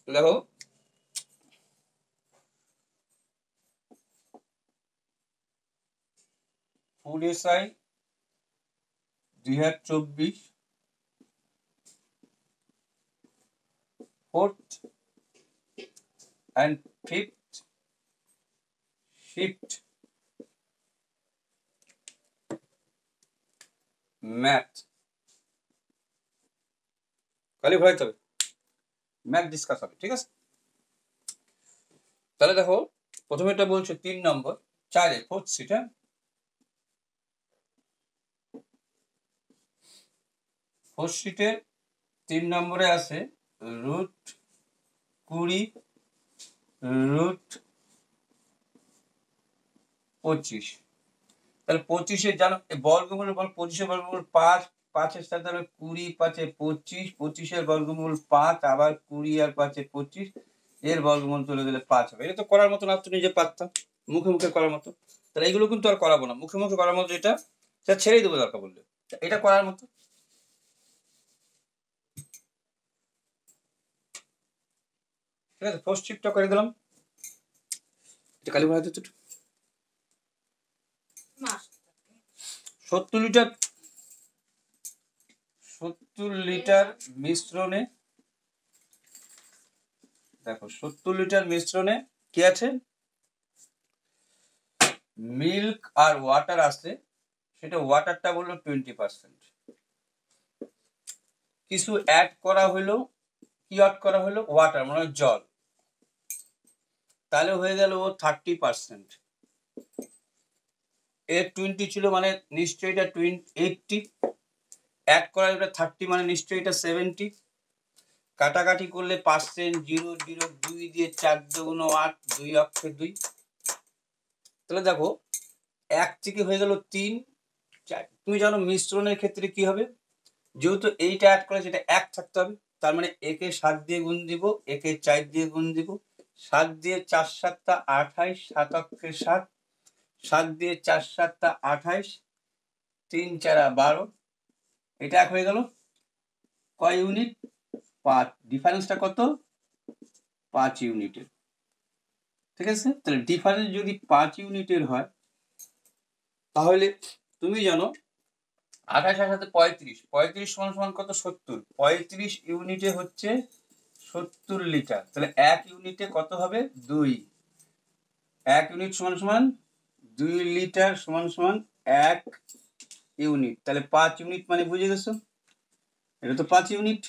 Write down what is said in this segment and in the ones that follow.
দেখো food SI 2024 4th and 5th shift math খালি ভরাইতে হবে, ম্যাথ ডিসকাস হবে, ঠিক আছে। তাহলে দেখো প্রথমে এটা বলছে 3 নম্বর 4 4th শিট, হ্যাঁ 4th শিটে 3 নম্বরে আছে রুট 20 রুট 25। তাহলে 25-এর জানো বর্গমূল বল, 25-এর বর্গমূল 5, 5-এর সাথে হলো 20, 5-এ 25, 25-এর বর্গমূল 5, আবার 20 আর 5-এ 25, এর বর্গমূল তুলে দিলে 5 হবে। এটা তো করার মতো না, তুমি নিজে পারতাম মুখে মুখে করার মতো। তাহলে এইগুলো কিন্তু আর করাবো না, মুখে মুখে করার মতো এটা ছেড়েই দেবো দরকার বললে, এটা করার মতো। ঠিক আছে, ফার্স্ট শিফটটা করে দিলাম, এটা কালি ভরা দিতে 70 লিটার 70 লিটার মিশ্রণে, দেখো 70 লিটার মিশ্রণে কি আছে, মিল্ক আর ওয়াটার আছে, সেটা ওয়াটারটা বললো 20%, কিছু অ্যাড করা হলো, কি অ্যাড করা হলো, ওয়াটার মানে জল, তাহলে হয়ে গেল 30%। এর 20 ছিল মানে নিশ্চয়ই এটা 80, অ্যাড করা এটা 30 মানে নিশ্চয়ই এটা 70, কাটাকাটি করলে পার্সেন্ট 0 0 2 দিয়ে 4 2 8, 2 অক্ষে 2, তাহলে দেখো 1 থেকে হয়ে গেল 3 4। তুমি জানো মিশ্রণের ক্ষেত্রে কি হবে, যেহেতু এইটা অ্যাড করে সেটা 1 থাকতে হবে, তার মানে একে 7 দিয়ে গুণ দিব, একে 4 দিয়ে গুণ দিব, 7 দিয়ে 4 7 28, 7 অক্ষে 7, 7 দিয়ে 4 7 28, 3 4 12, এটা 1 হয়ে গেল। কয় ইউনিট, 5, ডিফারেন্সটা কত, 5 ইউনিটের। ঠিক আছে, তাহলে ডিফারেন্স যদি 5 ইউনিটের হয় তাহলে তুমি জানো 28 আর সাথে 35, 35 সমান সমান কত, 70, 35 ইউনিটে হচ্ছে 70 লিটার, তাহলে 1 ইউনিটে কত হবে, 2, 1 ইউনিট সমান সমান 2 লিটার সমান সমান 1 ইউনিট, তাহলে 5 ইউনিট মানে বুঝে গেছো, এটা তো 5 ইউনিট।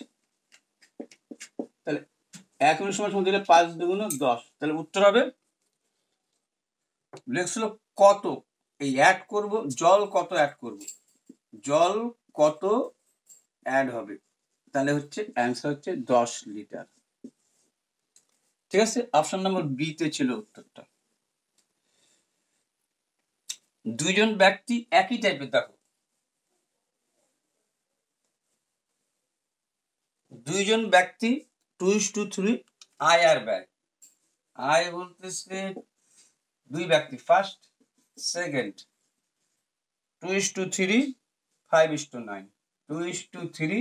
তাহলে 1 ইউনিট সমান সমান দিলে 5 দুগুণ 10, তাহলে উত্তর হবে লেখছিল কত এই অ্যাড করব, জল কত অ্যাড করব, জল কত অ্যাড হবে, তাহলে হচ্ছে অ্যান্সার হচ্ছে 10 লিটার। ঠিক আছে, অপশন নম্বর বি তে ছিল উত্তরটা। দুইজন ব্যক্তি একই টাইপের, দেখো দুইজন ব্যক্তি 2:3 আয় আর ব্যয়, আয় বলতেছে দুই ব্যক্তি ফার্স্ট সেকেন্ড, 2:3 5:9, 2:3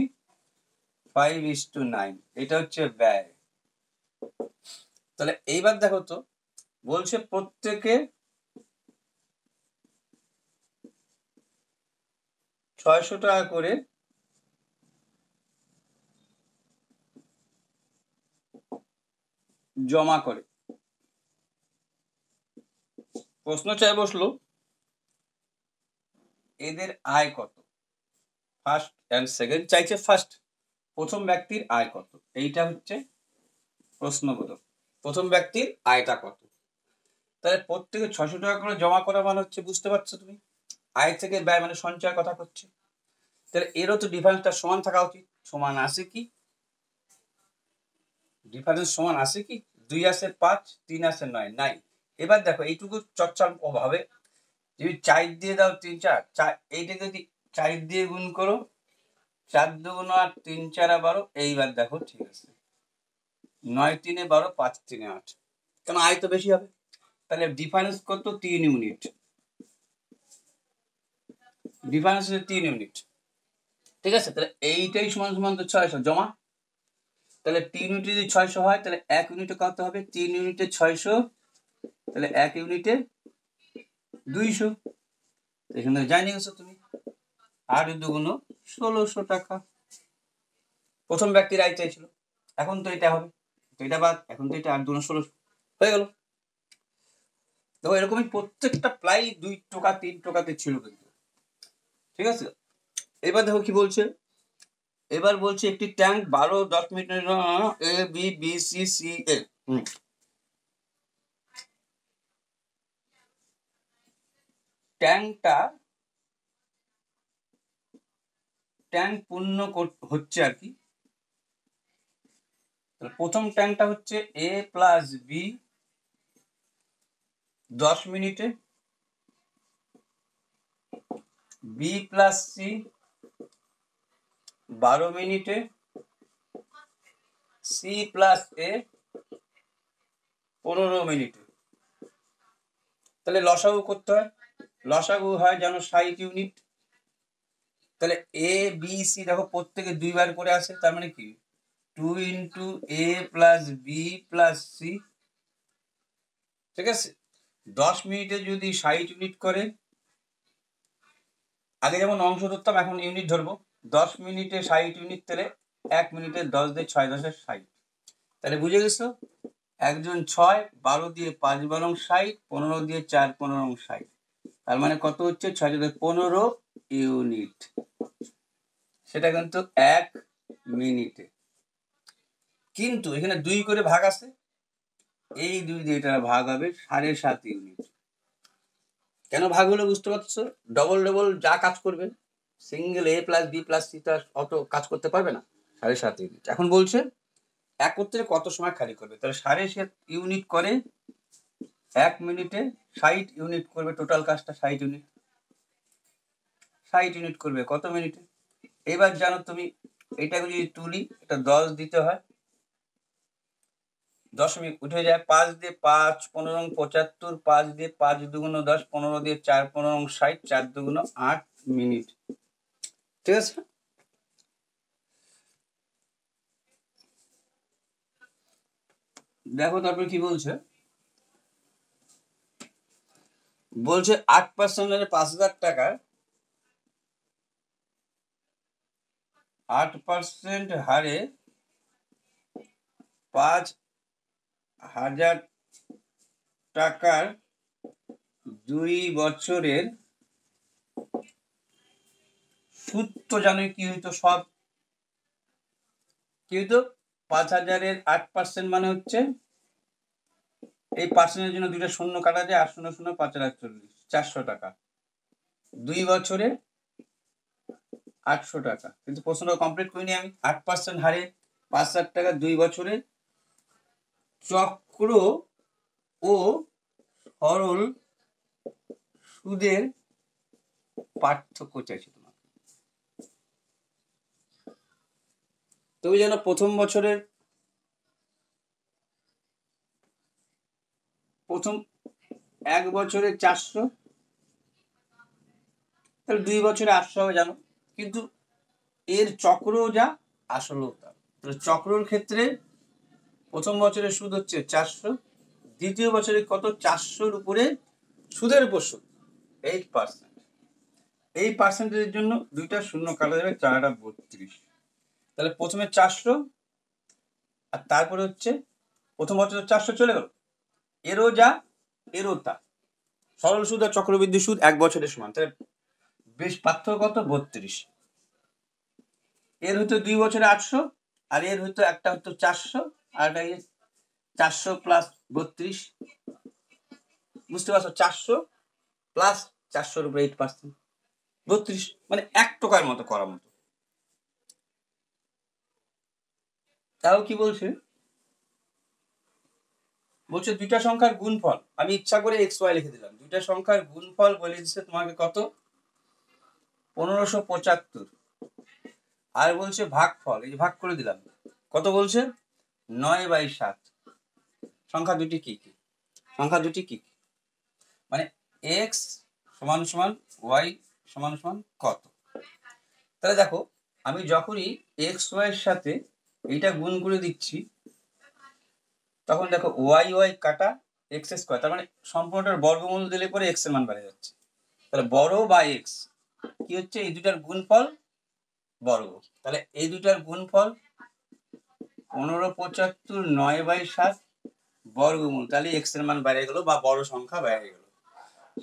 5:9, এটা হচ্ছে ব্যয়। তাহলে এইবার দেখো তো বলছে প্রত্যেকে 600 টাকা করে জমা করে, প্রশ্ন চাই বসলো এদের আয় কত, ফার্স্ট এন্ড সেকেন্ড চাইছে, ফার্স্ট প্রথম ব্যক্তির আয় কত, এইটা হচ্ছে প্রশ্নবোধক, প্রথম ব্যক্তির আয়টা কত। তাহলে প্রত্যেকে 600 টাকা করে জমা করা মানে হচ্ছে, বুঝতে পারছো তুমি, আয় থেকে ব্যয় মানে সঞ্চয়ের কথা করছে, তাহলে এরও তো ডিফারেন্সটা সমান থাকা উচিত, সমান আছে কি, ডিফারেন্স সমান আছে কি, 2 আছে 5, 3 আছে 9, নাই। এবার দেখো এইটুকু চর্চার অভাবে যদি 4 দিয়ে দাও 3 4, এইটা যদি 4 দিয়ে গুণ করো, 4 2 8, 3 4 12, এইবার দেখো ঠিক আছে, 9 3 12, 5 3 8, কেন আয় তো বেশি হবে, তাহলে ডিফারেন্স কত, 3 ইউনিট, ডিফারেন্স হচ্ছে 3 ইউনিট। ঠিক আছে, তাহলে এইটাই সমান সমান তো 600 জমা, তাহলে 3 ইউনিটে যদি 600 হয় তাহলে 1 ইউনিটে কত হবে? 3 ইউনিটে 600, তাহলে 1 ইউনিটে 200। এখানে জানিয়ে গেছো তুমি। 8 দুগুণ 1600 টাকা। প্রথম ব্যক্তির আয় চাইছিল, এখন তো এটা হবে, তো এটা বাদ, এখন তো এটা 8 দুগুণ 1600 হয়ে গেল। দেখো এরকমই প্রত্যেকটা প্রায় 2 টাকা 3 টাকাতে ছিল কিন্তু, ঠিক আছে। এবার দেখো কি বলছে, এবার বলছে একটি ট্যাঙ্ক 12-10 মিনিটের A B B C C A tank পূর্ণ হচ্ছে আর কি। প্রথম ট্যাঙ্কটা হচ্ছে এ প্লাস বি 10 মিনিটে, বি প্লাস সি 12 মিনিটে, সি প্লাস এ 15 মিনিটে। তাহলে লসাগু করতে হয়, লসাগু হয় যেন 60 ইউনিট। তাহলে এ বি সি দেখো প্রত্যেকে 2 বার করে আসে, তার মানে কি 2 ইন্টু এ প্লাস বি প্লাস সি, ঠিক আছে। 10 মিনিটে যদি 60 ইউনিট করে, আগে যেমন অংশ ধরতাম এখন ইউনিট ধরবো। 10 মিনিটে 60 ইউনিট, তাহলে 1 মিনিটে 10 দিয়ে 6 10 60। তাহলে বুঝে গেছো, একজন 6, 12 দিয়ে 5 12 60, 15 দিয়ে 4 15 60, তার মানে কত হচ্ছে 6 15 ইউনিট, সেটা কিন্তু 1 মিনিটে। কিন্তু এখানে 2 করে ভাগ আছে, এই 2 দিয়ে এটা ভাগ হবে 7.5 ইউনিট। কেন ভাগ হলো বুঝতে পারছো? ডবল ডবল যা কাজ করবে, সিঙ্গেল এ প্লাস বি প্লাস সি অত কাজ করতে পারবে না। 7.5 ইউনিট। এখন বলছে একত্রে কত সময় খালি করবে, তাহলে 7.5 ইউনিট করে 1 মিনিটে, 60 ইউনিট করবে, টোটাল কাজটা 60 ইউনিট, 60 ইউনিট করবে কত মিনিটে? এবার জানো তুমি, এটাকে যদি তুলি, এটা 10 দিতে হয়, দশমিক উঠে যায়, 5 দিয়ে 5 15 75, 5 দিয়ে 5 দুগুণ 10, 15 দিয়ে 4 15 60, 4 দুগুণ 8 মিনিট, ঠিক আছে। দেখো তারপরে কি বলছে, বলছে 8% 5,000 টাকার 8% হারে 5,000 টাকার 2 বছরের সুদ। তো জানোই কি হইতো, সব কি হইতো, 5,000-এর 8% মানে হচ্ছে, এই পার্সেন্টের জন্য 2টা শূন্য কাটা যায়, 8 0 0 5 40, 400 টাকা 2 বছরে 800 টাকা। কিন্তু প্রশ্নটা কমপ্লিট করিনি আমি। 8% হারে 5,000 টাকা 2 বছরে চক্র ও সরল সুদের পার্থক্য চাইছি তোমাকে। তুমি জানো প্রথম 1 বছরে 400, তাহলে 2 বছরে 800 হবে জানো, কিন্তু এর চক্র যা আসলেও তা। তাহলে চক্রর ক্ষেত্রে প্রথম বছরের সুদ হচ্ছে 400, দ্বিতীয় বছরে কত, 400-র উপরে সুদের উপর সুদ 8%। এই পার্সেন্টেজের জন্য 2টা শূন্য কাটা যাবে, 4 32। তাহলে প্রথমে 400, আর তারপরে হচ্ছে প্রথম বছরে 400 চলে গেল, এরও যা এরও তা। সরল সুদ আর চক্রবৃদ্ধি সুদ 1 বছরের সমান, তাহলে বেশ পার্থক্য কত, 32। এর হয়তো 2 বছরে 800, আর এর হয়তো একটা হতো 400, আর একটা 400 প্লাস 32, বুঝতে পারছো, 400 প্লাস 400-র উপরে 8%, 32, মানে 1 টাকার মতো করার মতো। তাও কি বলছে, বলছে 2টা সংখ্যার গুণফল, আমি ইচ্ছা করে এক্স ওয়াই লিখে দিলাম, 2টা সংখ্যার গুণফল বলে দিচ্ছে তোমাকে কত, 1575। আর বলছে ভাগফল, এই যে ভাগ করে দিলাম, কত বলছে, 9/7। সংখ্যা দুটি কি কি, সংখ্যা দুটি কি কি, মানে এক্স সমান সমান ওয়াই সমান সমান কত। তাহলে দেখো, আমি যখনই এক্স ওয়াই এর সাথে এইটা গুণ করে দিচ্ছি, তখন দেখো ওয়াই ওয়াই কাটা এক্স স্কোয়ার, তার মানে সম্পূর্ণটার বর্গমূল দিলে পরে এক্স এর মান বেড়ে যাচ্ছে। তাহলে বড় বা এক্স কি হচ্ছে, এই দুটার গুণফল বর্গ। তাহলে এই দুটার গুণফল 1575 9/7 বর্গমূল, তাহলে এক্স এর মান বেড়ে গেল বা বড় সংখ্যা বেড়ে গেল।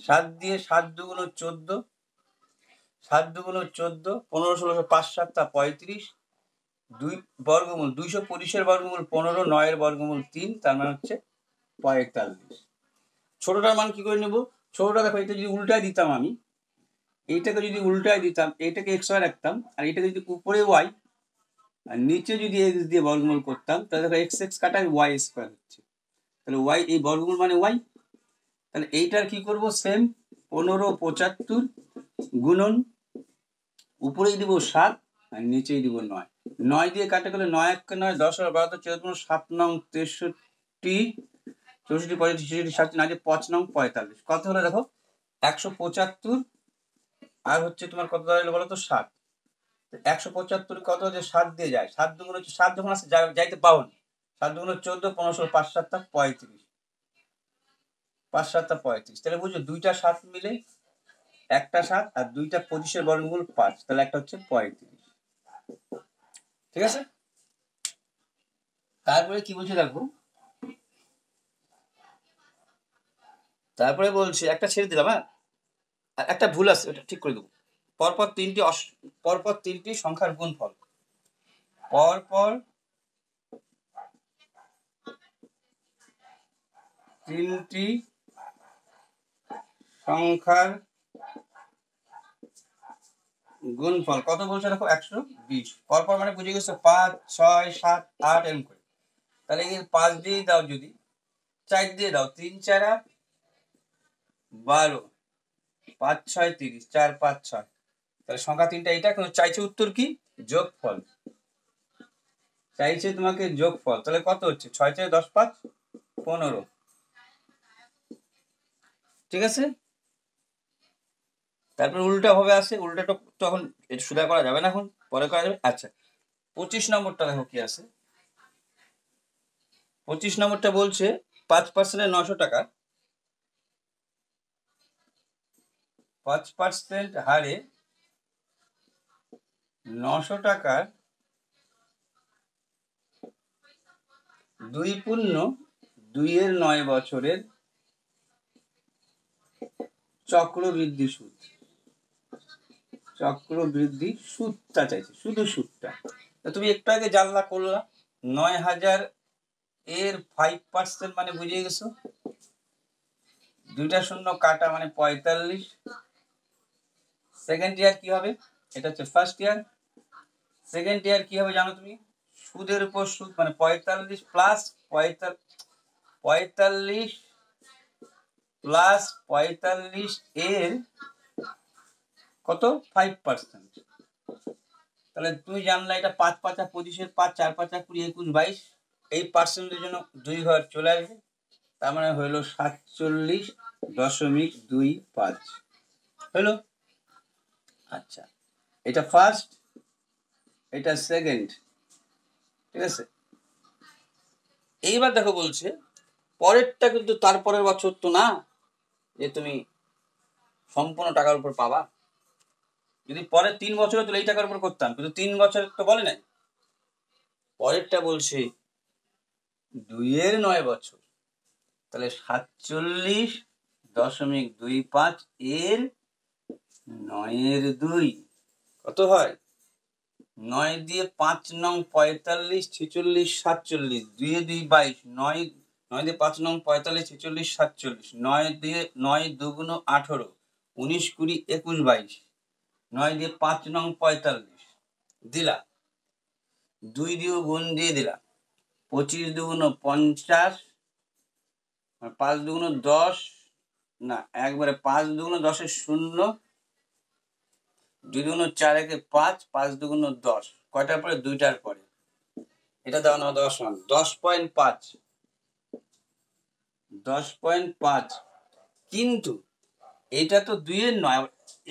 7 দিয়ে 7 দুগুণ 14, 7 দুগুণ 14, 15 16 5 7 35, 2 বর্গমূল 225 এর বর্গমূল 15, 9 এর বর্গমূল 3, তার মানে হচ্ছে 45। ছোটটার মান কি করে নেব? ছোটটা দেখো, এটা যদি উল্টায় দিতাম আমি, এইটাকে যদি উল্টায় দিতাম, এইটাকে এক্স ওয়াই রাখতাম, আর এইটাকে যদি উপরে ওয়াই আর নিচে যদি এক্স দিয়ে বর্গমূল করতাম, তাহলে দেখো এক্স এক্স কাটা ওয়াই স্কোয়ার হচ্ছে। তাহলে ওয়াই, এই বর্গমূল মানে ওয়াই। তাহলে এইটার কি করব, সেম 1575 গুণন উপরেই দিব 7 আর নিচেই দিব 9। 9 দিয়ে কাটে গেলে 9 1 9, 10 আর 12 14, 7 9 63, 64 35 66 67 9 5 9 45, কত হলো দেখো 175। আর হচ্ছে তোমার কত দাঁড়ালো বলো তো, 7। 175 কত হচ্ছে, 7 দিয়ে যায়, 7 দুগুণ হচ্ছে 7, যখন আসছে যাইতে 52, 7 দুগুণ 14, 15 16 5 7 35, 5 7 35। তাহলে বুঝছো, দুইটা 7 মিলে একটা 7 আর দুইটা 25 এর বর্গমূল 5, তাহলে একটা হচ্ছে 35। ঠিক আছে, তারপরে কি বলছে দেখো, তারপরে বলছে একটা ছেড়ে দিলাম, হ্যাঁ একটা ভুল আছে, ওটা ঠিক করে দেবো। পরপর তিনটি সংখ্যার গুণফল, পরপর তিনটি সংখ্যার গুণফল কত বলছে দেখো, 120। পরপর মানে বুঝে গেছো 5 6 7 8 এরকম করে। তাহলে এই 5 দিয়ে দাও, যদি 4 দিয়ে দাও, 3 4 12, 5 6 30, 4 5 6, তাহলে সংখ্যা তিনটা এটা। কিন্তু চাইছে উত্তর কি, যোগফল চাইছে তোমাকে, যোগফল। তাহলে কত হচ্ছে, 6 4 10 5 15। ঠিক আছে, তারপর উল্টা ভাবে আসে, উল্টাটা তখন এটা সুদা করা যাবে না, এখন পরে করা যাবে। আচ্ছা 25 নম্বরটা দেখো কি আছে। 25 নম্বরটা বলছে 5% 900 টাকা, 5% হারে 900 টাকার 2.2 বছরের চক্রবৃদ্ধি সুদ, চক্রবৃদ্ধি সুদটা চাইছে, শুধু সুদটা। তুমি একটু আগে জানলা করলা, 9000 এর 5% মানে বুঝে গেছো, দুইটা শূন্য কাটা মানে 45। সেকেন্ড ইয়ার কি হবে, এটা হচ্ছে ফার্স্ট ইয়ার। সেকেন্ড ইয়ার কি হবে জানো তুমি, সুদের উপর সুদ মানে 45 প্লাস 45 প্লাস 45 এর কত 5%। তাহলে তুমি জানলা এটা 5 5 25, 5 4 5 20 21 22, এই পার্সেন্টের জন্য 2 ঘর চলে আসবে, তার মানে হইলো 47.25 হইলো। আচ্ছা এটা ফার্স্ট, এটা সেকেন্ড। ঠিক আছে, এইবার দেখো বলছে পরেরটা কিন্তু তারপরের বছর তো না যে তুমি সম্পূর্ণ টাকার উপর পাবা। যদি পরের 3 বছরে তো এই টাকার উপর করতাম, কিন্তু 3 বছর তো বলে নাই। পরেরটা বলছে 2 বছর, তাহলে 47.25 এর 9/2 কত হয়, 9 দিয়ে 5 9 45 46 47, 2 2 22, 9 9 দিয়ে 5 9 45 46 47, 9 দিয়ে 9 2 18, 19 20 21 22, 9 দিয়ে 5 9 45 দিলা, 2 দিয়ে গুণ দিয়ে দিলা, 25 2 50, 5 2 10, না একবারে 5 2 10 0, 2 2 4 1 5, 5 2 10, কয়টার পরে, দুইটার পরে। এটা দাও না 10 মান 10.5, 10.5। কিন্তু এইটা তো 2 এর নয়,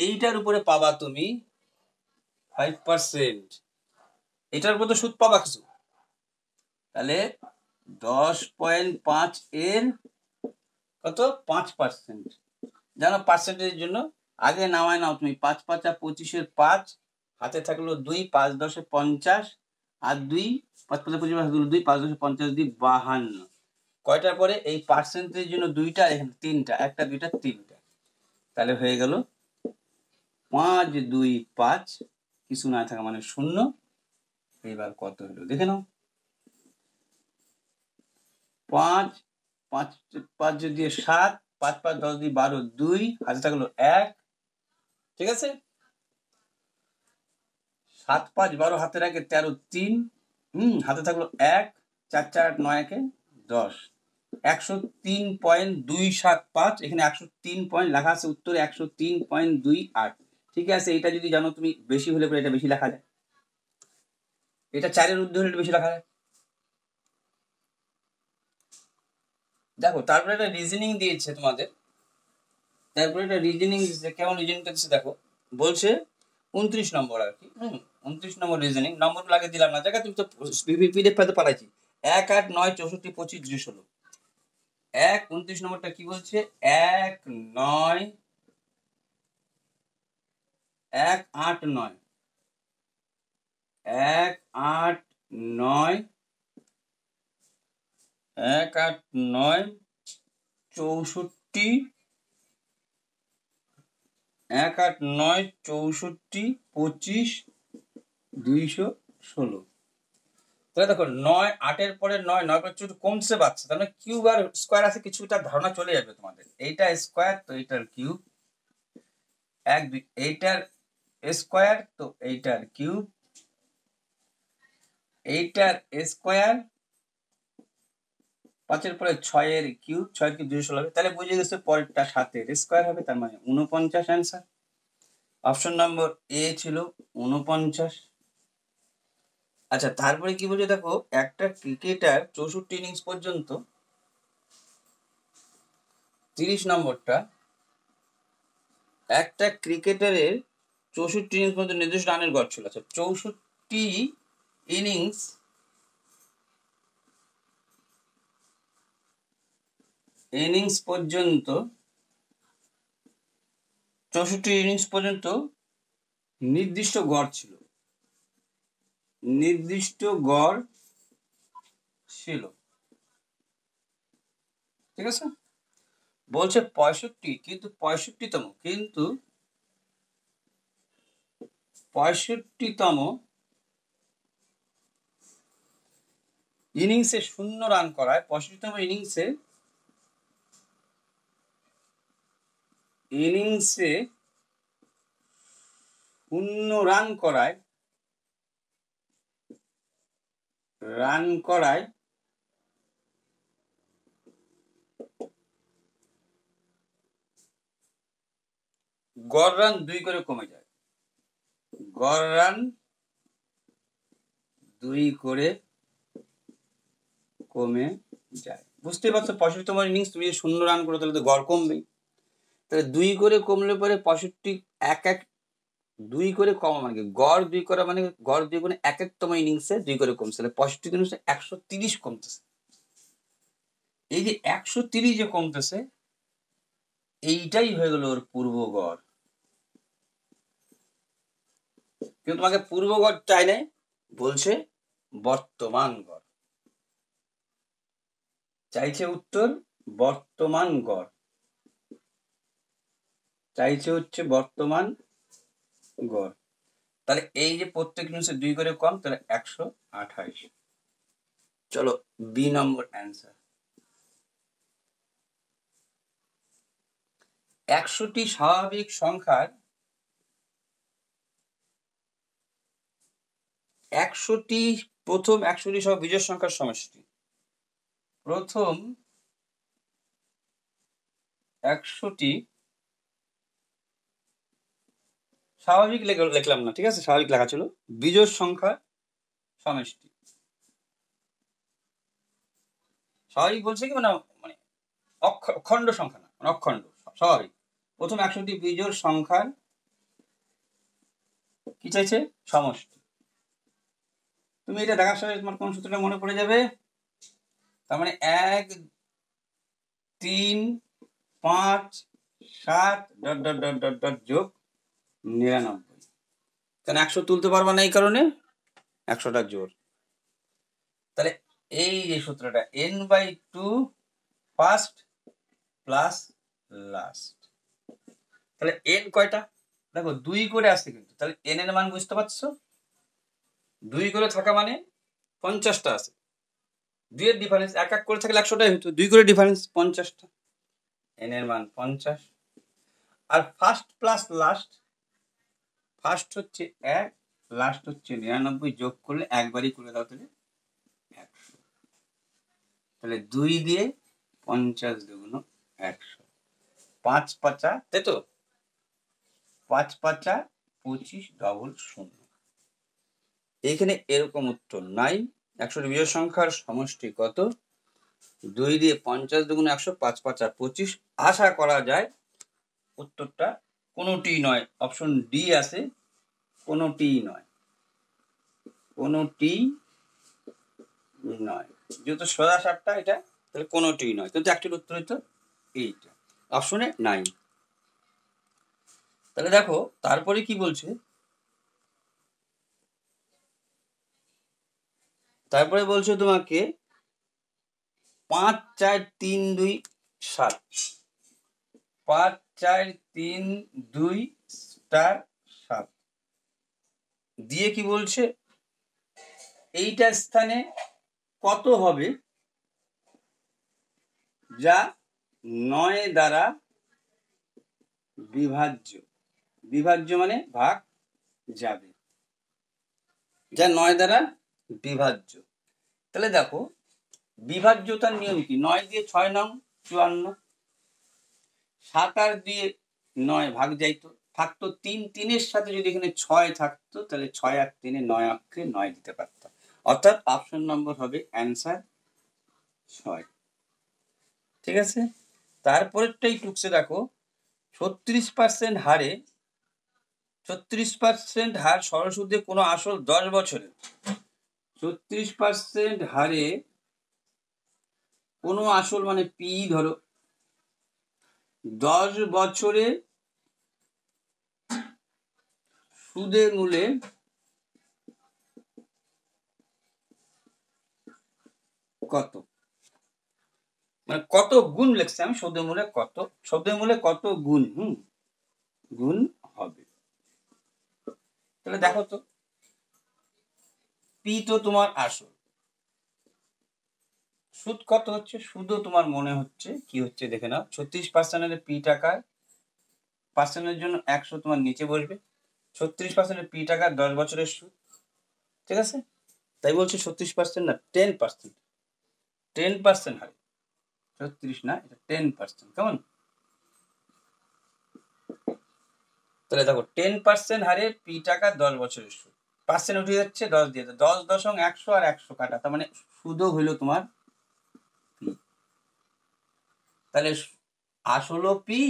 এইটার উপরে পাবা তুমি 5%, এটার উপর তো সুদ পাবা কিছু, তাহলে 10.5 এর কত 5%। জানো পার্সেন্টেজের জন্য আগে নামায় নাও তুমি 5 5 আর 25-এর 5, হাতে থাকলো 2, 5 10 50 আর 2 5 5 25 হাতে 2 5 10 50 2 52। কয়টার পরে এই পার্সেন্টেজের জন্য 2টা, এখানে 3টা, 1টা 2টা 3টা, তাহলে হয়ে গেল 5 2 5, কিছু না থাকা মানে 0। এবার কত হলো দেখে নাও, 5 5 5 দিয়ে 7, 5 5 10 দিয়ে 12, 2 হাতে থাকলো 1, ঠিক আছে। 7 5 12 হাতে রাখে 13 3, হাতে থাকলো 1, 4 4 8 9 1 10, 103.275। এখানে 103 পয়েন্ট লেখা আছে, উত্তরে 103.28। ঠিক আছে, এটা যদি জানো তুমি, বেশি হলে পরে এটা বেশি লেখা যায়, এটা 4-এর ঊর্ধ্বে হলে বেশি লেখা যায়। দেখো তারপরে একটা রিজনিং দিয়েছে তোমাদের, তারপরে একটা রিজনিং দিচ্ছে, কেমন রিজনিংটা দিচ্ছে দেখো। বলছে 29 নম্বর আর কি, 29 নম্বর রিজনিং, নম্বর লাগিয়ে দিলাম না, জায়গা তুমি তো পিডিএফ পাতে পাঠাইছি। 1 8 9 64 25 2 16। 29 নম্বরটা কি বলছে, 1 9 1 8 9 1 8 9 1 8 9 64 1 8 9 64 25 216। তাহলে দেখো 9 8-এর পরে 9 9 পরে একটু কমছে বাড়ছে, তাহলে কিউব আর স্কোয়ার আছে, কিছুটা ধারণা চলে যাবে তোমাদের। এইটা স্কোয়ার তো এইটার কিউব, এইটার স্কোয়ার তো এইটার কিউব, এইটার স্কোয়ার, 5-এর পরে 6-এর কিউব, 6 কিউব 216 হবে। তাহলে বুঝে গেছে পরেরটা 7-এর স্কোয়ার হবে, তার মানে 49 অ্যান্সার। অপশন নম্বর এ ছিল 49। আচ্ছা তারপরে কি বলছে দেখো, একটা ক্রিকেটার 64 ইনিংস পর্যন্ত, 30 নম্বরটা, একটা ক্রিকেটারের 64 ইনিংস পর্যন্ত নির্দিষ্ট রানের গড় ছিল। আচ্ছা 64 ইনিংস পর্যন্ত, 64 ইনিংস পর্যন্ত নির্দিষ্ট গড় ছিল, নির্দিষ্ট গড় ছিল, ঠিক আছে। বলছে 65, কিন্তু 65তম, কিন্তু 65তম ইনিংসে 0 রান করায়, 65তম ইনিংসে 0 রান করায় গড় রান 2 করে কমে যায়, গড় রান 2 করে কমে যায়। বুঝতে পারছো, 65তম ইনিংস তুমি যদি 0 রান করো তাহলে তো গড় কমবেই। তাহলে 2 করে কমলে পরে 65 2 করে কমা মানে কি, গড় 2 করা মানে গড় 2 গুণে 1-তম ইনিংসে 2 করে কমছে, তাহলে 65 ইনিংসে 130 কমতেছে। এই যে 130 যে কমতেছে, এইটাই হয়ে গেল ওর পূর্ব গড়। কিন্তু তোমাকে পূর্ব গড় চাই নাই, বলছে বর্তমান গড় চাইছে, উত্তর বর্তমান গড় চাইছে, হচ্ছে বর্তমান গড়। তাহলে এই যে প্রত্যেক ইনিংসে 2 করে কম, তাহলে 128। চলো বি নম্বর অ্যান্সার। 100টি স্বাভাবিক সংখ্যার 100টি প্রথম 100টি সহ বিজোড় সংখ্যার সমষ্টি। প্রথম 100টি স্বাভাবিক লিখলাম না, ঠিক আছে, স্বাভাবিক লেখা ছিল, বিজোড় সংখ্যা সমষ্টি। স্বাভাবিক বলছে কি মানে মানে অখণ্ড সংখ্যা না, মানে অখণ্ড, স্বাভাবিক। প্রথম 100টি বিজোড় সংখ্যার কি চাইছে, সমষ্টি। তুমি এটা দেখার সাথে তোমার কোন সূত্রটা মনে পড়ে যাবে, তার মানে 1 3 5 7 dot dot dot dot dot যোগ 99। কেন 100 তুলতে পারবা না এই কারণে 100টা জোর। তাহলে এই যে সূত্রটা n/2 ফার্স্ট প্লাস লাস্ট। তাহলে n কয়টা? দেখো 2 করে আসছে কিন্তু, তাহলে n এর মান বুঝতে পারছো? 2 করে থাকা মানে 50টা আছে। 2 এর ডিফারেন্স, এক এক করে থাকলে 100টাই হতো, 2 করে ডিফারেন্স 50টা, n এর মান 50। আর ফার্স্ট প্লাস লাস্ট, ফার্স্ট হচ্ছে 1, লাস্ট হচ্ছে 99, যোগ করলে একবারই করে দাও, তাহলে 100। তাহলে 2 দিয়ে 50 দুগুণ 100, 5 5, তাই তো, 5 5 25 ডবল 0। এইখানে এরকম উত্তর নাই। 100 বিজোড় সংখ্যার সমষ্টি কত? 2 দিয়ে 50 দুগুণ 100, 5 5 25। আশা করা যায় উত্তরটা কোনোটি নয়, অপশন ডি আছে, কোনোটি নয়, কোনোটি নয়। যেহেতু সোজা সাপটা এটা, তাহলে কোনোটি নয়, কিন্তু একটির উত্তর হইতো এইটা, অপশনে নাই। তাহলে দেখো তারপরে কি বলছে, তারপরে বলছে তোমাকে 5 4 3 2 7, 5 4 3 2 স্টার 7 দিয়ে কি বলছে, এইটা স্থানে কত হবে যা 9 দ্বারা বিভাজ্য। বিভাজ্য মানে ভাগ যাবে, যা 9 দ্বারা বিভাজ্য। তাহলে দেখো বিভাজ্যতার নিয়ম কি, 9 দিয়ে 6 নং 54, 7 আর দিয়ে 9 ভাগ যাইতো, থাকতো 3, 3 সাথে যদি এখানে 6 থাকতো, তাহলে 6 আর 3 9 অক্ষে 9 দিতে পারতাম। অর্থাৎ অপশন নম্বর হবে অ্যান্সার 6। ঠিক আছে, তারপরেরটাই টুকসে দেখো, 36% হারে, 36% হার সরলসুদে কোনো আসল 10 বছরে, 36% হারে কোনো আসল মানে পি ধরো 10 বছরে সুদে মূলে কত, মানে কত গুণ লিখছে আমি, সুদে মূলে কত, সুদে মূলে কত গুণ, গুণ হবে। তাহলে দেখো তো, পি তো তোমার আসল, সুদ কত হচ্ছে, সুদও তোমার মনে হচ্ছে কি হচ্ছে দেখে নাও, 36% পি টাকায়, পার্সেন্টের জন্য 100 তোমার নিচে বসবে, 36% পি টাকা 10 বছরের সুদ। ঠিক আছে, তাই বলছে 36% না 10%, 10% হারে, 36 না, এটা 10%, কেমন? তাহলে দেখো 10% হারে পি টাকা 10 বছরের সুদ, পার্সেন্ট উঠে যাচ্ছে, 10 দিয়ে 10.100 আর 100 কাটা, তার মানে সুদও হইলো তোমার পি। তাহলে আসলও পি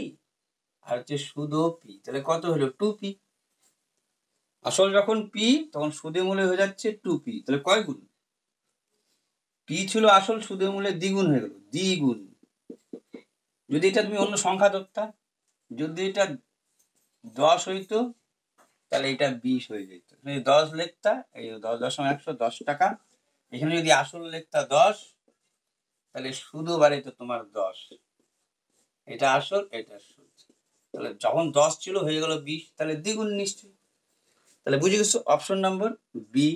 আর হচ্ছে সুদও পি, তাহলে কত হলো 2p। আসল যখন পি তখন সুদে মূলে হয়ে যাচ্ছে 2p, তাহলে কয় গুণ, পি ছিল আসল, সুদে মূলে দ্বিগুণ হয়ে গেল, দ্বিগুণ। যদি এটা তুমি অন্য সংখ্যা ধরতা, যদি এটা 10 হইতো তাহলে এটা 20 হয়ে যেত, 10 লিখতা, এই 10.100 10 টাকা, এখানে যদি আসল লিখতা 10, তাহলে সুদও বাড়িত তোমার 10, এটা আসল এটা সুদ, তাহলে যখন 10 ছিল হয়ে গেল 20, তাহলে দ্বিগুণ নিশ্চয়ই। তাহলে বুঝে গেছো, অপশন নাম্বার বি।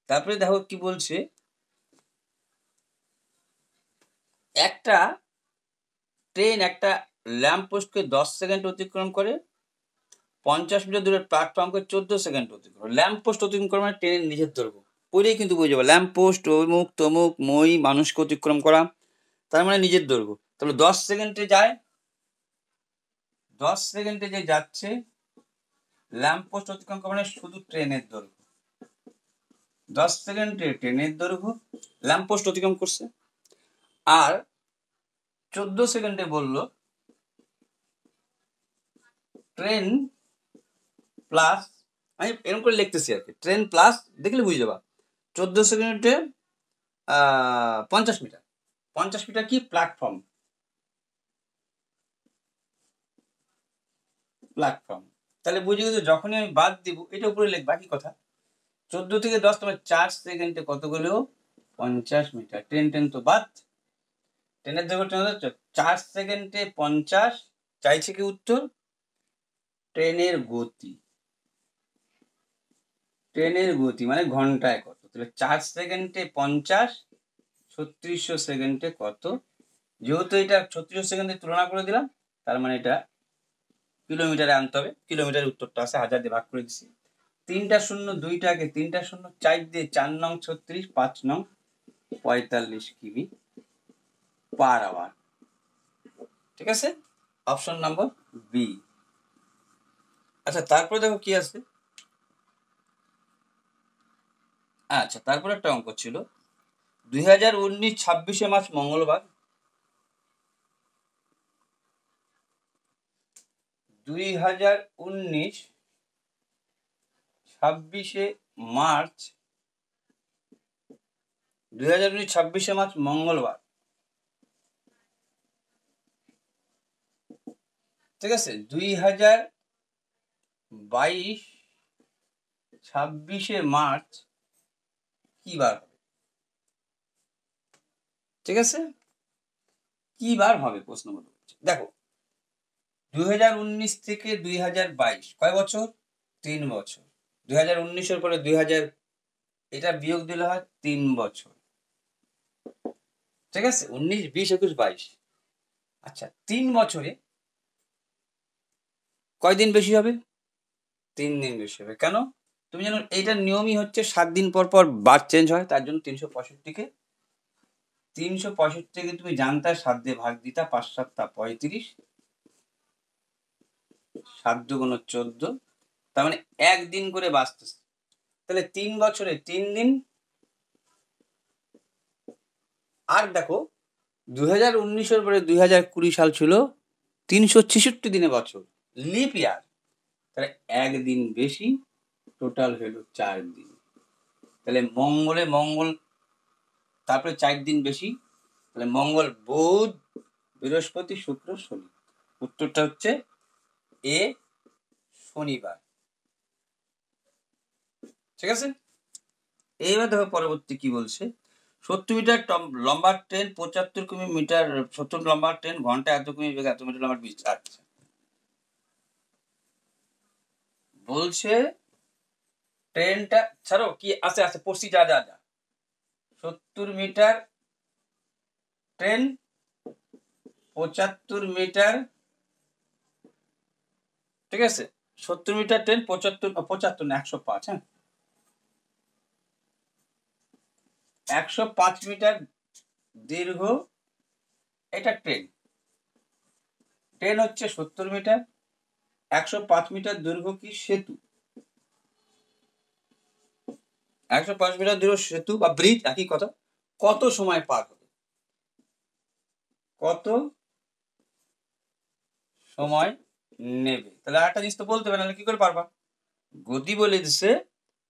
তারপরে দেখো কি বলছে, একটা ট্রেন একটা ল্যাম্প পোস্টকে 10 সেকেন্ড অতিক্রম করে, 50 মিটার দূরের প্ল্যাটফর্মকে 14 সেকেন্ড অতিক্রম। ল্যাম্প পোস্ট অতিক্রম করা মানে ট্রেনের নিজের দৈর্ঘ্য, পড়েই কিন্তু বুঝে যাবে, ল্যাম্প পোস্ট অমুক তমুক মই মানুষকে অতিক্রম করা, তার মানে নিজের দৈর্ঘ্য। তাহলে 10 সেকেন্ডে যায়, 10 সেকেন্ডে যে যাচ্ছে, ল্যাম্প পোস্ট অতিক্রম করা মানে শুধু ট্রেনের দৈর্ঘ্য, 10 সেকেন্ডে ট্রেনের দৈর্ঘ্য ল্যাম্প পোস্ট অতিক্রম করছে। আর 14 সেকেন্ডে বললো ট্রেন প্লাস, আমি এরকম করে লিখতেছি আর কি, ট্রেন প্লাস দেখলে বুঝে যাবা, 14 সেকেন্ডে 50 মিটার। 50 মিটার কি প্ল্যাটফর্ম, প্ল্যাটফর্ম। তাহলে বুঝে গেছো, যখনই আমি বাদ দিব এটা উপরে লিখবা, একই কথা। 14 থেকে 10 তোমার 4 সেকেন্ডে কত গেলেও 50 মিটার। ট্রেন তো বাদ, ট্রেনের দেখো ট্রেন 4 সেকেন্ডে 50। চাইছে কি উত্তর? ট্রেনের গতি, ট্রেনের গতি মানে ঘন্টায় কত। তাহলে 4 সেকেন্ডে 50, 3600 সেকেন্ডে কত। যেহেতু এটা 3600 সেকেন্ডে তুলনা করে দিলাম, তার মানে এটা কিলোমিটারে আনতে হবে। কিলোমিটারের উত্তরটা আছে, 1000 দিয়ে ভাগ করে দিচ্ছি। 3টা শূন্য 2টা আগে, 3টা শূন্য 4 দিয়ে 4 নং 36, 5 নং 45 কিমি পার আওয়ার। ঠিক আছে, অপশন নাম্বার বি। আচ্ছা তারপরে দেখো কি আছে। আচ্ছা তারপরে একটা অঙ্ক ছিল 2019 26শে মার্চ মঙ্গলবার। 2019 26শে মার্চ, 2019 26শে মার্চ মঙ্গলবার। ঠিক আছে, 2022 26শে মার্চ কি বার হবে? ঠিক আছে, কি বার হবে প্রশ্ন মতো। দেখো 2019 থেকে 2022 কয় বছর? 3 বছর। 2019-এর পরে 2000 এটা বিয়োগ দিলে হয় 3 বছর। ঠিক আছে, 19 20 21 22। আচ্ছা 3 বছরে কয় দিন বেশি হবে? 3 দিন বেশি হবে। কেন? তুমি জানো এইটার নিয়মই হচ্ছে 7 দিন পর পর বার চেঞ্জ হয়, তার জন্য 365কে 365কে তুমি জানতা 7 দিয়ে ভাগ দিতা, 5 7 35, 7 2 14, তার মানে একদিন করে বাঁচতেছে। তাহলে 3 বছরে 3 দিন। আর দেখো 2019-এর পরে 2020 সাল ছিল 366 দিনে বছর, লিপ ইয়ার। তাহলে একদিন বেশি, টোটাল হলো 4 দিন। তাহলে মঙ্গল, তারপরে 4 দিন বেশি, তাহলে মঙ্গল বুধ বৃহস্পতি শুক্র শনি। উত্তরটা হচ্ছে এ, শনিবার। ঠিক আছে, এইবার দেখো পরবর্তী কি বলছে। 70 মিটার লম্বা ট্রেন 75 কিলোমিটার, 70 লম্বা ট্রেন ঘন্টায় এত কিমি বেগে এত মিটার লম্বা। আচ্ছা বলছে ট্রেনটা ছাড়ো কি আছে আছে পড়ছি, যা যা যা। 70 মিটার ট্রেন, 75 মিটার। ঠিক আছে, 70 মিটার ট্রেন 75 না 105, হ্যাঁ 105 মিটার দীর্ঘ এটা ট্রেন। ট্রেন হচ্ছে 70 মিটার, 105 মিটার দৈর্ঘ্য কি সেতু। 105 মিটার দৈর্ঘ্য সেতু বা ব্রিজ, একই কথা। কত সময় পার হবে? কত সময় নেবে? তাহলে একটা জিনিস তো বলতে হবে, নাহলে কি করে পারবা। গতি বলে দিচ্ছে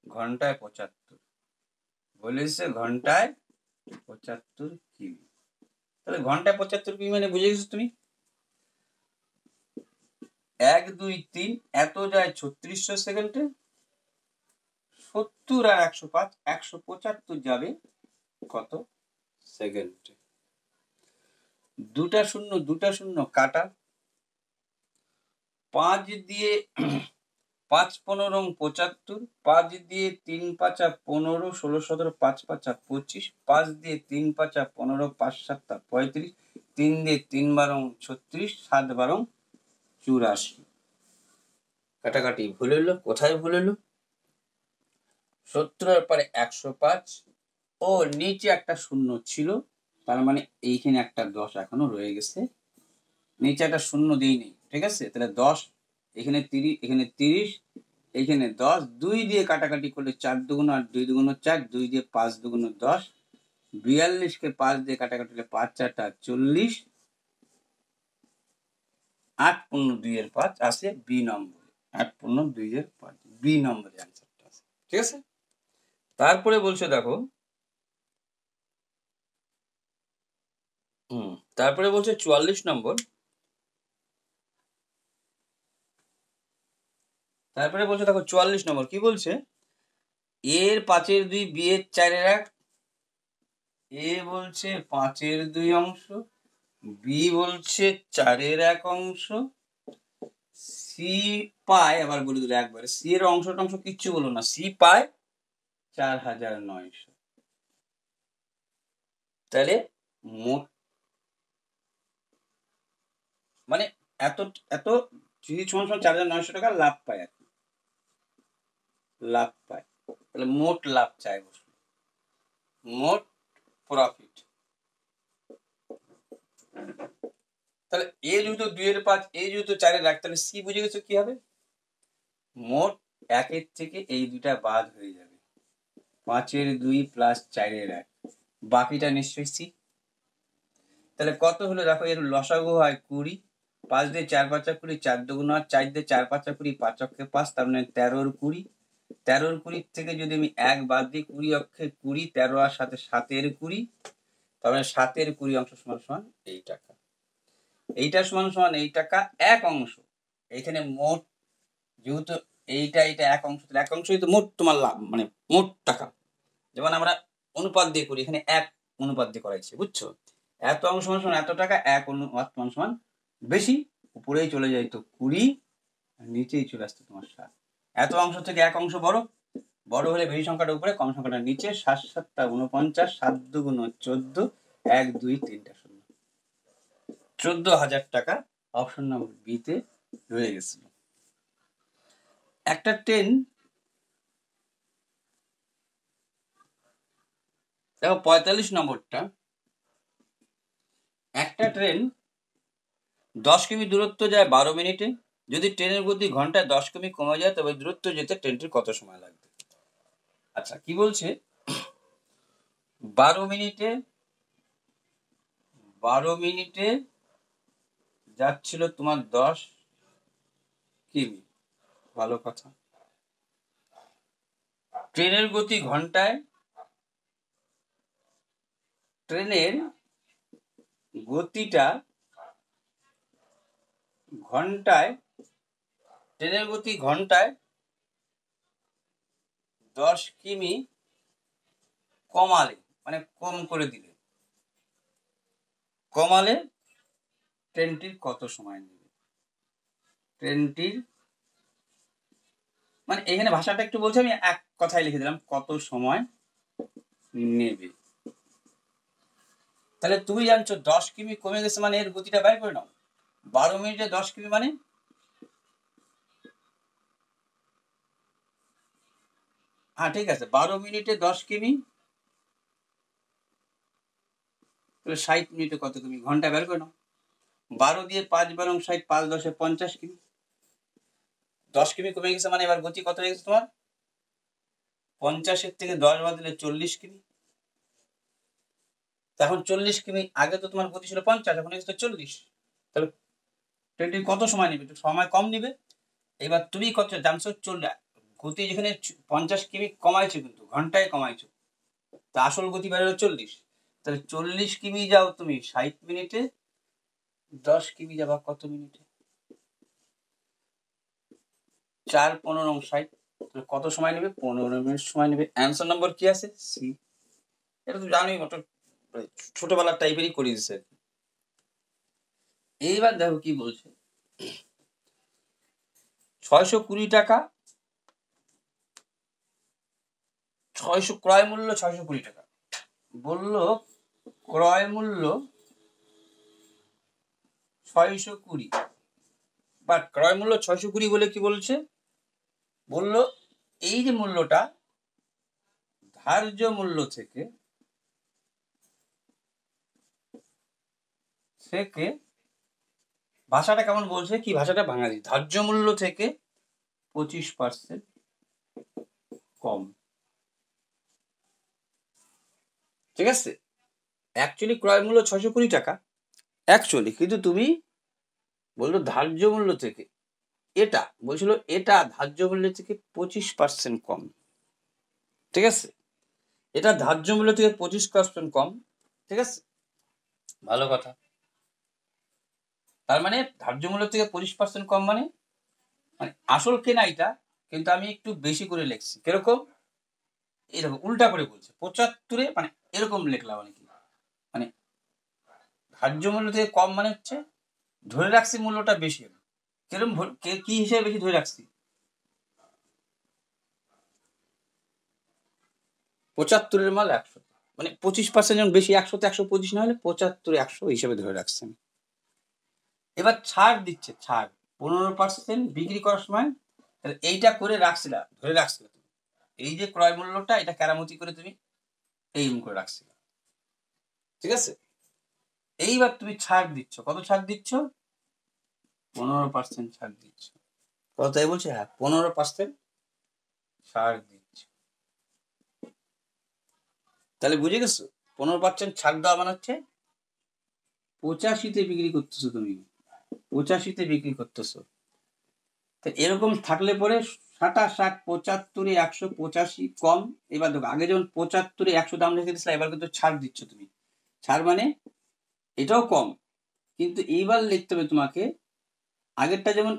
ঘন্টায় 75, বলে দিচ্ছে ঘন্টায় 75 কিমি। তাহলে ঘন্টায় 75 কিমি মানে বুঝে গেছো তুমি। 1 2 3 এত যায় 3600 সেকেন্ডে, 70 আর 105 175 যাবে কত সেকেন্ডে। 2টা শূন্য কাটা, 5 দিয়ে 5 15 75, 5 দিয়ে 3 5 15, 16 17 5 5 25, 5 দিয়ে 3 5 15, 5 7 35, 3 দিয়ে 3 12 36, 7 12 84। কাটাকাটি ভুল হলো, কোথায় ভুল হলো? 70 এর পরে 105 ও নিচে একটা শূন্য ছিল, তার মানে এইখানে একটা 10 এখনো রয়ে গেছে, নিচে একটা শূন্য দিইনি। ঠিক আছে, তাহলে 10, এখানে 30, এখানে 30, এখানে 10, 2 দিয়ে কাটাকাটি করলে 4 দুগুণ আর 2 দুগুণ 4, 2 দিয়ে 5 দুগুণ 10, 42কে 5 দিয়ে কাটাকাটি করলে 5 4 40, 8 15 2 এর 5 আসে বি নম্বরে। 8 15 2 এর 5 বি নম্বরে অ্যান্সারটা আছে। ঠিক আছে, তারপরে বলছে দেখো তারপরে বলছে 44 নম্বর, তারপরে বলছে দেখো 44 নম্বর কি বলছে, এর 5/2 বি এর 4/1, এ বলছে 5/2 অংশ, বি বলছে 4/1 অংশ, সি পায়, আবার বলে দিল একবারে, সি এর অংশ টংশ কিচ্ছু বলো না, সি পায় 4900। তাহলে মোট মানে এত এত সমান 4900 টাকা লাভ পায় আর কি, লাভ পায়। তাহলে মোট লাভ চাই, মোট প্রফিট। তাহলে এ যেহেতু 2/5, এ যেহেতু 4/1, তাহলে সি বুঝে গেছো কি হবে, মোট 1 থেকে এই দুটা বাদ হয়ে যাবে, 5/2 প্লাস 4/1, বাকিটা নিশ্চয়ই সি। তাহলে কত হলো দেখো, এর লসাগু হয় 20, 5 দিয়ে 4 5 20, 4 2 8, 4 দিয়ে 4 5 20, 5 অক্ষে 5, তার মানে 13 20, 13 20 থেকে যদি আমি 1 বাদ দিই, 20 অক্ষে 20, 13 আর সাথে 7 20, তাহলে 7 20 অংশ সমান সমান এই টাকা, এইটা সমান সমান এই টাকা এক অংশ। এইখানে মোট যেহেতু এইটা এক অংশ, তাহলে এক অংশই তো মোট তোমার লাভ, মানে মোট টাকা। যেমন আমরা অনুপাত দিয়ে করি, এখানে 1 অনুপাত দিয়ে করাইছে, বুঝছো, এত অংশ সমান এত টাকা, 1 অনুপাত সমান বেশি, উপরেই চলে যায় তো 20, নিচেই চলে আসতো তোমার 7। এত অংশ থেকে 1 অংশ বড়, বড় হলে বেশি সংখ্যাটা উপরে, কম সংখ্যাটা নিচে, 7 7 49, 7 2 14, 1 2 3 শূন্য, 14,000 টাকা অপশন নম্বর বি তে রয়ে গেছিল। একটা ট্রেন, দেখো 45 নম্বরটা, একটা ট্রেন 10 কিমি দূরত্ব যায় 12 মিনিটে, যদি ট্রেনের গতি ঘন্টায় 10 কিমি কমে যায় তবে দূরত্ব যেতে ট্রেনটির কত সময় লাগবে। আচ্ছা কি বলছে, 12 মিনিটে যাচ্ছিল তোমার 10 কিমি, ভালো কথা। ট্রেনের গতি ঘন্টায়, ট্রেনের গতিটা ঘন্টায়, ট্রেনের গতি ঘন্টায় 10 কিমি কমালে, মানে কম করে দিলে, কমালে ট্রেনটির কত সময় নেবে, ট্রেনটির মানে এখানে ভাষাটা একটু বলছি, আমি এক কথায় লিখে দিলাম কত সময় নেবে। তাহলে তুমি জানছো 10 কিমি কমে গেছে, মানে এর গতিটা বাইর করে নাও, 12 মিনিটে 10 কিমি মানে, হ্যাঁ ঠিক আছে, 12 মিনিটে 10 কিমি, তাহলে 60 মিনিটে কত কিমি, ঘন্টা বের করে নাও, 12 দিয়ে 5 বারং 60, 5 10 50 কিমি, 10 কিমি কমে গেছে, মানে এবার গতি কত হয়ে গেছে তোমার, 50 থেকে 10 বাদ দিলে 40 কিমি। এখন 40 কিমি, আগে তো তোমার গতি ছিল 50, এখন হয়েছে 40, তাহলে ট্রেনটি কত সময় নেবে, একটু সময় কম নেবে। এবার তুমি কত জানছো, গতি যেখানে 50 কিমি কমাইছো, কিন্তু ঘন্টায় কমাইছো, তা আসল গতি বের হলো 40, তাহলে 40 কিমি যাও তুমি 60 মিনিটে, 10 কিমি যাবা কত মিনিটে, 4 15 60, কত সময় নেবে, 15 মিনিট সময় নেবে। অ্যান্সার নম্বর কি আছে, সি। এটা তো জানোই, মোটর ছোটবেলার টাইপেরই করে দিচ্ছে। এইবার দেখো কি বলছে, 620 টাকা, 600 ক্রয় মূল্য 620 টাকা, বললো ক্রয় মূল্য 620, বাট ক্রয় মূল্য 620 বলে কি বলছে, বললো এই যে মূল্যটা ধার্য মূল্য থেকে ভাষাটা কেমন বলছে, কি ভাষাটা বাঙালি, ধার্য মূল্য থেকে 25% কম, ঠিক আছে। অ্যাকচুয়ালি ক্রয় মূল্য 620 টাকা অ্যাকচুয়ালি, কিন্তু তুমি বললো ধার্য মূল্য থেকে, এটা বলছিল এটা ধার্য মূল্য থেকে 25% কম, ঠিক আছে, এটা ধার্য মূল্য থেকে 25% কম, ঠিক আছে। ভালো কথা। তার মানে ধার্য মূল্য থেকে 25% কম, মানে মানে আসল কেনা এটা, কিন্তু আমি একটু বেশি করে লিখছি। কিরকম? এরকম উল্টা করে বলছে 75-এ, মানে এরকম লিখলাম মানে কি, মানে ধার্য মূল্য থেকে কম মানে হচ্ছে ধরে রাখছি মূল্যটা বেশি হবে। কিরকম কি হিসেবে বেশি ধরে রাখছি? 75-এর মাল 100, মানে 25% যখন বেশি, 100-তে 125 না হলে 75-এ 100 হিসেবে ধরে রাখছেন। এবার ছাড় দিচ্ছে, ছাড় 15% বিক্রি করার সময়। তাহলে এইটা করে রাখছিলা, ধরে রাখছিলা তুমি, এই যে ক্রয় মূল্যটা, এটা কেরামতি করে তুমি এই করে রাখছিলা, ঠিক আছে? এইবার তুমি ছাড় দিচ্ছ, কত ছাড় দিচ্ছ? 15% ছাড় দিচ্ছ। কত তাই বলছে? হ্যাঁ, 15% ছাড় দিচ্ছ। তাহলে বুঝে গেছো? 15% ছাড় দেওয়া মানে হচ্ছে 85-তে বিক্রি করতেছো তুমি, 85-তে বিক্রি করতেছো। তো এরকম থাকলে পরে 60, 75-এ 185 কম। এবার দেখো, আগে যেমন 75-এ 100 দাম রেখে দিচ্ছিল, এবার কিন্তু ছাড় দিচ্ছ তুমি। ছাড় মানে এটাও কম, কিন্তু এইবার লিখতে হবে তোমাকে আগেরটা যেমন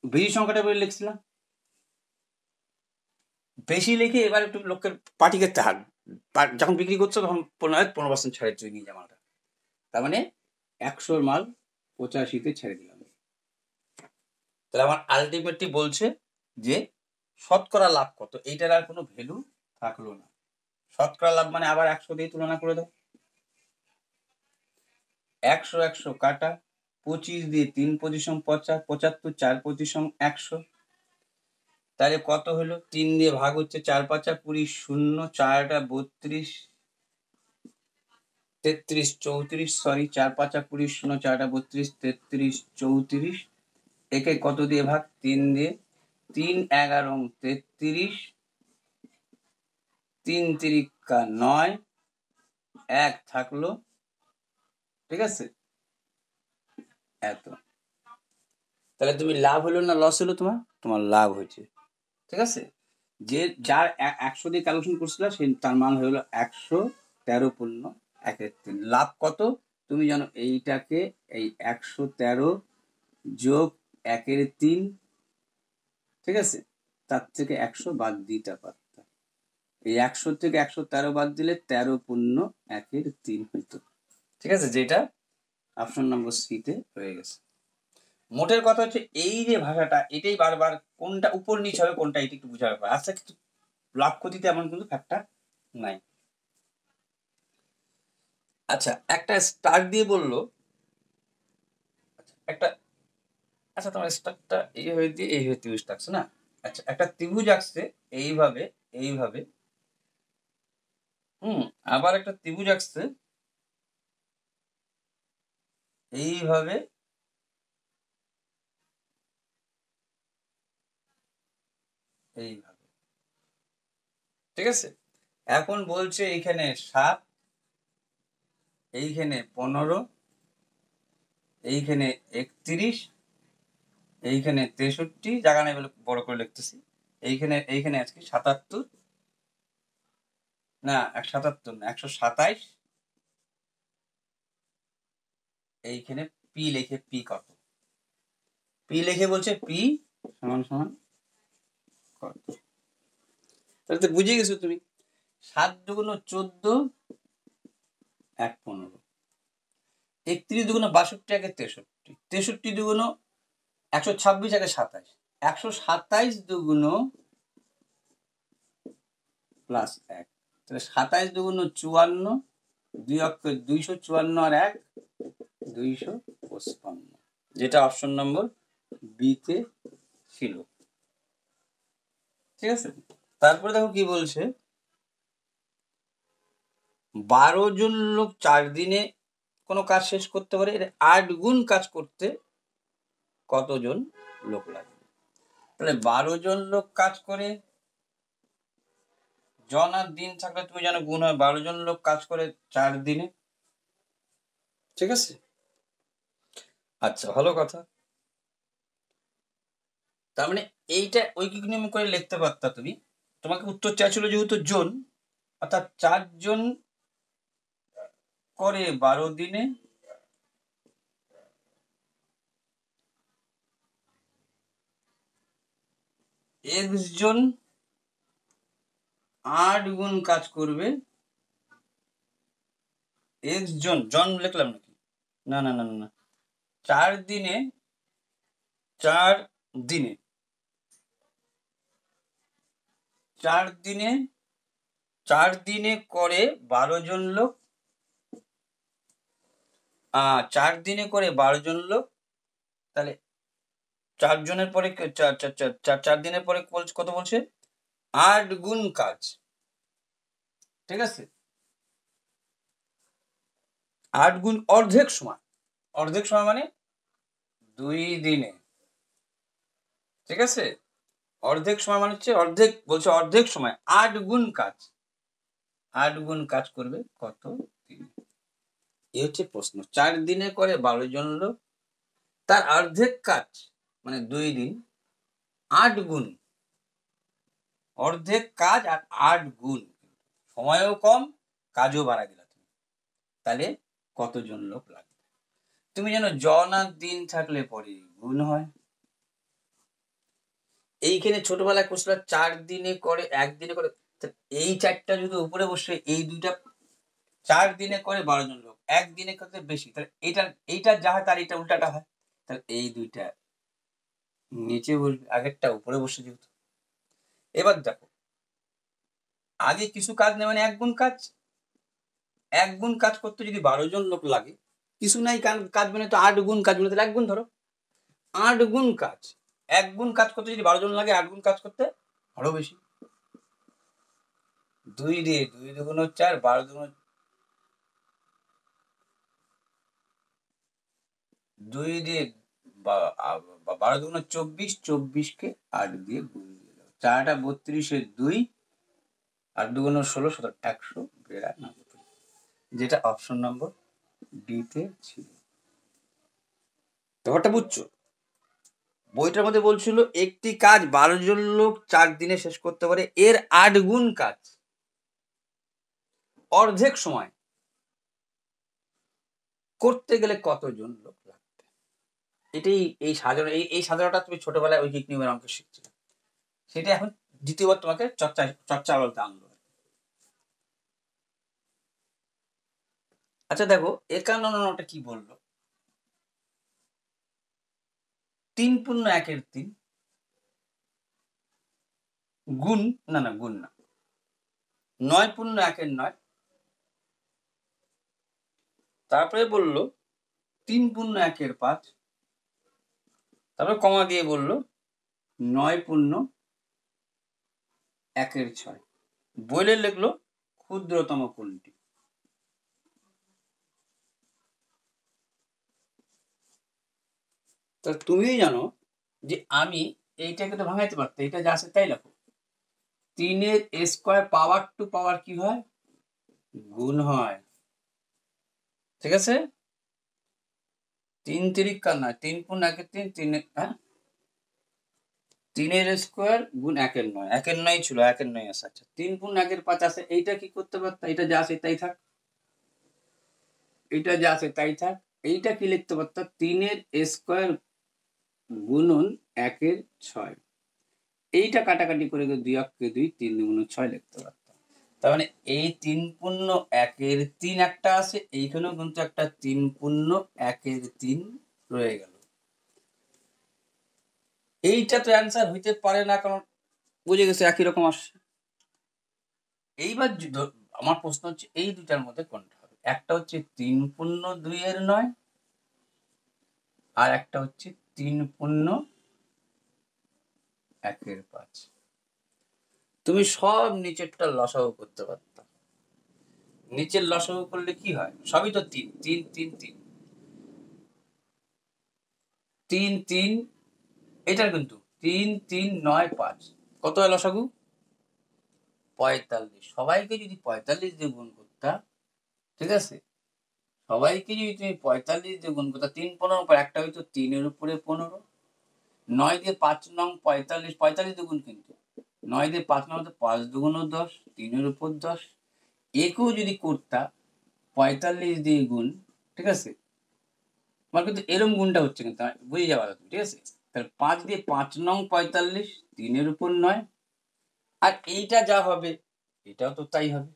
বেশি সংখ্যাটা বলে লিখছিলাম, বেশি লিখে এবার একটু লোকের পার্টি করতে হার, যখন বিক্রি করছো তখন 15% ছাড়ের জন্য নিয়ে মালটা। তার মানে 100-র মাল 85-তে ছেড়ে দিলাম। তাহলে আমার আলটিমেটলি বলছে যে শতকরা লাভ কত, এইটার আর কোনো ভ্যালু থাকলো না। শতকরা লাভ মানে আবার 100 দিয়ে তুলনা করে দাও। 100 100 কাটা, 25 দিয়ে 3 পজিশন 75, 4 পজিশন 100, তাহলে কত হলো? 3 দিয়ে ভাগ হচ্ছে, 4 5 20, 0 4 32, 33 34, সরি 4 5 20, 0 4 32, 33 34, একে কত দিয়ে ভাগ? 3 দিয়ে। 3 11 33, 3 3 9, 1 থাকলো, ঠিক আছে? এত। তাহলে তুমি লাভ হলো না লস হলো? তোমার লাভ হয়েছে, ঠিক আছে? যে যার 100 দিয়ে ক্যালকুলেশন করছিল সে, তার মান হলো 113.1 লাভ কত? তুমি জানো এইটাকে, এই 113 যোগ 1/3, ঠিক আছে, তার থেকে 100 বাদ দিতে পারতাম। এই 100 থেকে 113 বাদ দিলে 13.1 হইতো, ঠিক আছে? যেটা অপশন নম্বর সিতে হয়ে গেছে। মোটের কথা হচ্ছে এই যে ভাষাটা, এটাই বারবার কোনটা উপর নিচ হবে কোনটা, এটা একটু বোঝার ব্যাপার। আচ্ছা, কিন্তু লাভ ক্ষতিতে এমন কিন্তু ফ্যাক্টর নাই। আচ্ছা, একটা স্টার দিয়ে বললো, একটা, আচ্ছা তোমার স্টারটা এই হয়ে দিয়ে এই হয়ে ত্রিভুজ থাকছে না? আচ্ছা, একটা ত্রিভুজ আসছে এইভাবে এইভাবে, আবার একটা ত্রিভুজ আসছে এইভাবে এইভাবে, ঠিক আছে? এখন বলছে এইখানে 7, এইখানে 15, এইখানে 31, এইখানে 63, জায়গা নেই বলে বড় করে লিখতেছি। এইখানে আজকে 77, না 77 না 127, এইখানে পি লিখে, পি কত? পি লিখে বলছে পি সমান সমান কত? তাহলে তো বুঝে গেছো তুমি। 7 দুগুণ 14, 1 15, 31 দুগুণ 62, 1 63, 63 দুগুণ 126, 1 27, 127 দুগুণ প্লাস 1, তাহলে 27 দুগুণ 54, 2 অক্ষে 254 আর 1 255, যেটা অপশন নম্বর বিতে ছিল, ঠিক আছে? তারপরে দেখো কি বলছে, 12 জন লোক 4 দিনে কোনো কাজ শেষ করতে পারে, 8 গুণ কাজ করতে কতজন লোক লাগে? তাহলে 12 জন লোক কাজ করে, জন আর দিন থাকলে তুমি জানো গুণ হয়, 12 জন লোক কাজ করে 4 দিনে, ঠিক আছে? আচ্ছা, ভালো কথা। তার মানে এইটা ঐকিক নিয়ম করে লিখতে পারতা তুমি। তোমাকে উত্তর চাইছিল যেহেতু জন, অর্থাৎ 4 জন করে 12 দিনে, এক্স জন 8 গুণ কাজ করবে, এক্স জন, জন লিখলাম নাকি, না না না না, 4 দিনে 4 দিনে 4 দিনে 4 দিনে করে 12 জন লোক, 4 দিনে করে 12 জন লোক, তাহলে 4 জনের পরে 4 দিনের পরে কত বলছে, 8 গুণ কাজ, ঠিক আছে, 8 গুণ অর্ধেক সময়, অর্ধেক সময় মানে 2 দিনে, ঠিক আছে, অর্ধেক সময় মানে হচ্ছে অর্ধেক, বলছে অর্ধেক সময় 8 গুণ কাজ, 8 গুণ কাজ করবে কত দিনে, এই হচ্ছে প্রশ্ন। 4 দিনে করে 12 জন লোক, তার অর্ধেক কাজ মানে 2 দিন, 8 গুণ, অর্ধেক কাজ আর 8 গুণ, সময়ও কম কাজও বাড়া দিলা তুমি, তাহলে কতজন লোক লাগবে। তুমি জানো জন আর দিন থাকলে পরে গুণ হয়। এইখানে ছোটবেলায় কোশ্চেন 4 দিনে করে 1 দিনে করে, এই 4টা যদি উপরে বসে, এই দুইটা 4 দিনে করে 12 জন লোক, 1 দিনে করতে বেশি, তাহলে এইটা যা হয় তার এটা উল্টাটা হয়, তাহলে এই দুইটা নিচে বসবে, আগেরটা উপরে বসে যেহেতু। এবার দেখো আগে কিছু কাজ নেই মানে 1 গুণ কাজ, 1 গুণ কাজ করতে যদি 12 জন লোক লাগে, কিছু নাই কাজ মানে তো 8 গুণ কাজ, মানে তাহলে 1 গুণ ধরো, 8 গুণ কাজ, 1 গুণ কাজ করতে যদি 12 জন লাগে, 8 গুণ কাজ করতে আরো বেশি, 2 দিয়ে 2 দুগুণ 4, 12 দুগুণ 2 দিয়ে 12 দুগুণ 24, 24কে 8 দিয়ে গুণ দিয়ে দাও, 4টা 32 2, 8 দুগুণ 16, 192, যেটা অপশন নম্বর ডিতে ছিল। ব্যাপারটা বুঝছো? বইটার মধ্যে বলছিল একটি কাজ 12 জন লোক 4 দিনে শেষ করতে পারে, এর 8 গুণ কাজ অর্ধেক সময় করতে গেলে কতজন লোক লাগবে। এটাই এই সাধারণ, এই সাধারণটা তুমি ছোটবেলায় ঐকিক নিয়মের অঙ্ক শিখছিলে, সেটা এখন দ্বিতীয়বার তোমাকে চর্চা বলতে আনলো। আচ্ছা দেখো 51 কি বললো, 3 পূর্ণ 1-এর 3 গুণ, না না গুণ না, 9 পূর্ণ 1-এর 9, তারপরে বললো 3 পূর্ণ 1-এর 5, তারপরে কমা দিয়ে বললো 9 পূর্ণ 1-এর 6, বলে লিখলো ক্ষুদ্রতম কোণটি। তো তুমি জানো যে আমি এইটাকে তো ভাঙাইতে পারতো, এটা যা আছে তাই লেখো, 3-এর স্কোয়ার পাওয়ার টু পাওয়ার কি হয়, গুণ হয়, ঠিক আছে, 3 তিরিকা নয়, 3 পূর্ণ 1-এর 3, 3-এর স্কোয়ার গুণ 1-এর 9, 1-এর 9 ছিল, 1-এর 9 আছে, আচ্ছা 3 পূর্ণ 1-এর 5 আছে, এইটা কি করতে পারতাম, এটা যা আছে তাই থাক, এটা যা আছে তাই থাক, এইটা কি লিখতে পারতাম, 3-এর স্কোয়ার গুণন 1-এর 6, এইটা কাটাকাটি করে 2 অক্ষে 2, 3 দুগুণ 6 লিখতে পারতাম। তার মানে এই 3 পূর্ণ 1-এর 3 একটা আছে, এইখানেও কিন্তু একটা 3 পূর্ণ 1-এর 3 রয়ে গেল। এইটা তো অ্যান্সার হইতে পারে না, কারণ বুঝে গেছে একই রকম আসছে। এইবার আমার প্রশ্ন হচ্ছে এই দুটার মধ্যে কোনটা হবে, একটা হচ্ছে 3 পূর্ণ 2-এর 9, আর একটা হচ্ছে 3 পূর্ণ 1-এর 5। তুমি সব নিচেরটা লসাগু করতে পারতাম, নিচের লসাগু করলে কি হয়, সবই তো 3 3 3 3 3 3, এটার কিন্তু 3 3 9 5, কত হয় লসাগু, 45। সবাইকে যদি 45 দিয়ে গুণ করতা, ঠিক আছে, সবাইকে যদি তুমি 45 দিয়ে গুণ করতা, 3 15 পর একটা হইতো 3-এর উপরে 15, 9 দিয়ে 5 নং 45, 45 দিয়ে গুণ, কিন্তু 9 দিয়ে 5 নং 5 দুগুণ 10, 3-এর উপর 10, একেও যদি করতা 45 দিয়ে গুণ, ঠিক আছে, আমার কিন্তু এরম গুণটা হচ্ছে, কিন্তু বুঝে যাওয়া, ঠিক আছে, তাহলে 5 দিয়ে 5 নং 45, 3 উপর 9। আর এইটা যা হবে এটাও তো তাই হবে,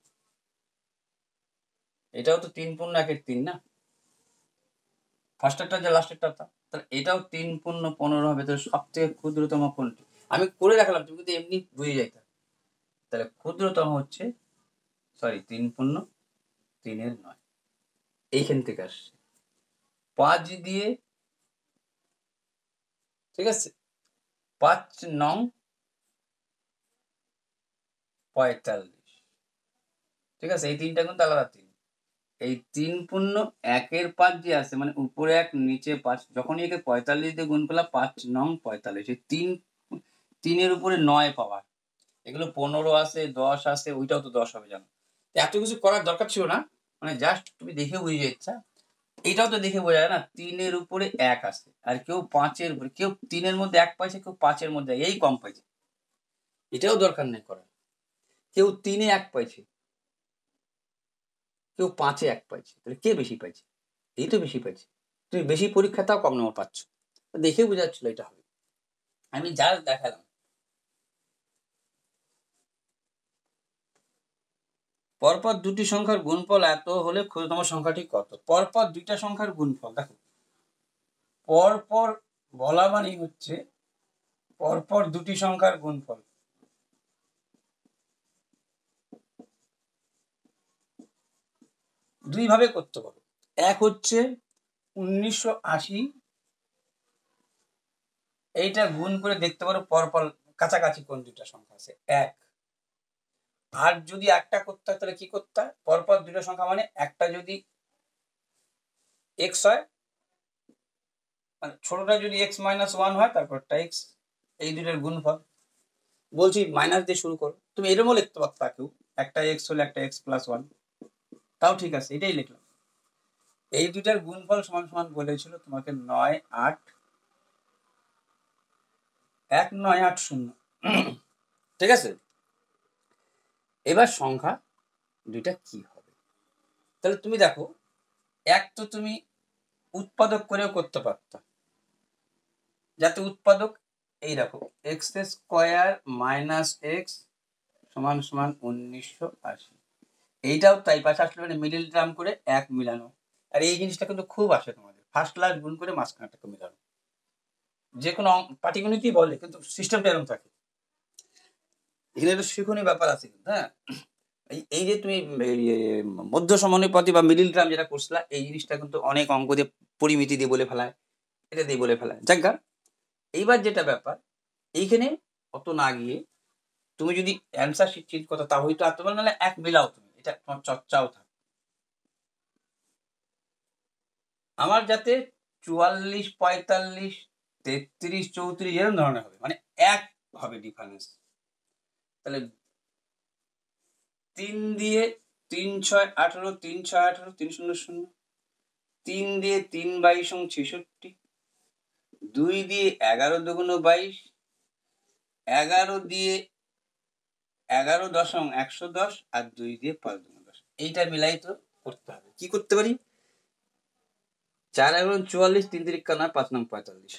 এটাও তো 3 পূর্ণ 1 3 না, ফার্স্টেরটা যা লাস্টেরটা তা। তাহলে এটাও 3 পূর্ণ 15 হবে। তাহলে সব থেকে ক্ষুদ্রতম কোনটি? আমি করে দেখালাম, তুমি কিন্তু এমনি বুঝে যাইতা। তাহলে ক্ষুদ্রতম হচ্ছে, সরি 3 পূর্ণ 3 9, এইখান থেকে আসছে 5 দিয়ে, ঠিক আছে, 5 নং 45, ঠিক আছে। এই তিনটা কিন্তু আলাদা তিন। এই 3 পূর্ণ 1 5 যে আছে, মানে উপরে 1 নিচে 5, যখনই একে 45 দিয়ে গুণ করলাম 5 নং 45, এই 3 উপরে 9 পাওয়ার। এগুলো 15 আছে, 10 আছে, ওইটাও তো 10 হবে জানো। এত কিছু করার দরকার ছিল না, মানে জাস্ট তুমি দেখে বুঝে যাচ্ছা। এইটাও তো দেখে বোঝা যায় না, 3 উপরে 1 আছে, আর কেউ 5 উপরে, কেউ 3 মধ্যে 1 পাইছে, কেউ 5 মধ্যে এই কম পাইছে, এটাও দরকার নেই করার। কেউ 3 1 পাইছে, কেউ 5 1 পাইছে, তাহলে কে বেশি পাইছে? এই তো বেশি পাইছে। তুমি বেশি পরীক্ষাটাও কম নম্বর পাচ্ছ, দেখে বোঝাচ্ছিল এটা হবে। আমি জাস্ট দেখালাম। পরপর দুটি সংখ্যার গুণফল এত হলে ক্ষুদ্রতম সংখ্যাটি কত? পরপর দুইটা সংখ্যার গুণফল, দেখো পরপর বলা মানে হচ্ছে পরপর দুটি সংখ্যার গুণফল। দুই ভাবে করতে পারো। এক হচ্ছে 1980, এইটা গুণ করে দেখতে পারো পরপর কাছাকাছি কোন দুইটা সংখ্যা আছে। এক। আর যদি একটা করতে হয় তাহলে কি করতে হয়? পরপর দুটো সংখ্যা মানে একটা যদি এক্স হয়, মানে ছোটটা যদি এক্স মাইনাস ওয়ান হয়, তারপরটা এক্স, এই দুটোর গুণফল। বলছি মাইনাস দিয়ে শুরু করো, তুমি এরকমও লিখতে পারতা কেউ, একটা এক্স হলে একটা এক্স প্লাস ওয়ান, তাও ঠিক আছে, এটাই লিখলাম। এই দুটার গুণফল সমান সমান বলেছিল তোমাকে 9 8, 1 9 8 0, ঠিক আছে। এবার সংখ্যা দুইটা কি হবে? তাহলে তুমি দেখো, এক তো তুমি উৎপাদক করেও করতে পারতা, যাতে উৎপাদক এই দেখো এক্স স্কোয়ার মাইনাস এক্স সমান সমান 1980, এইটাও তাই, পাশে আসলে মানে মিডিল টার্ম করে এক মিলানো। আর এই জিনিসটা কিন্তু খুব আসে তোমাদের, ফার্স্ট ক্লাস গুণ করে মাঝখানটাকে মিলানো, যে কোনো পাটিগণিতই বলে, কিন্তু সিস্টেমটা এরকম থাকে। এখানে একটা শিখনীয় ব্যাপার আছে কিন্তু, হ্যাঁ। এই যে তুমি মধ্য সমানুপাতি বা মিডিল টার্ম যেটা করছিলা, এই জিনিসটা কিন্তু অনেক অঙ্ক দিয়ে পরিমিতি দিয়ে বলে ফেলায়, এটা দিয়ে বলে ফেলায়। যাজ্ঞা, এইবার যেটা ব্যাপার, এইখানে অত না গিয়ে তুমি যদি অ্যান্সার শিট চিট করো, তা হয়তো আর তোমার নাহলে এক মিলাও, তুমি এটা তোমার চর্চাও থাকে। আমার যাতে 44 45 33 34 এরকম ধরনের হবে, মানে এক হবে ডিফারেন্স। তাহলে 3 দিয়ে 3 6 18, 3 6 18, 3 0 0, 3 দিয়ে 3 22 66, 2 দিয়ে 11 2 22, 11 দিয়ে 11 10 110, আর 2 দিয়ে 5 2 10, এইটা মিলাই তো করতে হবে। কি করতে পারি? 4 11 44, 3 3 9, 5 9 45,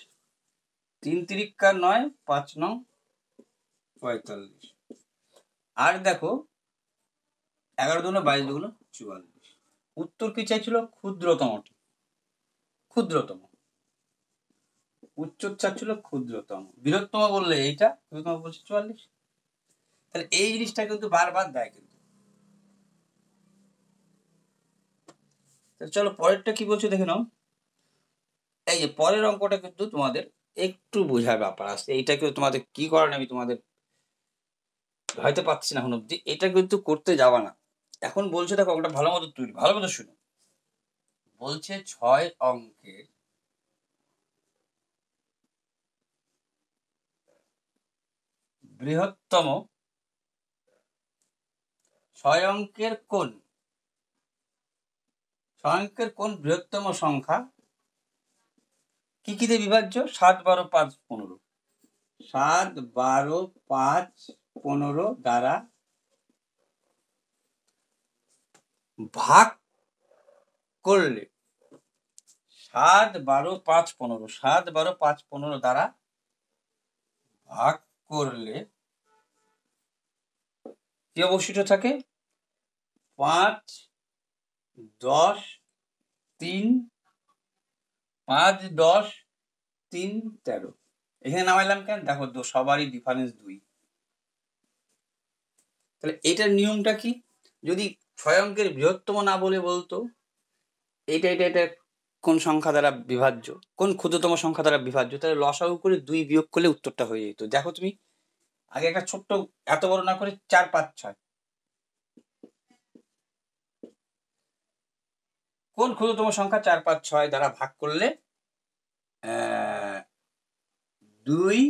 3 3 9, 5 9 45। আর দেখো 11 2 22 2 44। উত্তর কি চাইছিল? ক্ষুদ্রতমটি, ক্ষুদ্রতম। উচ্চর চাচ্ছিল ক্ষুদ্রতম, বৃহত্তম বললে এইটা, ক্ষুদ্রতম বলছে 44। তাহলে এই জিনিসটা কিন্তু বারবার দেয় কিন্তু। চলো পরেরটা কি বলছে দেখে নাও। এই যে পরের অঙ্কটা কিন্তু তোমাদের একটু বোঝার ব্যাপার আছে, এইটা কিন্তু তোমাদের কি করেন আমি তোমাদের হয়তো পাচ্ছি না এখন অব্দি, এটা কিন্তু করতে যাওয়া না। এখন বলছে দেখো অঙ্কটা ভালো মতো তৈরি, ভালো মতো শুনো। বলছে 6 অঙ্কের বৃহত্তম, 6 অঙ্কের কোন, 6 অঙ্কের কোন বৃহত্তম সংখ্যা কি কি দিয়ে বিভাজ্য? 7 12 5 15, 7 12 5 15 দ্বারা ভাগ করলে, 7 12 5 15, 7 12 5 15 দ্বারা ভাগ করলে কি অবশিষ্ট থাকে? 5, 10, 3, 5, 10, 3, 13। এখানে নামাইলাম কেন? দেখো সবারই ডিফারেন্স 2। তাহলে এটার নিয়মটা কি? যদি 6 অঙ্কের বৃহত্তম না বলে বলতো এটা এটা এটা কোন সংখ্যা দ্বারা বিভাজ্য, কোন ক্ষুদ্রতম সংখ্যা দ্বারা বিভাজ্য, তাহলে লসাগু করে 2 বিয়োগ করলে উত্তরটা হয়ে যেত। দেখো তুমি আগে একটা ছোট্ট, এত বড় না করে 4, 5, 6 কোন ক্ষুদ্রতম সংখ্যা 4, 5, 6 দ্বারা ভাগ করলে 2,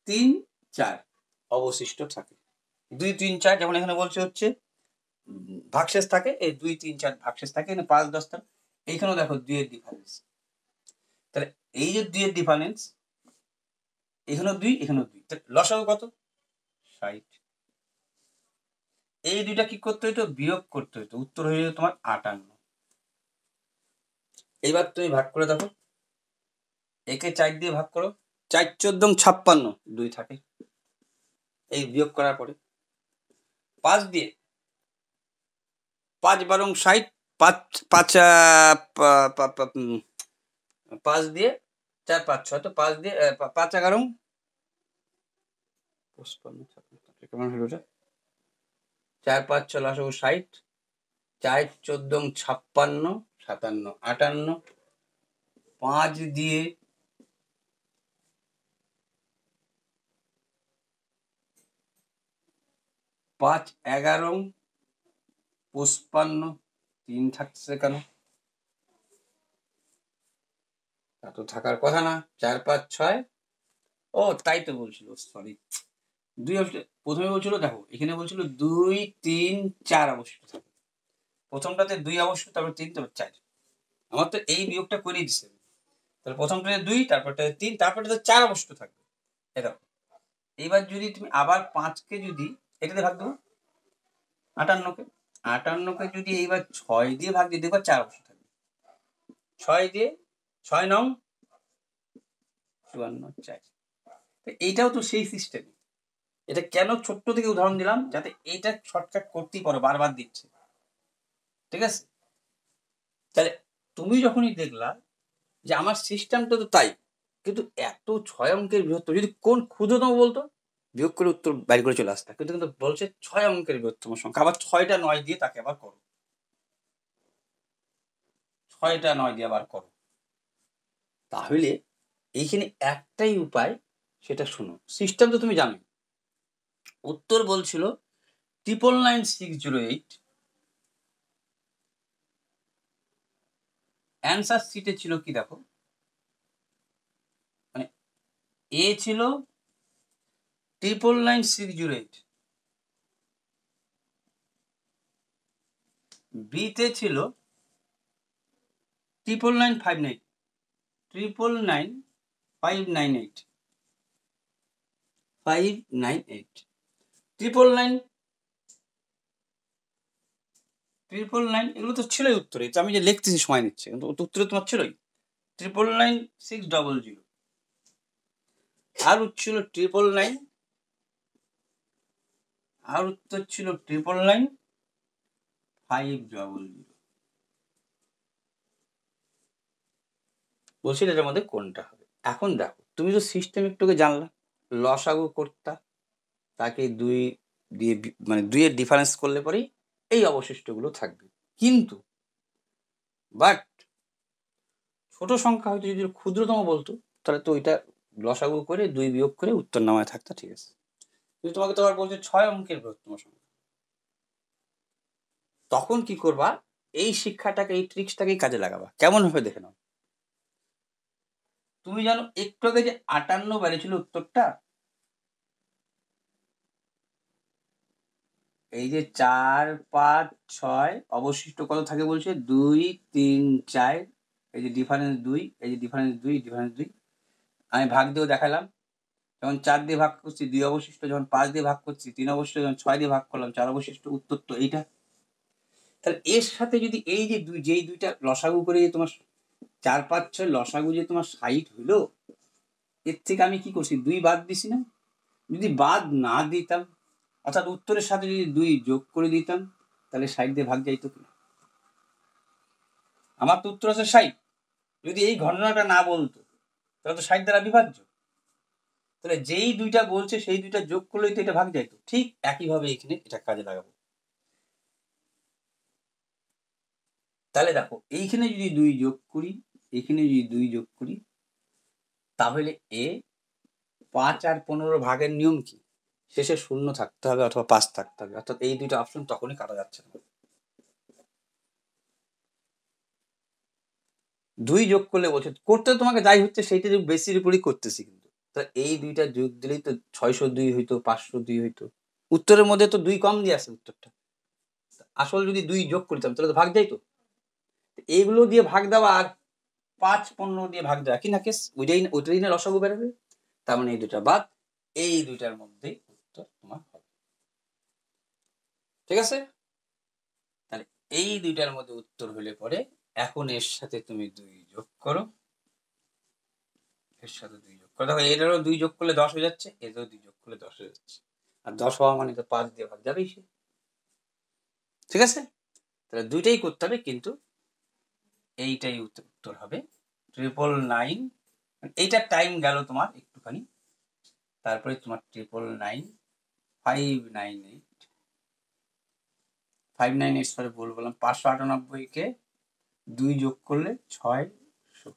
3, 4 অবশিষ্ট থাকে। 2, 3, 4 যেমন এখানে বলছে হচ্ছে ভাগশেষ থাকে, এই 2, 3, 4 ভাগশেষ থাকে, এখানে 5, 10 থাকে। এইখানেও দেখো 2 এর ডিফারেন্স। তাহলে এই যে 2 এর ডিফারেন্স, এখানেও 2, এখানেও 2, লসাগু কত? 60। এই দুইটা কি করতে হইতো? বিয়োগ করতে হইতো, উত্তর হয়ে যেত তোমার 58। এইবার তুমি ভাগ করে দেখো, একে 4 দিয়ে ভাগ করো, 4, 14, 56, 2 থাকে এই বিয়োগ করার পরে। 5 দিয়ে, 5, 12, 60, 5, 5 দিয়ে 4, 5, 6, তো 5 দিয়ে 5, 11, 55, কেমন হলো ওটা? 4, 5, 6 লসাগু 60, 4, 14, 56, 57, 58, 5 দিয়ে 5, 11, 55, 3 থাকছে কেন? তা তো থাকার কথা না। 4, 5, 6, ও তাই তো বলছিল, সরি। 2 প্রথমে বলছিল, দেখো এখানে বলছিল 2, 3, 4 অবশিষ্ট থাকে। প্রথমটাতে 2 অবশিষ্ট, তারপর 3, তারপর 4। আমার তো এই বিয়োগটা করেই দিচ্ছে। তাহলে প্রথমটাতে 2, তারপরটাতে 3, তারপরটাতে 4 অবশিষ্ট থাকবে। এরকম। এবার যদি তুমি আবার 5কে যদি এটাতে ভাগ দেবো, 58কে, 58কে যদি এইবার 6 দিয়ে ভাগ দিয়ে দেখো 4 অবশিষ্ট থাকবে। 6 দিয়ে 6 নং 54, 4। এইটাও তো সেই সিস্টেম। এটা কেন ছোট্ট থেকে উদাহরণ দিলাম? যাতে এটা শর্টকাট করতেই পারো, বারবার দিচ্ছে। ঠিক আছে? তাহলে তুমি যখনই দেখলা যে আমার সিস্টেমটা তো তাই, কিন্তু এত 6 অঙ্কের বৃহত্তম, যদি কোন ক্ষুদ্রতম বলতো বিয়োগ করে উত্তর বাইর করে চলে আসতা, কিন্তু কিন্তু বলছে 6 অঙ্কের বৃহত্তম সংখ্যা, আবার 6টা 9 দিয়ে তাকে আবার করো, 6টা 9 দিয়ে আবার করো। তাহলে এইখানে একটাই উপায়, সেটা শুনো। সিস্টেম তো তুমি জানো। উত্তর বলছিল 999,608, অ্যান্সার শিটে ছিল কি দেখো, মানে এ ছিল 999,608, বি তে ছিল 999,598, 999,598, 598, 999, এগুলো তো ছিলই উত্তরে। আমি যে লিখতেছি সময় নিচ্ছে, কিন্তু উত্তরে তোমার ছিলই 999,600, আর ছিল 999, আর উত্তর ছিল 999,500। বলছি এটার মধ্যে কোনটা হবে। এখন দেখো, তুমি তো সিস্টেম একটুকে জানলা, লসাগু করতা, তাকে 2 দিয়ে মানে 2 এর ডিফারেন্স করলে পরেই এই অবশিষ্টগুলো থাকবে। কিন্তু বাট ছোট সংখ্যা হয়তো যদি ক্ষুদ্রতম বলতো, তাহলে তো ওইটা লসাগু করে 2 বিয়োগ করে উত্তর নামায় থাকতো, ঠিক আছে। কিন্তু তোমাকে তো আবার বলছে 6 অঙ্কের বৃহত্তম সংখ্যা, তখন কি করবা? এই শিক্ষাটাকে, এই ট্রিক্সটাকেই কাজে লাগাবা। কেমন হবে দেখে নাও। তুমি জানো একটু আগে যে 58 বেরিয়েছিল উত্তরটা, এই যে 4, 5, 6 অবশিষ্ট কত থাকে বলছে? 2, 3, 4, এই যে ডিফারেন্স 2, এই যে ডিফারেন্স 2, ডিফারেন্স 2। আমি ভাগ দিয়েও দেখালাম, যখন 4 দিয়ে ভাগ করছি 2 অবশিষ্ট, যখন 5 দিয়ে ভাগ করছি 3 অবশিষ্ট, যখন 6 দিয়ে ভাগ করলাম 4 অবশিষ্ট, উত্তর তো এইটা। তাহলে এর সাথে যদি এই যে যেই দুইটা লসাগু করে তোমার 4, 5, 6 লসাগু যে তোমার 60 হইলো, এর থেকে আমি কি করছি, 2 বাদ দিছি না? যদি বাদ না দিতাম, অর্থাৎ উত্তরের সাথে যদি 2 যোগ করে দিতাম, তাহলে 60 দিয়ে ভাগ যাইতো কিনা? আমার তো উত্তর আছে 60। যদি এই ঘটনাটা না বলতো তাহলে তো 60 দ্বারা বিভাজ্য। তাহলে যেই 2টা বলছে সেই 2টা যোগ করলেই তো এটা ভাগ যাইতো। ঠিক একইভাবে এখানে এটা কাজে লাগাবো। তাহলে দেখো এইখানে যদি 2 যোগ করি, এখানে যদি 2 যোগ করি, তাহলে 5 আর 15 ভাগের নিয়ম কি? শেষে 0 থাকতে হবে অথবা 5 থাকতে হবে, অর্থাৎ এই 2টা অপশন তখনই কাটা যাচ্ছে না। 2 যোগ করলে বলছে করতে তোমাকে যাই হচ্ছে সেইটা বেশির উপরই করতেছি, কিন্তু এই 2টা যোগ দিলেই তো 602 হইতো, 502 হইতো। উত্তরের মধ্যে তো 2 কম দিয়ে আছে উত্তরটা। আসল যদি 2 যোগ করতাম তাহলে তো ভাগ যাইতো। এইগুলো দিয়ে ভাগ দেওয়া আর 5 15 দিয়ে ভাগ দেওয়া কি না কেস, ওইটাই না লসাগু বেরোবে। তার মানে এই 2টা বাদ, এই 2টার মধ্যে উত্তর তোমার হবে। ঠিক আছে? তাহলে এই 2টার মধ্যে উত্তর হলে পরে এখন এর সাথে তুমি 2 যোগ করো, এর সাথে 2 যোগ করো। দেখো এটারও 2 যোগ করলে 10 হয়ে যাচ্ছে, এটারও 2 যোগ করলে 10 হয়ে যাচ্ছে। আর 10 হওয়া মানে তো 5 দিয়ে ভাগ যাবেই সে। ঠিক আছে? তাহলে 2টাই করতে হবে, কিন্তু এইটাই উত্তর হবে 999। এইটা টাইম গেল তোমার একটুখানি, তারপরে তোমার 999 598 598 সরি ভুল বললাম, 598 কে 2 যোগ করলে 600,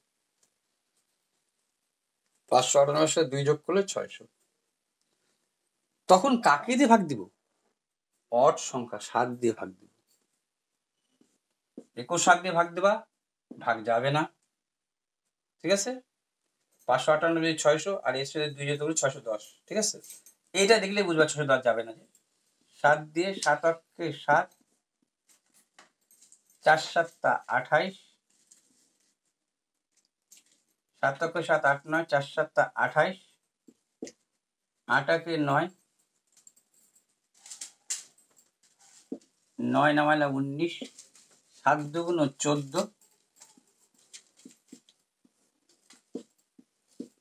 598 সাথে 2 যোগ করলে 600। তখন কাকে দিয়ে ভাগ দিব? অড সংখ্যা 7 দিয়ে ভাগ দিব। 21 দিয়ে ভাগ দেবা, ভাগ যাবে না। ঠিক আছে? 558 যদি 600 আর এর সাথে 2 যোগ করলে 610। ঠিক আছে? এইটা দেখলে বুঝবা 610 যাবে না। 7 দিয়ে 7 অক্ষে 7, 4 7 28, 7 অক্ষে 7 8 9, 4 7 28, 8 একে 9, 9 নামাইলে 19, 7 দুগুণ 14,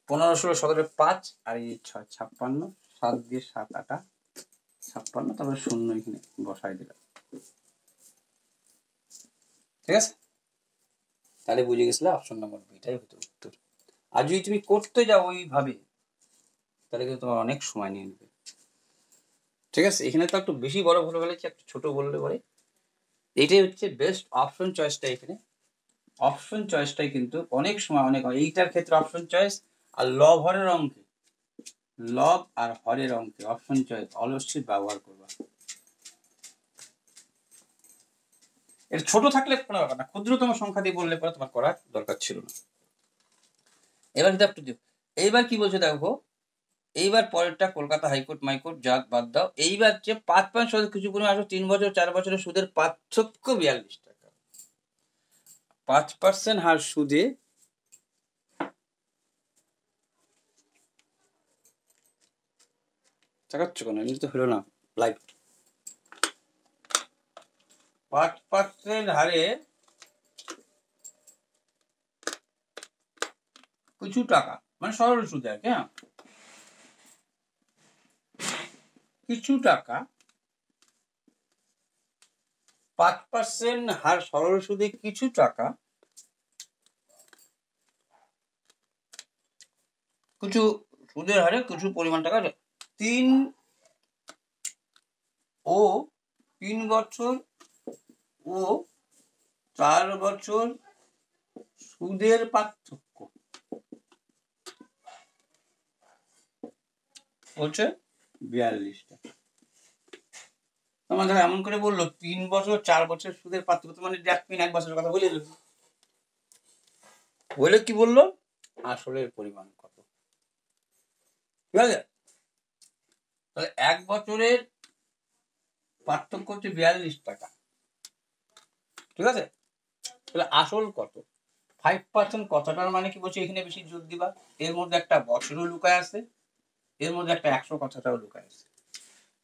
15 16 17 5 আর এই 6 56, 7 দিয়ে 7 8 56, তারপরে 0 এখানে বসাই দিলাম। ঠিক আছে? তাহলে বুঝে গেছিলে অপশন নম্বর বিটাই হতো উত্তর। আর যদি তুমি করতে যাও ওইভাবে, তাহলে কিন্তু তোমার অনেক সময় নিয়ে নেবে। ঠিক আছে? এখানে তো একটু বেশি বড় ভুল বলেছি, একটু ছোট বললে পরে এইটাই হচ্ছে বেস্ট অপশন চয়েসটা। এখানে অপশন চয়েসটাই কিন্তু অনেক সময় অনেক, এইটার ক্ষেত্রে অপশন চয়েস আর লব হরের অঙ্কে, লব আর হরের অঙ্কে অপশন চয়েস অবশ্যই ব্যবহার করবা। এর ছোট থাকলে কোনো ব্যাপার না, ক্ষুদ্রতম সংখ্যা দিয়ে বললে পরে তোমার করার দরকার ছিল না। এবার কিন্তু একটু এইবার কি বলছে দেখো, এইবার পরেরটা কলকাতা হাইকোর্ট মাইকোর্ট যাক বাদ দাও। এইবার যে 5% কিছু পরিমাণ আসো 3 বছর 4 বছরের সুদের পার্থক্য 42 টাকা। 5% হার সুদে চাকাচ্ছ কেন, এমনি তো হলো না লাইভ। 5% হারে কিছু টাকা মানে সরল সুদে আর কি, হ্যাঁ, কিছু টাকা 5% হার সরল সুদে কিছু টাকা, কিছু সুদের হারে কিছু পরিমাণ টাকা 3 বছর ও 4 বছর সুদের পার্থক্য বলছে 42 টাকা। তোমার ধরো এমন করে বললো 3 বছর 4 বছর সুদের পার্থক্য, মানে 1 বছরের কথা বলে দিল। বলে কি বললো, আসলের পরিমাণ কত। ঠিক আছে? তাহলে 1 বছরের পার্থক্য হচ্ছে 42 টাকা। ঠিক আছে? তাহলে আসল কত? 5% কথাটার মানে কি বলছে, এখানে বেশি জোর দিবা, এর মধ্যে একটা বছরও লুকায় আছে, এর মধ্যে একটা 100 কথাটাও লুকায় আছে।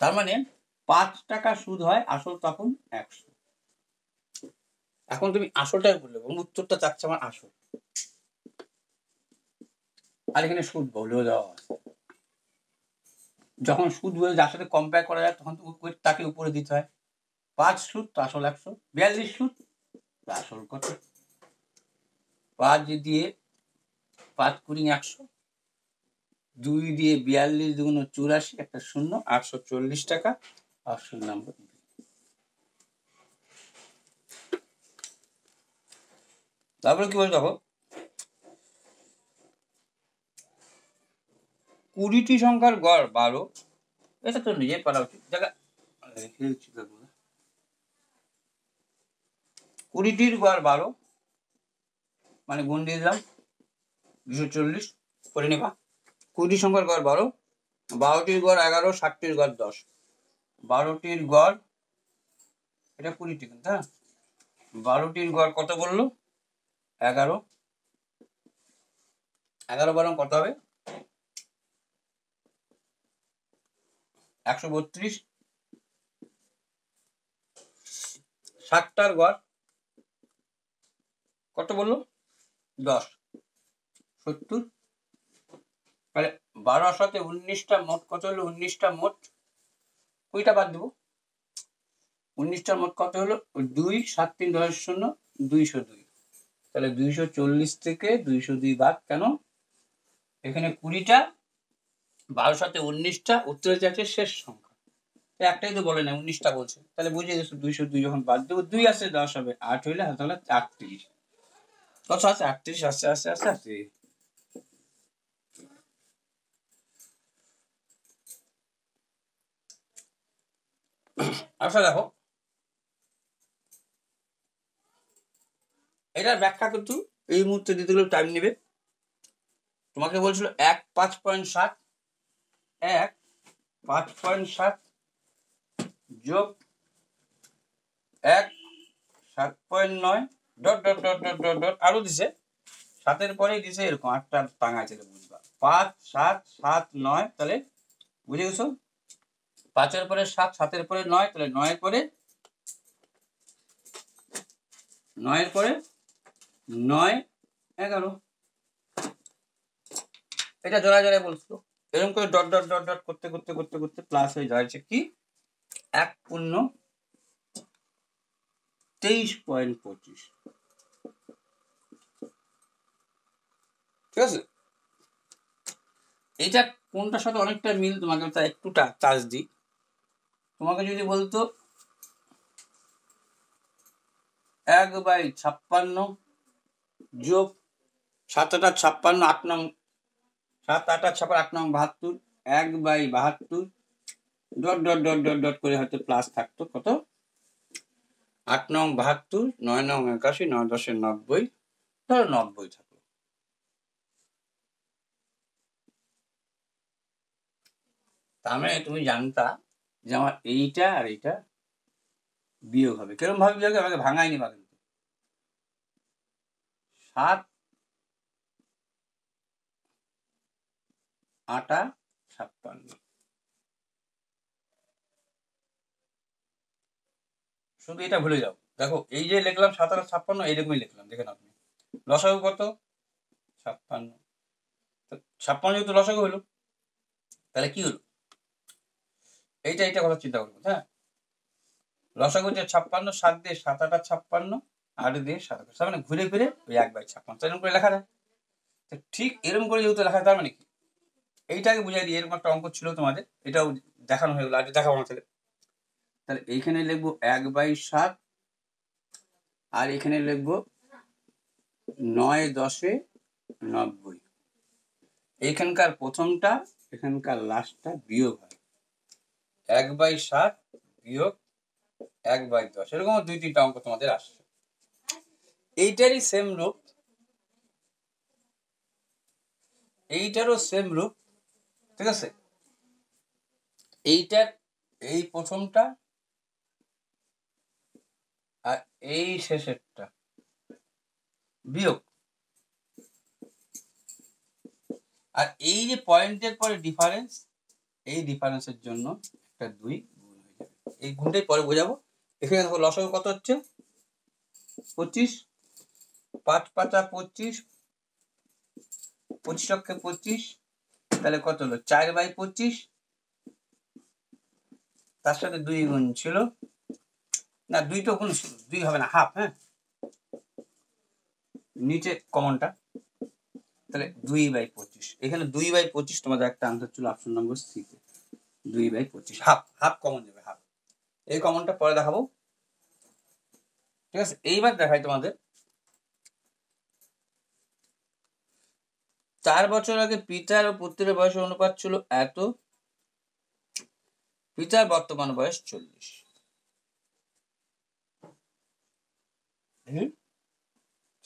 তার মানে 5 টাকা সুদ হয়, আসল তখন 100। এখন তুমি আসলটাই বললে, উত্তরটা চাচ্ছে আমার আসল। আর এখানে সুদ বলেও দেওয়া আছে। যখন সুদ বলে যার সাথে কম্পেয়ার করা যায় তখন তো তাকে উপরে দিতে হয়। 5 সুদ তো আসল 100, 42 সুদ তো আসল কত? 5 দিয়ে 5 কুড়ি 100, 2 দিয়ে 42 দুগুণ 84, একটা শূন্য, 840 টাকা। Option number. তারপরে কি বলতে হবে, 20টি সংখ্যার গড় 12। এটা তো নিজে পারা উচিত জায়গা। 20টির গড় 12 মানে গুণ দিয়ে দিলাম 240 করে নেবা। 20টি সংখ্যার গড় 12, 12টির গড় 11, 60টির গড় 10। 12টির গড়, এটা 20টি কিন্তু, হ্যাঁ 12টির গড় কত বললো? 11। 11 বরং কত হবে? 132। 60টার গড় কত বললো? 10, 70। তাহলে 12 সাথে 19টা মোট কত হলো? 19টা মোট, 20টা বাদ দেবো। 19টার মোট কত হলো? 2, 7, 3, 10, 0, 202। তাহলে 240 থেকে 202 বাদ কেন? এখানে 20টা, 12 সাথে 19টা, উত্তরে যাচ্ছে শেষ সংখ্যা। একটাই তো বলে না, 19টা বলছে, তাহলে বুঝে গেছো 202 যখন বাদ দেবো 2 আসে 10 হবে, 8 হইলে তাহলে 38। কত আছে? 38 আসছে আসছে আসছে আসছে। আচ্ছা দেখো, এটার ব্যাখ্যা কিন্তু এই মুহূর্তে দিতে গেলে টাইম নেবে। তোমাকে বলছিল 1 5.7, 1 5.7 যোগ 1 7.9 dot dot dot dot dot dot আরো দিছে, 7-এর পরেই দিছে এরকম 8টা টাঙাইছে, বুঝবা 5 7 7 9। তাহলে বুঝে গেছো, 5-এর পরে 7, 7-এর পরে 9, তাহলে 9-এর পরে 9 11। এটা জোড়ায় জোড়ায় বলছো, এরকম করে ডট ডট ডট ডট করতে করতে করতে করতে প্লাস হয়ে যাচ্ছে কি 1 পূর্ণ 23.25। ঠিক আছে, এটা কোনটার সাথে অনেকটা মিল, তোমাকে তা একটু টাচ দিই। তোমাকে যদি বলতো 1/56 যোগ 7 8 56 8 নং 7 8 8 56 8 নং 72, 1/72 dot dot dot dot dot করে হয়তো প্লাস থাকতো কত 8 নং 72, 9 নং 81, 9 10 90, ধরো 90 থাকলো। তার মানে তুমি জানতা যে আমার এইটা আর এইটা বিয়োগ হবে। কিরকম ভাবে বিয়োগ হবে? আমাকে ভাঙাই নিবা কিন্তু 7 8 56। শুধু এটা ভুলে যাও। দেখো এই যে লিখলাম 7 8 56, এইরকমই লিখলাম, দেখেন আপনি লসাগু কত 56। 56 যেহেতু লসাগু হলো, তাহলে কি হলো? এইটা কথা চিন্তা করবো, হ্যাঁ লসাগু যে 56, 7 দিয়ে 7 8 56, 8 দিয়ে 7 8, মানে ঘুরে ফিরে ওই 1/56 এরকম করে লেখা যায়। ঠিক এরকম করে যেহেতু লেখা, তার মানে কি এইটাকে বুঝাই দিই, এরকম একটা অঙ্ক ছিল তোমাদের, এটাও দেখানো হয়ে গেলো, আজ দেখাবো না। তাহলে এইখানে লিখবো 1/7, আর এখানে লিখবো 9 10 90। এইখানকার প্রথমটা এখানকার লাস্টটা বিয়োগ হয়, 1/7 বিয়োগ 1/10, এরকম 2-3টা অঙ্ক তোমাদের আসছে। এইটারই সেম রূপ, এইটারও সেম রূপ, ঠিক আছে। এইটার এই প্রথমটা আর এই শেষেরটা বিয়োগ, আর এই যে পয়েন্টের পরে ডিফারেন্স, এই ডিফারেন্সের জন্য একটা 2 গুণ হয়ে যাবে। এই গুণটাই পরে বোঝাবো। এখানে দেখো লসাগু কত হচ্ছে 25, 5 5 25, 25 25, তাহলে কত হলো 4/25, তার সাথে 2 গুণ ছিল না, 2 তো গুণ ছিল, 2 হবে না, হাফ। হ্যাঁ, নিচে কমনটা, তাহলে 2/25। এখানে 2/25 তোমাদের একটা আনসার ছিল অপশন নম্বর সি তে, 2/25, হাফ হাফ কমন যাবে, হাফ। এই কমনটা পরে দেখাবো, ঠিক আছে। এইবার দেখাই তোমাদের, 4 বছর আগে পিতার ও পুত্রের বয়সের অনুপাত ছিল এত, পিতার বর্তমান বয়স 40।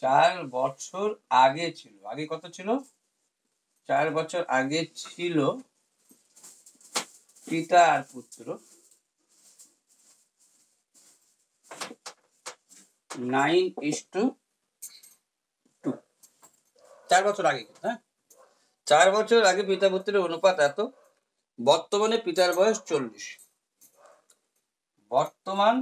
4 বছর আগে ছিল, আগে কত ছিল? 4 বছর আগে ছিল পিতা আর পুত্র 9:2। 4 বছর আগে, হ্যাঁ, 4 বছর আগে পিতা পুত্রের অনুপাত এত, বর্তমানে পিতার বয়স 40। বর্তমান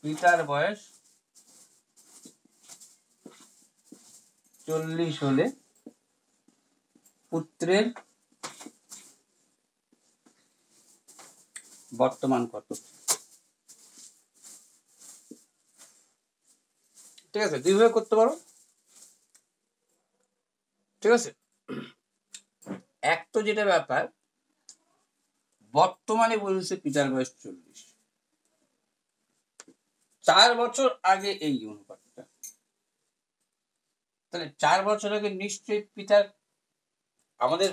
পিতার বয়স 40 হলে পুত্রের বর্তমান কত? ঠিক আছে, দুইভাবে করতে পারো, ঠিক আছে। এক তো যেটা ব্যাপার, বর্তমানে বলছে পিতার বয়স 40, 4 বছর আগে এই অনুপাতটা, তাহলে 4 বছর আগে নিশ্চয়ই পিতার, আমাদের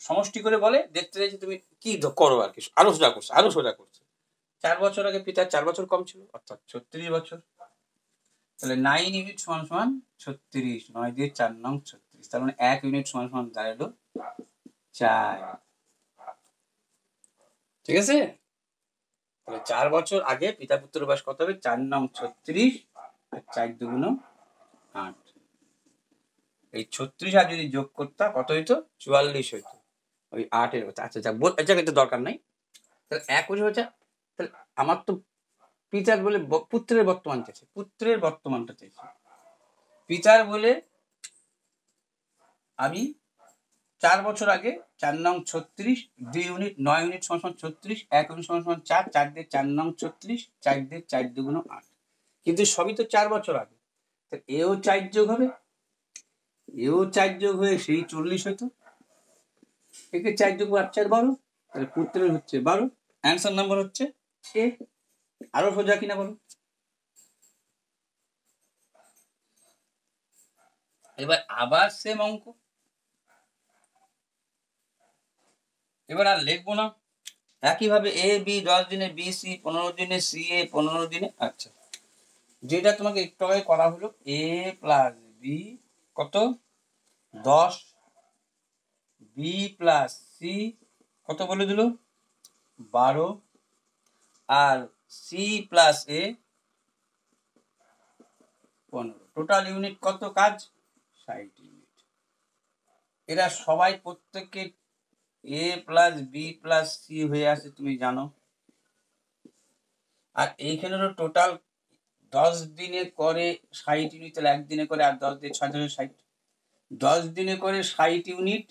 সমষ্টি করে বলে, দেখতে চাইছি তুমি কি করো আর কি, আরো সোজা করছে। 4 বছর আগে পিতার 4 বছর কম ছিল, অর্থাৎ 36 বছর। তাহলে 9 ইউনিট সমান সমান 36, 9 দিয়ে 4 নং 36, তার মানে 1 ইউনিট সমান সমান দাঁড়ালো 4। ঠিক আছে, তাহলে 4 বছর আগে পিতা পুত্রের বয়স কত হবে? 4 নং 36 আর 4 দুগুণ 8। এই 36 আর যদি যোগ করতা কত হইতো? 44 হইতো, ওই 8 এর কথা। আচ্ছা আচ্ছা, এটা দরকার নাই। তাহলে 1 হচ্ছে, তাহলে আমার তো পিতার বলে পুত্রের বর্তমান চাইছে, পুত্রের বর্তমানটা চাইছে। পিতার বলে আমি 4 বছর আগে 4 নং 36, 2 ইউনিট 9 ইউনিট সমান 36, 1 ইউনিট সমান 4, 4 দিয়ে 4 নং 36, 4 দিয়ে 4 দুগুণ 8। কিন্তু সবই তো 4 বছর আগে, তাহলে এও 4 যোগ হবে, এও 4 যোগ হয়ে সেই 40 হইতো। একে 4 যোগ 8 4 12, তাহলে পুত্রের হচ্ছে 12। অ্যান্সার নাম্বার হচ্ছে এ। আরো সোজা কিনা বলো? এবার আবার সেম অঙ্ক, এবার আর লিখবো না, একইভাবে এ বি 10 দিনে, বি সি 15 দিনে, সি এ 15 দিনে। আচ্ছা, যেটা তোমাকে একটু আগে করা হলো, এ প্লাস বি কত 10, বি প্লাস সি কত বলে দিল 12, আর সি প্লাস এ 15। টোটাল ইউনিট কত কাজ? 60 ইউনিট। এরা সবাই প্রত্যেকে এ প্লাস বি প্লাস সি হয়ে আসে, তুমি জানো। আর এইখানেরও টোটাল 10 দিনে করে 60 ইউনিট, তাহলে একদিনে করে, আর 10 দিয়ে 6 60, 10 দিনে করে 60 ইউনিট,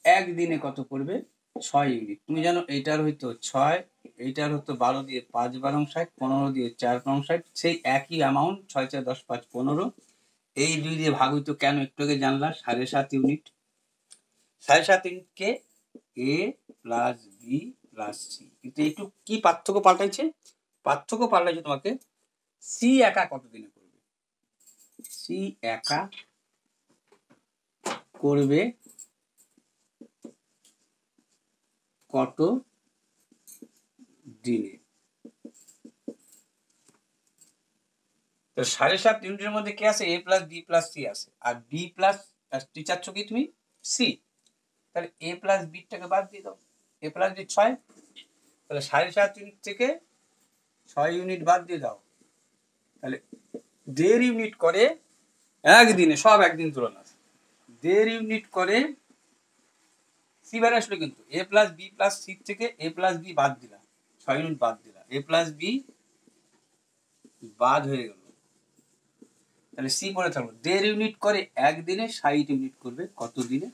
একদিনে কত করবে? 6 ইউনিট। তুমি জানো এইটার হইতো 6, এইটার হতো 12 দিয়ে 5 12 60, 15 দিয়ে 4 5 60, সেই একই অ্যামাউন্ট 6 4 10 5 15, এই 2 দিয়ে ভাগ হইতো কেন একটু আগে জানলা, 7.5 ইউনিট। 7.5 ইউনিটকে এ প্লাস বি প্লাস সি, কিন্তু একটু কি পার্থক্য পাল্টাইছে? পার্থক্য পাল্টাইছে তোমাকে, সি একা কত দিনে করবে, সি একা করবে কত দিনে। তো 7.5 ইউনিটের মধ্যে কি আছে? এ প্লাস বি প্লাস সি আছে, আর বি প্লাস টিচার কি তুমি সি, তাহলে এ প্লাস বিটাকে বাদ দিয়ে দাও, এ প্লাস বি 6, তাহলে 7.5 ইউনিট থেকে 6 ইউনিট বাদ দিয়ে দাও, তাহলে 1.5 ইউনিট করে একদিনে, সব একদিন তুলনা, 1.5 ইউনিট করে সি বার আসলো, কিন্তু এ প্লাস বি প্লাস সি থেকে এ প্লাস বি বাদ দিলাম, 6 ইউনিট বাদ দিলাম, এ প্লাস বি বাদ হয়ে গেল, তাহলে সি পরে থাকলো 1.5 ইউনিট করে একদিনে 60 ইউনিট করবে কত দিনে?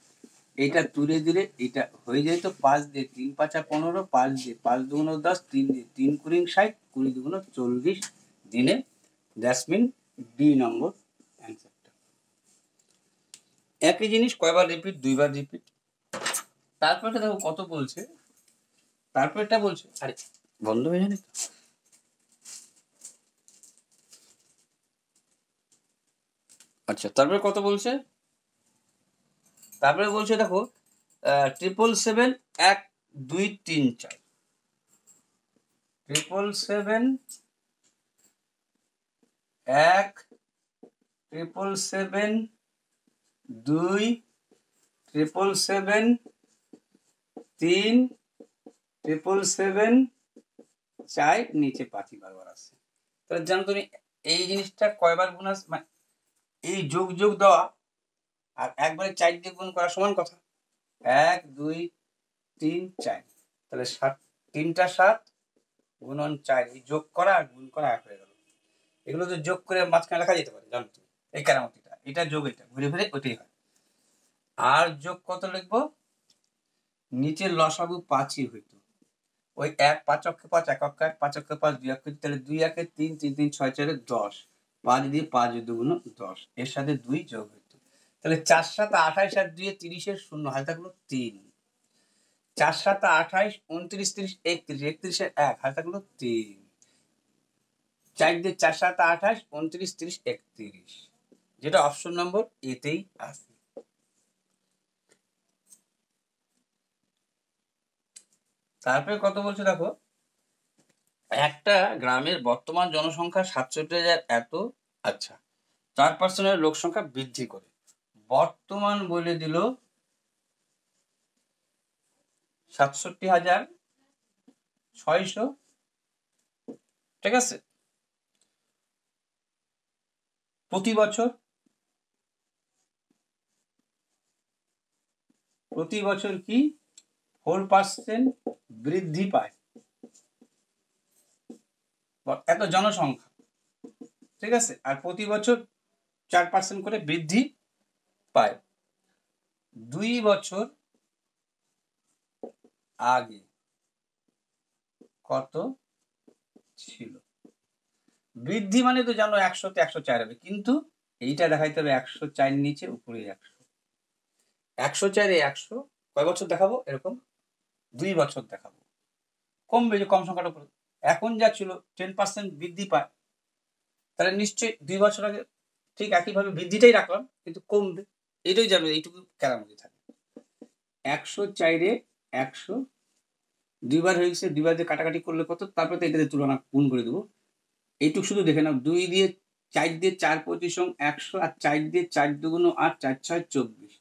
এটা তুলে দিলে এটা হয়ে যেত 5 দিয়ে 3 5 15, 5 দিয়ে 5 2 10, 3 দিয়ে 3 কুড়ি 60, 20 2 40 দিনে। দ্যাটস মিন ডি নম্বর অ্যান্সারটা। একই জিনিস কয়বার রিপিট? 2 বার রিপিট। তারপরে দেখো কত বলছে, তারপরেটা বলছে আরে বন্ধ হয়ে জানি তো। আচ্ছা তারপরে কত বলছে? তারপরে বলছে দেখো 777 1 2 3 4, 777 1 777 2 777 3 777 4, নিচে 5 বারবার আসছে। তাহলে জানো তুমি এই জিনিসটা কয়বার গুণ আসছে? মানে এই যোগ যোগ দেওয়া আর একবারে 4 দিয়ে গুণ করা সমান কথা। 1 2 3 4, তাহলে 7 3টা 7 গুণন 4, এই যোগ করা আর গুণ করা এক হয়ে গেল। এগুলো তো যোগ করে মাঝখানে লেখা যেতে পারে, জানো তুমি এই কেরামতিটা, এটা যোগ, এটা ঘুরে ফিরে ওইটাই হয়। আর যোগ কত লিখবো? নিচের লসাগু 5ই হইতো, ওই 1 5 অক্ষে 5 1 অক্ষে 1 5 অক্ষে 5 2 অক্ষে, তাহলে 2 1 3 3 3 6 4 10, 5 দিয়ে 5 2 10, এর সাথে 2 যোগ হইতো। তাহলে 4 7 28 আর 2 30 শূন্য হাতে থাকলো 3, 4 7 28 29 30 31, 31 1 হাতে থাকলো 3, 4 দিয়ে 4 7 28 29 30 31, যেটা অপশন নম্বর এতেই আছে। তারপরে কত বলছে দেখো, একটা গ্রামের বর্তমান জনসংখ্যা 67,000 এত, আচ্ছা 4% লোক সংখ্যা বৃদ্ধি করে বর্তমান বলে দিল 67,600, ঠিক আছে? প্রতি বছর কি 4% বৃদ্ধি পায় এত জনসংখ্যা, ঠিক আছে? আর প্রতি বছর 4% করে বৃদ্ধি পায়। 2 বছর আগে কত ছিল? বৃদ্ধি মানে তো জানো 100 তে 104 হবে, কিন্তু এইটা দেখাইতে হবে 104 নিচে উপরে 100, 104 100 কয় বছর দেখাবো? এরকম 2 বছর দেখাবো। কমবে যে কম সংখ্যাটা উপরে, এখন যা ছিল 10% বৃদ্ধি পায়, তাহলে নিশ্চয়ই 2 বছর আগে ঠিক একইভাবে বৃদ্ধিটাই রাখলাম, কিন্তু কমবে, এটাই জানবে, এইটুকু কেরামতি থাকে। 104 100 2বার হয়ে গেছে, 2বার দিয়ে কাটাকাটি করলে কত? তারপরে তো এটাতে তুলনা গুণ করে দেবো। এইটুকু শুধু দেখে নাও, 2 দিয়ে 4 দিয়ে 4 25 100, আর 4 দিয়ে 4 2 8 4 6 24,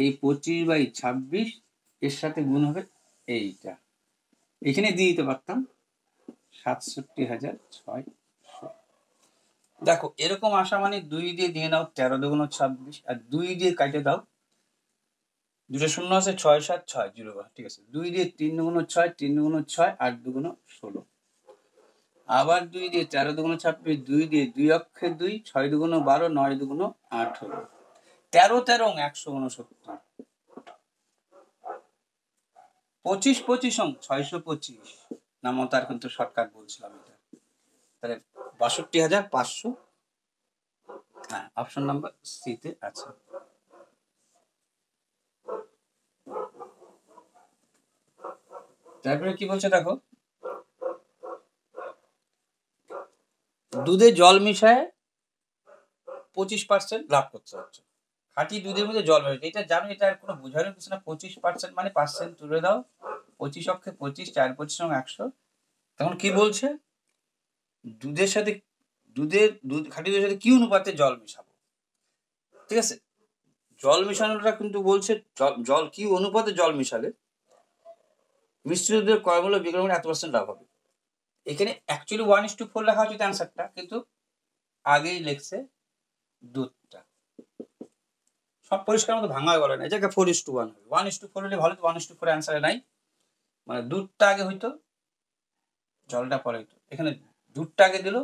এই 25/26 এর সাথে গুণ হবে এইটা, এখানে দিয়ে দিতে পারতাম 67,600। দেখো এরকম আসা মানে 2 দিয়ে নাও 13 2 26, আর 2 দিয়ে কাটে দাও, দুটো শূন্য আছে 6 7 6 0, ঠিক আছে? 2 দিয়ে 3 2 6 3 2 6 8 2 16, আবার 2 দিয়ে 13 2 26, 2 দিয়ে 2 অক্ষে 2 6 2 12 9 2 18, 13 13 169, 25 25 625, নাম তার কিন্তু শর্টকাট বলছিলাম এটা। তাহলে 62,500, হ্যাঁ অপশন নাম্বার সি তে আছে। তারপরে কি বলছে দেখো, দুধে জল মিশায় 25% লাভ করতে হচ্ছে, খাঁটি দুধের মধ্যে জল মিশায়, এটা জানো, এটা আর কোনো বোঝানোর কিছু না। 25% মানে পার্সেন্ট তুলে দাও, 25 অক্ষে 25 4 25 100, তখন কি বলছে? দুধের সাথে দুধ খাঁটি দুধের সাথে কি অনুপাতে জল মেশাবো, ঠিক আছে? জল মেশানোটা কিন্তু বলছে জল কি অনুপাতে জল মেশালে মিশ্রিত দুধের ক্রয়মূল্য বিক্রয় মূল্য এত % লাভ হবে। এখানে অ্যাকচুয়ালি 1:4 লেখা উচিত অ্যান্সারটা, কিন্তু আগেই লেখছে দুধটা, সব পরিষ্কার মতো ভাঙা বলে না, এটাকে 4:1 হবে। 1:4 হলে ভালো, 1:4 অ্যান্সারে নাই, মানে দুধটা আগে হইতো জলটা পরে হইতো, এখানে দুধটা আগে দিল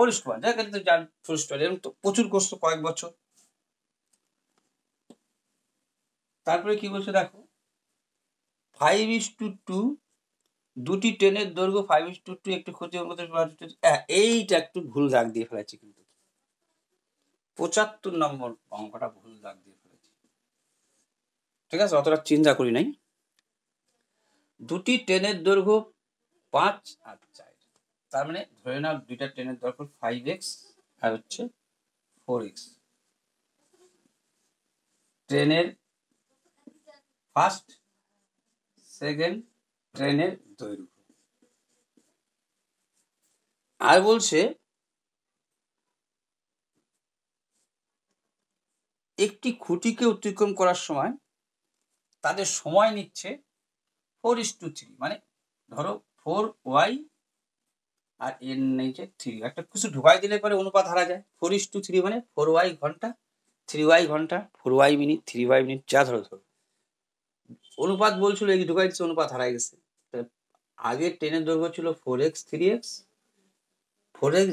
4:1 দেখ তো জান 4:1 এরকম তো প্রচুর করছো কয়েক বছর। তারপরে কি বলছে দেখো 5:2 দুটি ট্রেনের দৈর্ঘ্য 5:2 একটি ক্ষতির মতো এইটা একটু ভুল দাগ দিয়ে ফেলেছি, কিন্তু 75 নম্বর অঙ্কটা ভুল দাগ দিয়ে ফেলেছি। ঠিক আছে, অতটা চিন্তা করি নাই। দুটি ট্রেনের দৈর্ঘ্য 5 আর 4, তার মানে ধরে নাও দুইটা ট্রেনের দৈর্ঘ্য 5x আর হচ্ছে 4x। ট্রেনের ফার্স্ট সেকেন্ড ট্রেনের দৈর্ঘ্য। আর বলছে একটি খুঁটিকে অতিক্রম করার সময় তাদের সময় নিচ্ছে 4:3, মানে ধরো 4y আর এর নিচে 3, একটা কিছু ঢুকাই দিলে পরে অনুপাত হারা যায়। 4:3 মানে 4y ঘন্টা, 3y ঘন্টা, 4y মিনিট, 3y মিনিট, যা ধরো ধরো অনুপাত বলছিল, এই ঢুকাই দিচ্ছে, অনুপাত হারাই গেছে। আগে ট্রেনের দৈর্ঘ্য ছিল 4x 3x 4x,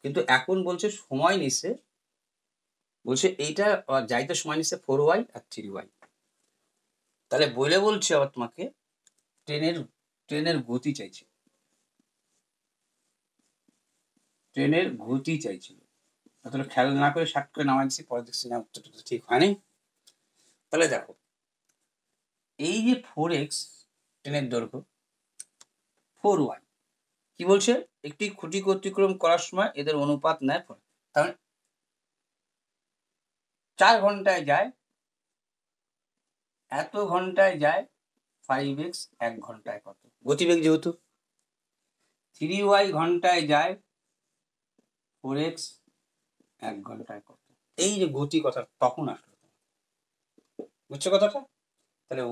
কিন্তু এখন বলছে সময় নিচ্ছে, বলছে এইটা যাইতে সময় নিচ্ছে 4y আর 3y। তাহলে বলে বলছে আবার তোমাকে ট্রেনের গতি চাইছে, ট্রেনের গতি চাইছিল। তাহলে খেয়াল না করে শার্ট করে নামাই দিচ্ছি, পরে দেখছি না উত্তরটা ঠিক হয়নি। তাহলে দেখো এই যে 4x ট্রেনের দৈর্ঘ্য, 4y কি বলছে একটি খুঁটিকে অতিক্রম করার সময় এদের অনুপাত নেয় 4, তাহলে 4 ঘন্টায় যায়, এত ঘন্টায় যায় 5x 1 ঘন্টায় কত গতিবেগ, যেহেতু 3y ঘন্টায় যায় 4x 1 ঘন্টায় কত। এই যে গতি কথা তখন আসলো, বুঝছো কথাটা? তাহলে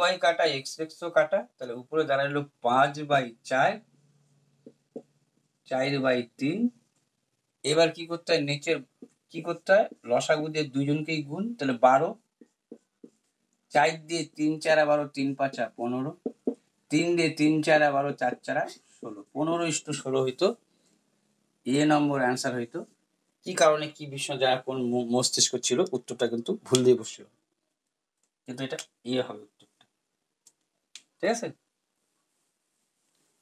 y কাটা x ও কাটা, তাহলে উপরে দাঁড়ালো 5/4 4/3। এবার কি করতে হয়, নিচের কি করতে হয়, লসাগু দিয়ে দুজনকেই গুণ, তাহলে 12, 4 দিয়ে 3 4 12, 3 5 15, 3 দিয়ে 3 4 12, 4 4 16, 15:16 হইতো এ নম্বর অ্যান্সার হইতো। কি কারণে কি বিষয় যারা কোন মস্তিষ্ক ছিল, উত্তরটা কিন্তু ভুল দিয়ে বসছিল, কিন্তু এটা হবে উত্তরটা। ঠিক আছে,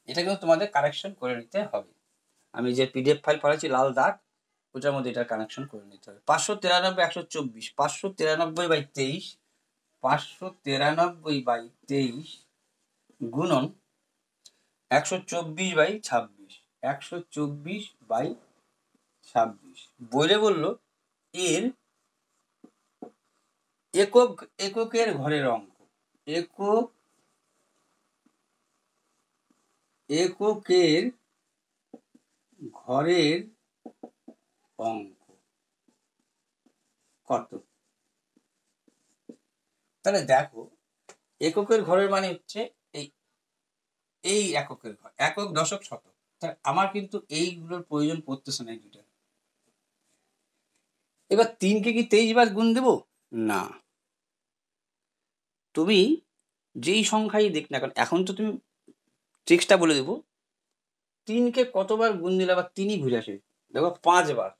এটা কিন্তু তোমাদের কারেকশন করে নিতে হবে। আমি যে পিডিএফ ফাইল পাঠাচ্ছি লাল দাগ, ওটার মধ্যে এটা কানেকশন করে নিতে হবে। 593 124, 593/23, 593/23 গুণন 124/26, 124/26 বলে বললো এর এককের ঘরের অঙ্ক, এককের ঘরের অঙ্ক কত। তাহলে দেখো এককের ঘরের মানে হচ্ছে এই এককের ঘর, একক দশক শতক। তাহলে আমার কিন্তু এইগুলোর প্রয়োজন পড়তেছে না এই দুটো। এবার 3কে কি 23 বার গুণ দেবো? না, তুমি যেই সংখ্যাই দেখ না কারণ, এখন তো তুমি ট্রিক্সটা বলে দেবো, 3কে কতবার গুণ দিলে আবার 3ই ঘুরে আসবে। দেখো 5 বার,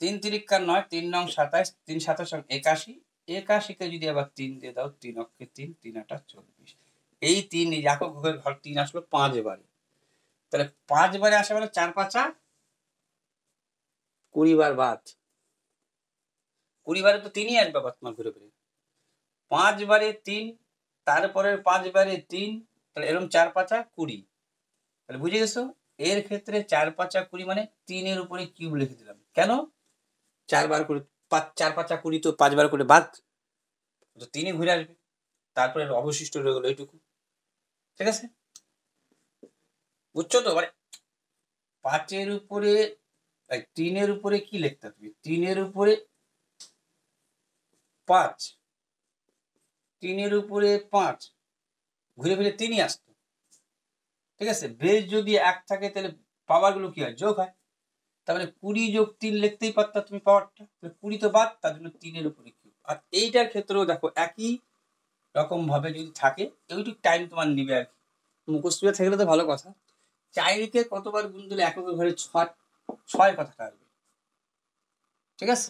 3 3 9, 3 9 27, 3 27 81, 81কে যদি আবার 3 দিয়ে দাও, 3 অক্ষে 3, 3 8 24, এই 3 একক ঘর 3 আসলো 5 বারে। তাহলে 5 বারে আসে মানে 4 5 20 বার বাদ, 20 বারে তো 3ই আসবে আবার তোমার ঘুরে ঘুরে। 5 বারে 3, তারপরের 5 বারে 3, তাহলে এরকম 4 5 20। তাহলে বুঝে গেছো, এর ক্ষেত্রে 4 5 20 মানে 3 এর উপরে কিউব লিখে দিলাম। কেন? 4 বার করে 4 5 20 তো 5 বার করে বাদ, তো 3ই ঘুরে আসবে, তারপরে অবশিষ্ট রয়ে গেলো এইটুকু। ঠিক আছে, বুঝছো তো? মানে 5-এর উপরে 3-এর উপরে কি লিখতে হবে, 3-এর উপরে 5, 3-এর উপরে 5 ঘুরে ফিরে 3ই আসতো। ঠিক আছে, বেশ যদি 1 থাকে তাহলে পাওয়ার গুলো কি হয়, যোগ হয়। তারপরে 20 যোগ 3 লিখতেই পারতা তুমি পাওয়ারটা, 20 তো বাদ, তার জন্য 3-এর উপরে কিউব। আর এইটার ক্ষেত্রেও দেখো একই রকম ভাবে যদি থাকে একটু টাইম তোমার নিবে আর কি, মুখস্থ করে থাকলে তো ভালো কথা। 4কে কতবার গুণ দিলে একক ঘরে 6 কথাটা আসবে, ঠিক আছে?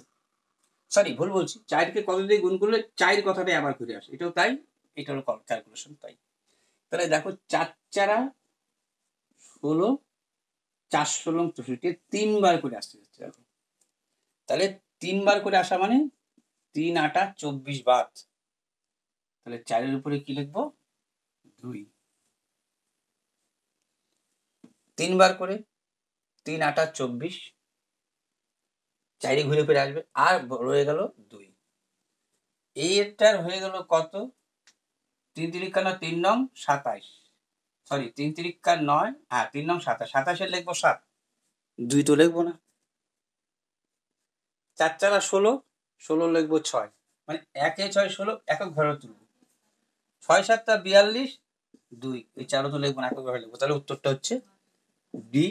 সরি ভুল বলছি, 4কে কত দিয়ে গুণ করলে 4 কথাটাই আবার ঘুরে আসে, এটাও তাই, এটারও ক্যালকুলেশন তাই। তাহলে দেখো 4 4 16, 4 16 64, 3বার করে আসতে যাচ্ছে দেখো। তাহলে 3বার করে আসা মানে 3 8 24 বাদ, তাহলে 4-এর উপরে কি লিখবো 2, 3বার করে 3 8 24, 4 ঘুরে ফিরে আসবে, আর রয়ে গেল 2। এইটার হয়ে গেল কত, 3 3 3 নং 27, সরি 3 3 9, হ্যাঁ 3 নং 27, 27 লিখবো 7, 2 তো লিখবো না। 4 4 16, 16 লিখবো 6, মানে 1 6 16 একক ঘরে তুলবো, 6 7 42, 2, এই 4 তো লিখবো না, একক ঘরে লিখবো। তাহলে উত্তরটা হচ্ছে ডি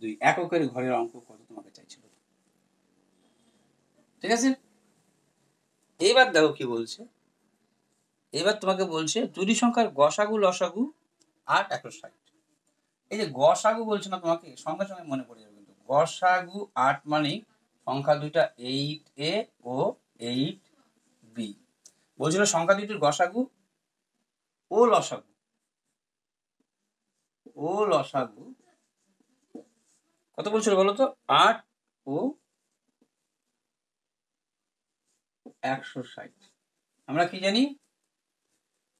2, এককের ঘরের অঙ্ক কত তোমাকে চাইছিল, ঠিক আছে? এইবার দেখো কি বলছে, এবার তোমাকে বলছে দুটি সংখ্যার গসাগু লসাগু 8 160। এই যে গসাগু বলছে না তোমাকে, সঙ্গে সঙ্গে মনে পড়ে যাবে কিন্তু গসাগু 8 মানে সংখ্যা দুইটা 8A ও 8B। বলছিল সংখ্যা দুইটির গসাগু ও লসাগু, ও লসাগু কত বলছিল বলো তো, 8 ও 160। আমরা কি জানি,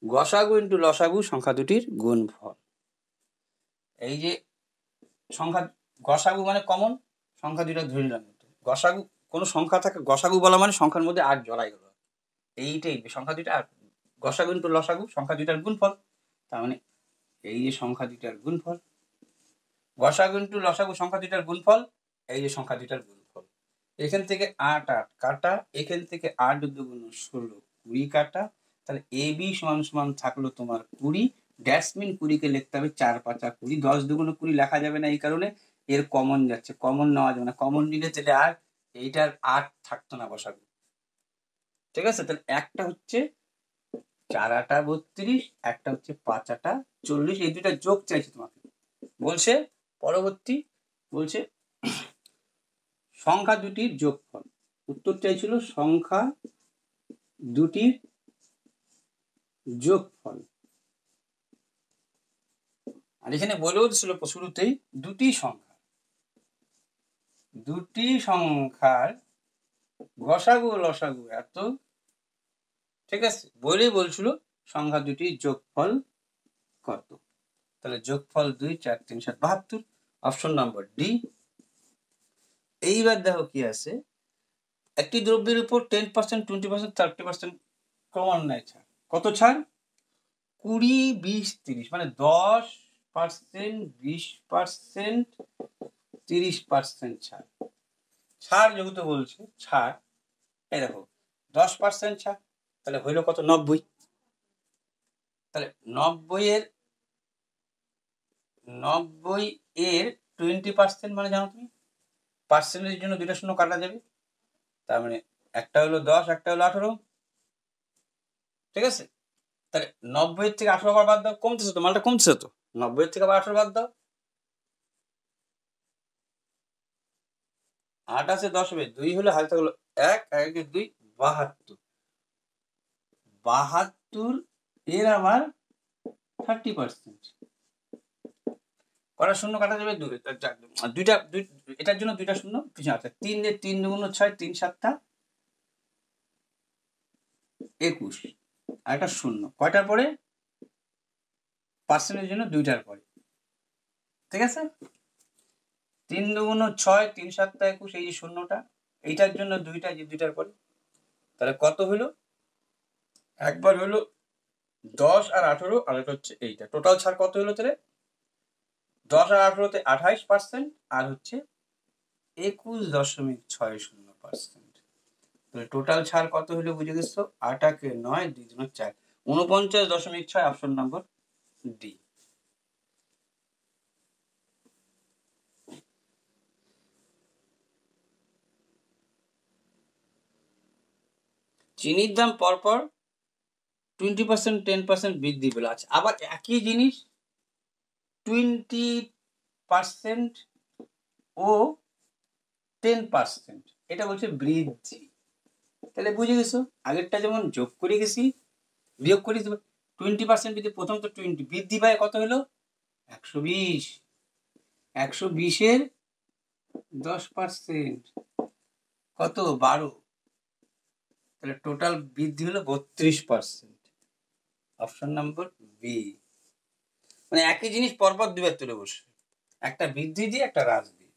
গসাগু ইন্টু লসাগু সংখ্যা দুটির গুণফল। এই যে সংখ্যা গসাগু মানে কমন, সংখ্যা দুইটা ধরে নিলাম, গসাগু কোনো সংখ্যা থাকে গসাগু বলা মানে সংখ্যার মধ্যে 8 জড়াই গেল, এইটাই সংখ্যা দুইটা, আর গসাগু ইন্টু লসাগু সংখ্যা দুইটার গুণফল, তার মানে এই যে সংখ্যা দুইটার গুণফল, গসাগু ইন্টু লসাগু সংখ্যা দুইটার গুণফল, এই যে সংখ্যা দুইটার গুণফল। এখান থেকে 8 8 কাটা, এখান থেকে 8 দুগুণ 16 20 কাটা, তাহলে এ বি সমান সমান থাকলো তোমার 20, ড্যাশমিন 20কে লিখতে হবে 4 5 20, 10 দুগুণ 20 লেখা যাবে না, এই কারণে এর কমন যাচ্ছে, কমন নেওয়া যাবে না, কমন নিলে তাহলে আর এইটার 8 থাকতো না গসাগু, ঠিক আছে? তাহলে একটা হচ্ছে 4 8 32, একটা হচ্ছে 5 8 40, এই দুইটা যোগ চাইছে তোমাকে। বলছে পরবর্তী, বলছে সংখ্যা দুটির যোগফল, উত্তর চাইছিল সংখ্যা দুটির যোগফল, আর এখানে বলেও ছিল শুরুতেই দুটি সংখ্যার গসাগু লসাগু এত, ঠিক আছে? বলেই বলছিল সংখ্যা দুটির যোগফল কত, তাহলে যোগফল 2 4 3 7 72, অপশন নম্বর ডি। এইবার দেখো কি আছে, একটি দ্রব্যের উপর 10%, 20%, 30% ক্রমান্বয়ে ছাড়, কত ছাড়, 20 20 30, মানে 10%, 20%, 30% ছাড়। ছাড় যেহেতু বলছে ছাড়, এই দেখো 10% ছাড়, তাহলে হইলো কত 90, তাহলে 90 এর 20% মানে জানো তুমি, পার্সেন্টের জন্য দুইটা শূন্য কাটা যাবে, তার মানে একটা হলো 10, একটা হলো 18, ঠিক আছে? তাহলে 90 থেকে 18 আবার বাদ দাও, কমতেছে তো, মালটা কমতেছে তো, 90 থেকে আবার 18 বাদ দাও, 8 আছে 10 হবে, 2 হলে হাতে থাকলো 1, 1 2, 72, 72 এর আমার 30%, কটা শূন্য কাটা যাবে, দুইটা, এটার জন্য দুইটা শূন্য পিছনে আছে, 3 এর 3 দুগুণ 6, 3 7 21, আর একটা শূন্য কয়টার পরে, পার্সেন্টের জন্য দুইটার পরে, ঠিক আছে? 3 দুগুণ 6, 3 7 21, এই যে শূন্যটা, এইটার জন্য দুইটা, যে দুইটার পরে, তাহলে কত হলো, একবার হলো 10 আর 18, আর এটা হচ্ছে এইটা, টোটাল ছাড় কত হলো তাহলে, 10 আর 18তে 28%, আর হচ্ছে 21.60%, তাহলে টোটাল ছাড় কত হলো বুঝে গেছো, 8 8 9 2 2 4, 49.6, অপশন নম্বর ডি। চিনির দাম পরপর 20% 10% বৃদ্ধি পেল। আচ্ছা, আবার একই জিনিস 20% ও 10%, এটা বলছে বৃদ্ধি। তাহলে বুঝে গেছো, আগেরটা যেমন যোগ করে গেছি বিয়োগ করে 20% বৃদ্ধি, প্রথম তো 20 বৃদ্ধি পায় কত হলো 120, 120-এর 10% কত 12, তাহলে টোটাল বৃদ্ধি হলো 32%। Option number B. মানে একই জিনিস পরপর দুবার তুলে বসে, একটা বৃদ্ধি দিয়ে একটা হ্রাস দিয়ে,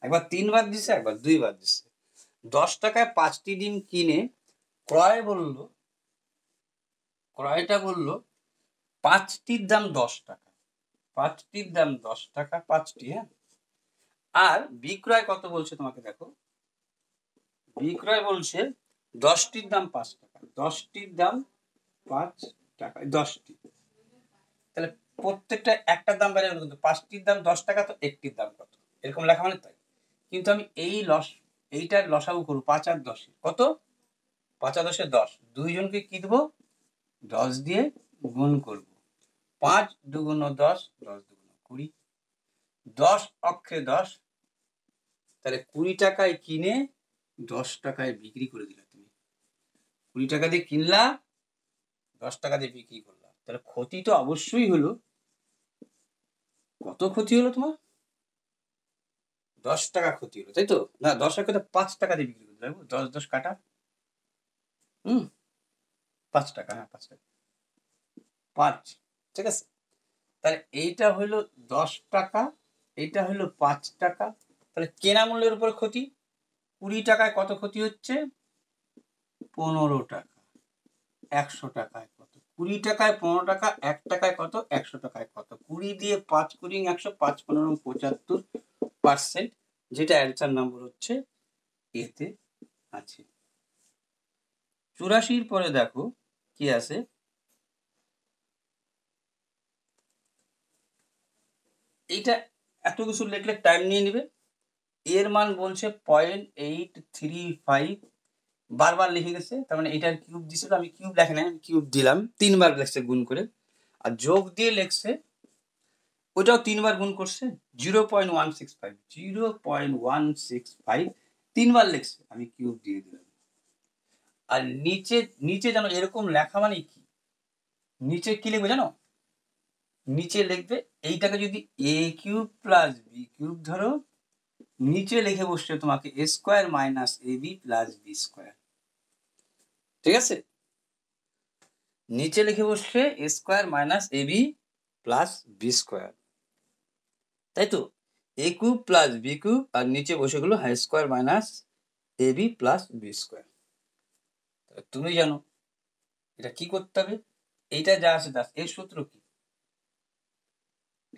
একবার 3 বার দিছে একবার 2 বার দিছে। 10 টাকায় 5টি ডিম কিনে ক্রয়টা বললো 5টির দাম 10 টাকা, 5টির দাম 10 টাকা, 5টি, হ্যাঁ। আর বিক্রয় কত বলছে তোমাকে, দেখো বিক্রয় বলছে 10টির দাম 5 টাকা, 10টির দাম 5 টাকা, 10টি, তাহলে প্রত্যেকটা একটার দাম বেড়ে গেল, কিন্তু 5টির দাম 10 টাকা, তো একটির দাম কত, এরকম লেখা মানে তাই। কিন্তু আমি এইটার লসাগু করবো 5 আর 10, কত 5 আর 10 10, দুইজনকে কি দেবো 10 দিয়ে গুণ করবো, 5 দুগুণ 10, 10 দুগুণ 20, 10 অক্ষে 10, তাহলে 20 টাকায় কিনে 10 টাকায় বিক্রি করে দিলা তুমি। 20 টাকা দিয়ে কিনলা, 10 টাকা দিয়ে বিক্রি করলা, তাহলে ক্ষতি তো অবশ্যই হলো। কত ক্ষতি হলো তোমার, 10 টাকা ক্ষতি হলো, তাই তো? না, 10 টাকা 5 টাকা দিয়ে বিক্রি করে দিলা, 10 10 কাটা, 5 টাকা, হ্যাঁ 5 টাকা, 5, ঠিক আছে। তাহলে এইটা হলো 10 টাকা, এইটা হলো 5 টাকা, তাহলে কেনা মূল্যের উপর ক্ষতি। 20 টাকায় কত ক্ষতি হচ্ছে 15 টাকা, 100 টাকায় কত, 20 টাকায় 15 টাকা, 1 টাকায় কত, 100 টাকায় কত, 20 দিয়ে 5 কুড়ি 100, 5 15 75%, যেটা অ্যান্সার নাম্বার হচ্ছে এতে আছে। 84 পরে দেখো কি আছে, এইটা এত কিছু লিখলে টাইম নিয়ে নিবে। এর মান বলছে 0.835, বারবার লিখে গেছে, তার মানে এটার কিউব দিছিল, আমি কিউব লেখে নাই, আমি কিউব দিলাম, 3 বার লিখছে গুণ করে, আর যোগ দিয়ে লিখছে ওইটাও 3 বার গুণ করছে 0.165, 0.165 3 বার লিখছে, আমি কিউব দিয়ে দিলাম। আর নিচে নিচে জানো এরকম লেখা মানে কি, নিচে কি লিখবে জানো, নিচে লিখবে এইটাকে যদি a cube plus B cube ধরো, নিচে লিখে বসছে তোমাকে a square minus ab plus B square, ঠিক আছে? নিচে লিখে বসছে a square minus ab plus B square, তাই তো? a cube plus B cube, আর নিচে বসে গেল হাই square minus ab plus B square. তুমি জানো এটা কি করতে হবে, এইটা যা আছে তা, এর সূত্র কি,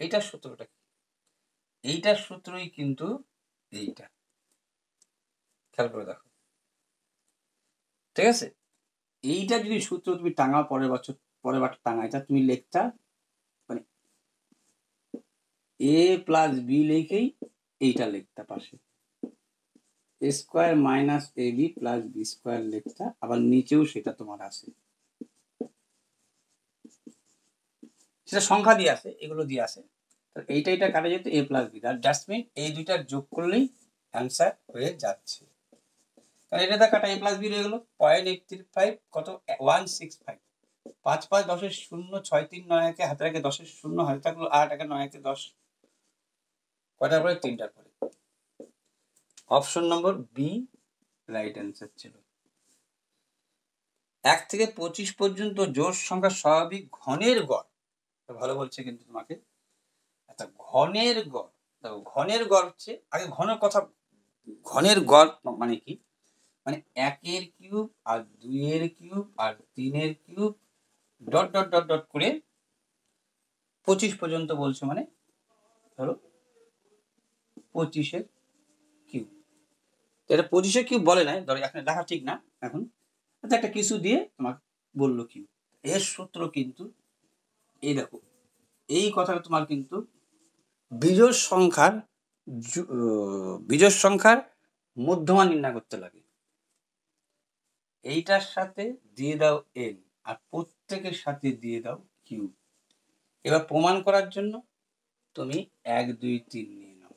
এইটার সূত্রটা কি, এইটার সূত্রই কিন্তু এইটা, খেয়াল করে দেখো, ঠিক আছে? এইটা যদি সূত্র তুমি টাঙাও পরের বার টাঙা, এটা তুমি লিখতা মানে a প্লাস বি লিখেই এইটা লিখতা পাশে, a square minus ab plus B square লিখতা, আবার নিচেও সেটা তোমার আছে, সেটা সংখ্যা দিয়ে আছে, এগুলো দিয়ে আছে, এইটা এটা কাটা যেত a প্লাস বি, আর জাস্ট মিন এই দুইটার যোগ করলেই অ্যান্সার হয়ে যাচ্ছে। তাহলে এটা কাটা a প্লাস বি রয়ে গেল 0.835, কত 165, 5 5 10 0, 6 3 9 1 হাতে রেখে 10 0 হাতে থাকলো 8 1 9 1 10, কয়টার পরে 3টার পরে, option number B right answer ছিল। 1 থেকে 25 পর্যন্ত জোড় সংখ্যার স্বাভাবিক ঘনের গড়, ভালো বলছে কিন্তু তোমাকে, আচ্ছা ঘনের গড়, দেখো ঘনের গড় হচ্ছে, আগে ঘনের কথা, ঘনের গড় মানে কি, মানে 1 এর কিউব আর 2 এর কিউব আর 3 এর cube dot dot dot dot করে 25 পর্যন্ত বলছে, মানে ধরো 25-এর কিউব, এটা 25-এর কিউব বলে নাই, ধরো এখানে লেখা ঠিক না এখন, একটা কিছু দিয়ে তোমাকে বললো কিউব, এর সূত্র কিন্তু এই দেখো, এই কথাটা তোমার কিন্তু বিজোড় সংখ্যার মধ্যমান নির্ণয় করতে লাগে, এইটার সাথে দিয়ে দাও n, আর প্রত্যেকের সাথে দিয়ে দাও কিউব। এবার প্রমাণ করার জন্য তুমি 1 2 3 নিয়ে নাও।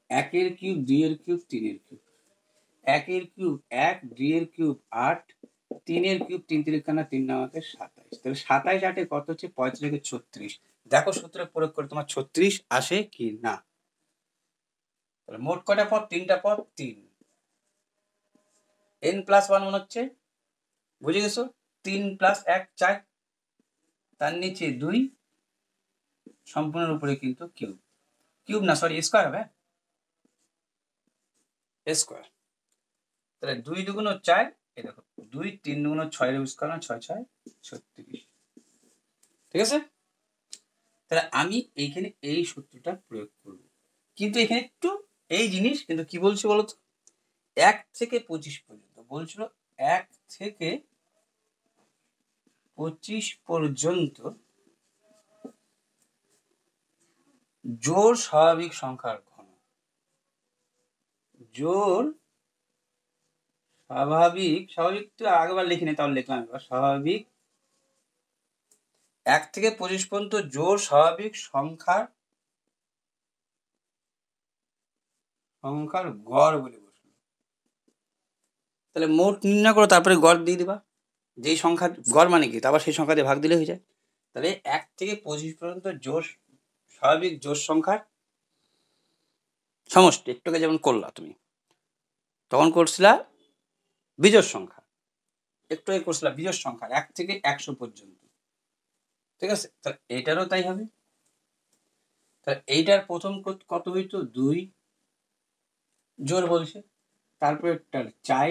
1 এর কিউব, 2 এর কিউব, 3 এর কিউব। 1 এর কিউব 1, 2 এর কিউব 8, 3 এর কিউব 3 3 খানা 3 নামাকে 27। তাহলে 27 8 কত হচ্ছে? 35 36। দেখো সূত্র প্রয়োগ করে তোমার 36 আসে কি না। তাহলে মোট কটা পদ? 3টা পদ, 3। n+1 মনে হচ্ছে, বুঝে গেছো? 3 + 1 4, তার নিচে 2, সম্পূর্ণের উপরে কিন্তু কিউব। কিউব না, সরি, স্কয়ার হবে, স্কয়ার। তাহলে 2 2 4, এই দেখো 2 3 2 6 এর স্কয়ার না, 6 6 36। ঠিক আছে? তাহলে আমি এইখানে এই সূত্রটা প্রয়োগ করব, কিন্তু এখানে একটু এই জিনিস কিন্তু কি বলছে বলতো, 1 থেকে 25 পর্যন্ত বলছিল। 1 থেকে 25 পর্যন্ত জোড় স্বাভাবিক সংখ্যার ঘন। জোড় স্বাভাবিক, স্বাভাবিক তো আগেবার লিখিনি, তাহলে লিখলাম এবার স্বাভাবিক 1 থেকে 25 পর্যন্ত জোড় স্বাভাবিক সংখ্যার গড় বলে বসলো। তাহলে মোট নির্ণয় করো, তারপরে গড় দিয়ে দিবা। যেই সংখ্যা গড় মানে কি, তারপর সেই সংখ্যা দিয়ে ভাগ দিলে হয়ে যায়। তাহলে 1 থেকে 25 পর্যন্ত জোড় স্বাভাবিক জোড় সংখ্যার সমষ্টি। একটুকে যেমন করলা তুমি, তখন করছিলা বিজোড় সংখ্যা, একটু করছিলা বিজোড় সংখ্যা 1 থেকে 100 পর্যন্ত। ঠিক আছে? তাহলে এইটারও তাই হবে। তাহলে এইটার প্রথম কত হইতো? 2 জোর বলছে, তারপরে 4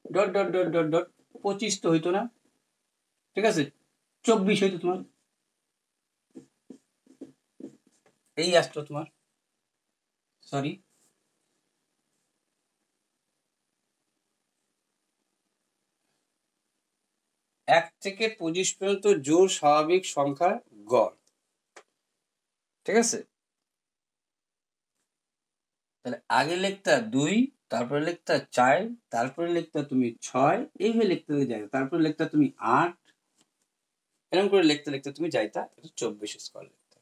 dot dot dot dot dot 25 তো হইতো না, ঠিক আছে, 24 হইতো তোমার। এই আসতো তোমার, সরি, এক থেকে 25 পর্যন্ত জোড় স্বাভাবিক সংখ্যার গড়। ঠিক আছে? তাহলে আগে লিখতা 2, তারপরে লিখতা 4, তারপরে লিখতা তুমি 6, এইভাবে লিখতে যাই, তারপরে লিখতা তুমি 8, এরকম করে লিখতে লিখতে তুমি যাইতা 24 স্কয়ার লিখতে।